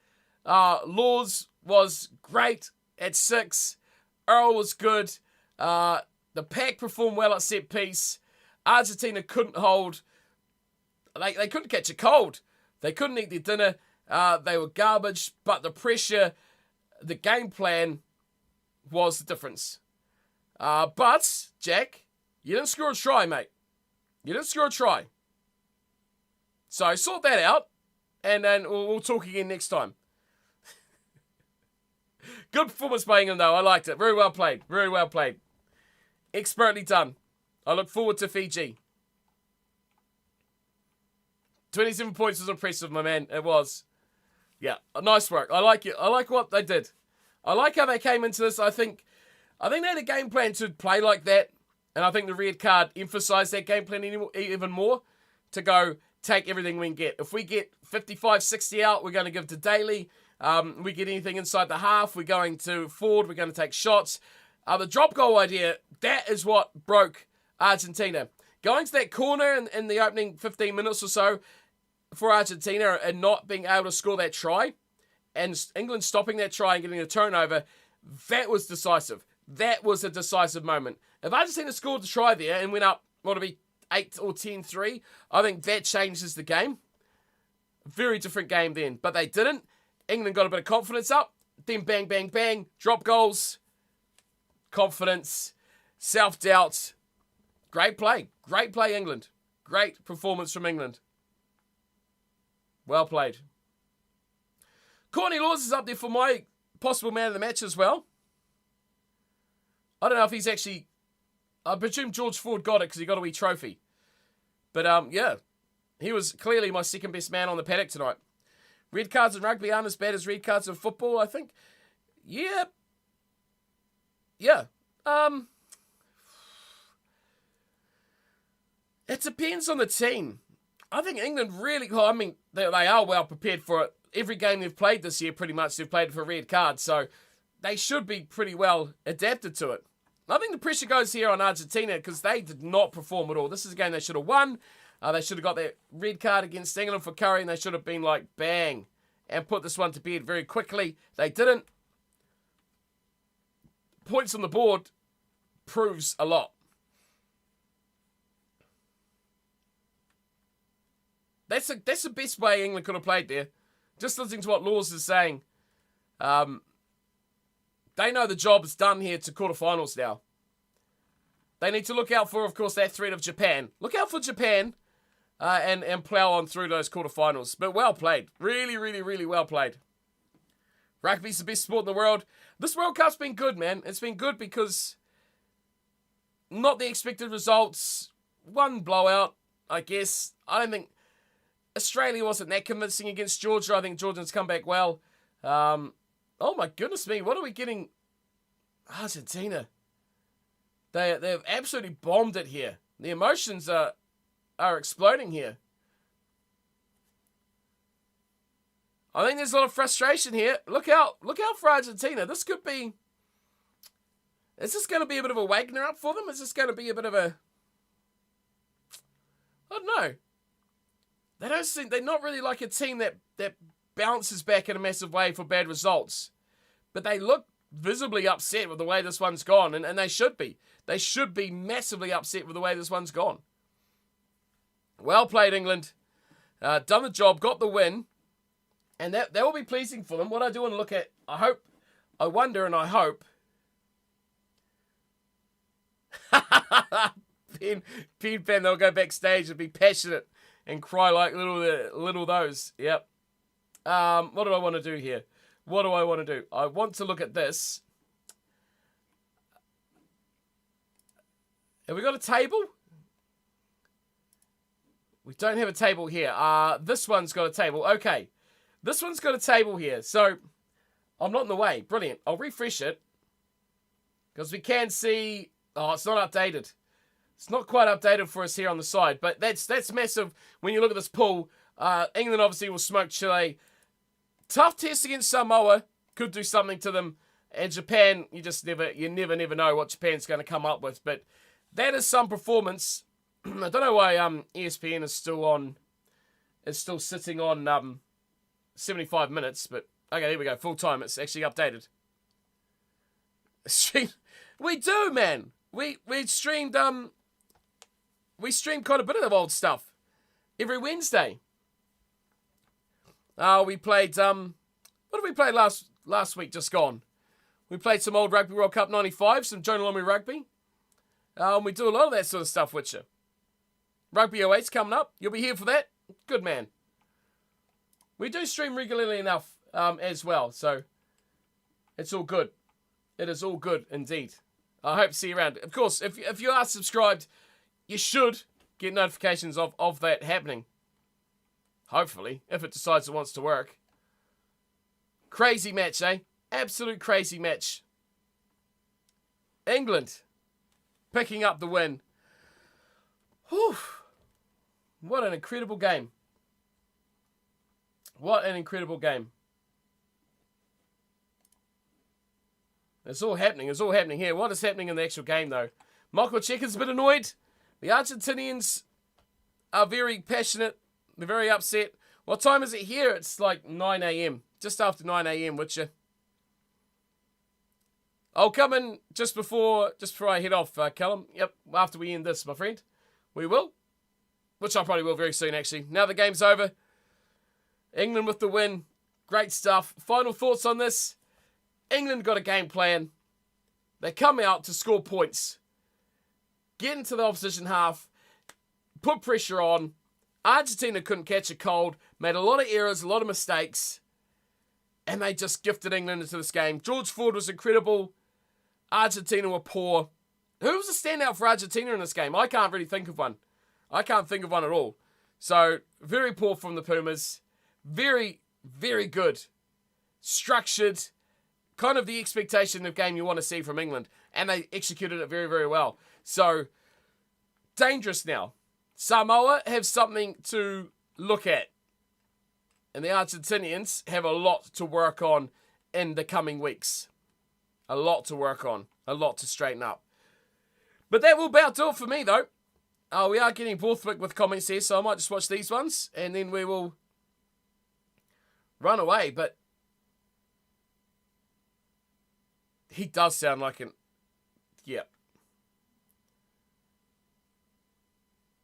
Laws was great at 6. Earl was good. The pack performed well at set piece. Argentina couldn't hold. They couldn't catch a cold. They couldn't eat their dinner. They were garbage. But the pressure, the game plan was the difference. But, Jack, you didn't score a try, mate. You didn't score a try. So sort that out, and then we'll talk again next time. Good performance by England, though. I liked it. Very well played. Very well played. Expertly done. I look forward to Fiji. 27 points was impressive, my man. It was. Yeah, nice work. I like it. I like what they did. I like how they came into this. I think they had a game plan to play like that, and I think the red card emphasised that game plan even more, to go, take everything we can get. If we get 55, 60 out, we're going to give to Daly. We get anything inside the half, we're going to forward, we're going to take shots. The drop goal idea, that is what broke Argentina. Going to that corner in the opening 15 minutes or so for Argentina and not being able to score that try, and England stopping that try and getting a turnover, that was decisive. That was a decisive moment. If Argentina scored the try there and went up, what would it be, 8 or 10-3, I think that changes the game. Very different game then. But they didn't. England got a bit of confidence up. Then bang, bang, bang. Drop goals. Confidence. Self-doubt. Great play. Great play, England. Great performance from England. Well played. Courtney Laws is up there for my possible man of the match as well. I don't know if he's actually... I presume George Ford got it because he got a wee trophy. But, yeah. He was clearly my second best man on the paddock tonight. Red cards in rugby aren't as bad as red cards in football, I think. Yeah. Yeah. It depends on the team. I think England really... Well, I mean, they are well prepared for it. Every game they've played this year, pretty much, they've played for red cards. So they should be pretty well adapted to it. I think the pressure goes here on Argentina because they did not perform at all. This is a game they should have won. They should have got that red card against England for Curry, and they should have been like, bang, and put this one to bed very quickly. They didn't. Points on the board proves a lot. That's the best way England could have played there. Just listening to what Laws is saying. They know the job is done here to quarterfinals now. They need to look out for, of course, that threat of Japan. Look out for Japan and plough on through those quarterfinals. But well played. Really, really, really well played. Rugby's the best sport in the world. This World Cup's been good, man. It's been good because not the expected results. One blowout, I guess. I don't think Australia wasn't that convincing against Georgia. I think Georgians come back well. Oh my goodness me, what are we getting? Argentina. They've absolutely bombed it here. The emotions are exploding here. I think there's a lot of frustration here. Look out for Argentina. This could be... Is this going to be a bit of a Wagner up for them? Is this going to be a bit of a... I don't know. They don't seem... They're not really like a team that bounces back in a massive way for bad results. But they look visibly upset with the way this one's gone, and they should be. They should be massively upset with the way this one's gone. Well played, England. Done the job, got the win, and that will be pleasing for them. What I do want to look at, I wonder and I hope... Pen, they'll go backstage and be passionate and cry like little those. Yep. What do I want to do here? What do I want to do? I want to look at this. Have we got a table? We don't have a table here. This one's got a table. Okay. This one's got a table here. So, I'm not in the way. Brilliant. I'll refresh it. Because we can see... Oh, it's not updated. It's not quite updated for us here on the side. But that's massive when you look at this pool. England obviously will smoke Chile. Tough test against Samoa. Could do something to them. And Japan, you never know what Japan's going to come up with. But that is some performance. I don't know why ESPN is still sitting on 75 minutes. But okay, there we go. Full time. It's actually updated. We do, man. We streamed quite a bit of old stuff every Wednesday. We played, what did we play last week, just gone? We played some old Rugby World Cup 95, some Jonah Lomu rugby. We do a lot of that sort of stuff with you. Rugby 08's coming up. You'll be here for that? Good man. We do stream regularly enough as well, so it's all good. It is all good indeed. I hope to see you around. Of course, if you are subscribed, you should get notifications of that happening. Hopefully, if it decides it wants to work. Crazy match, eh? Absolute crazy match. England picking up the win. Whew. What an incredible game. What an incredible game. It's all happening. It's all happening here. What is happening in the actual game, though? Michael Checker's a bit annoyed. The Argentinians are very passionate. They're very upset. What time is it here? It's like 9 a.m. Just after 9 a.m., which I'll come in just before I head off, Callum. Yep, after we end this, my friend. We will. Which I probably will very soon, actually. Now the game's over. England with the win. Great stuff. Final thoughts on this. England got a game plan. They come out to score points. Get into the opposition half. Put pressure on. Argentina couldn't catch a cold. Made a lot of errors, a lot of mistakes. And they just gifted England into this game. George Ford was incredible. Argentina were poor. Who was a standout for Argentina in this game? I can't really think of one. I can't think of one at all. So, very poor from the Pumas. Very, very good. Structured. Kind of the expectation of game you want to see from England. And they executed it very, very well. So, dangerous now. Samoa have something to look at. And the Argentinians have a lot to work on in the coming weeks. A lot to work on. A lot to straighten up. But that will about do it for me, though. We are getting Borthwick with comments here, so I might just watch these ones. And then we will run away. But he does sound like an... Yeah.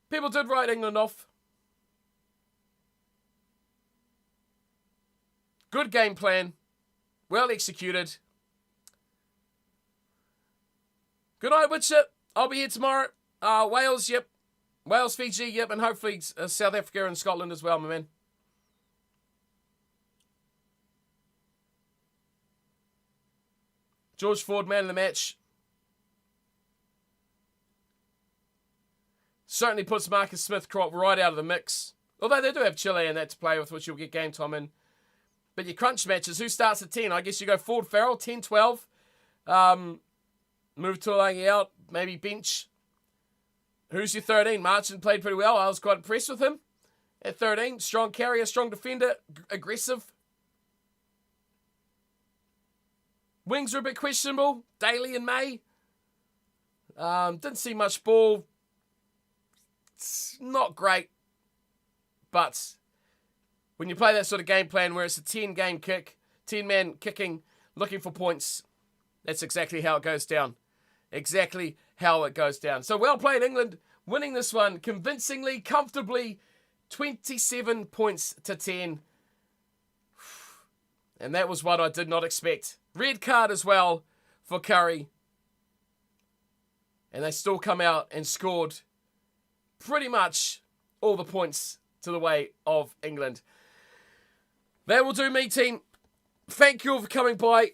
People did write England off. Good game plan. Well executed. Good night, Witcher. I'll be here tomorrow. Wales, yep. Wales, Fiji, yep. And hopefully South Africa and Scotland as well, my man. George Ford, man of the match. Certainly puts Marcus Smith-Crop right out of the mix. Although they do have Chile and that to play with, which you'll get game time in. But your crunch matches, who starts at 10? I guess you go Ford Farrell, 10-12. Move Tuolangi out, maybe bench. Who's your 13? Marchand played pretty well. I was quite impressed with him. At 13, strong carrier, strong defender, aggressive. Wings are a bit questionable. Daly and May. Didn't see much ball. It's not great. But when you play that sort of game plan where it's a 10-game kick, 10-man kicking, looking for points, that's exactly how it goes down. Exactly how it goes down. So well played, England, winning this one convincingly, comfortably, 27 points to 10. And that was what I did not expect. Red card as well for Curry. And they still come out and scored pretty much all the points to the way of England. That will do me, team. Thank you all for coming by.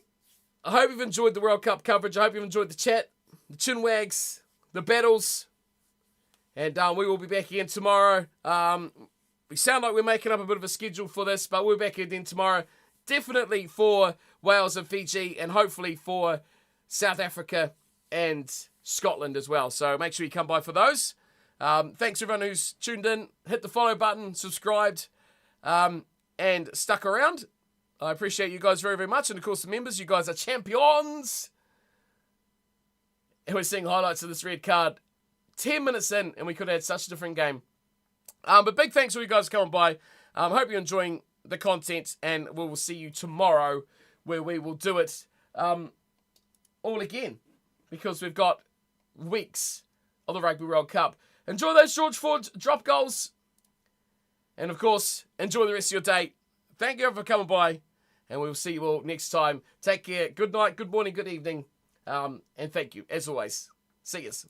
I hope you've enjoyed the World Cup coverage. I hope you've enjoyed the chat, the chin wags, the battles. And we will be back again tomorrow. We sound like we're making up a bit of a schedule for this, but we're back again tomorrow. Definitely for Wales and Fiji, and hopefully for South Africa and Scotland as well. So make sure you come by for those. Thanks everyone who's tuned in. Hit the follow button, subscribed, and stuck around. I appreciate you guys very, very much. And of course, the members, you guys are champions. And we're seeing highlights of this red card 10 minutes in, and we could have had such a different game. But big thanks for you guys coming by. Hope you're enjoying the content, and we will see you tomorrow where we will do it all again, because we've got weeks of the Rugby World Cup. Enjoy those George Ford drop goals. And of course, enjoy the rest of your day. Thank you for coming by, and we will see you all next time. Take care. Good night, good morning, good evening. And thank you, as always. See yous.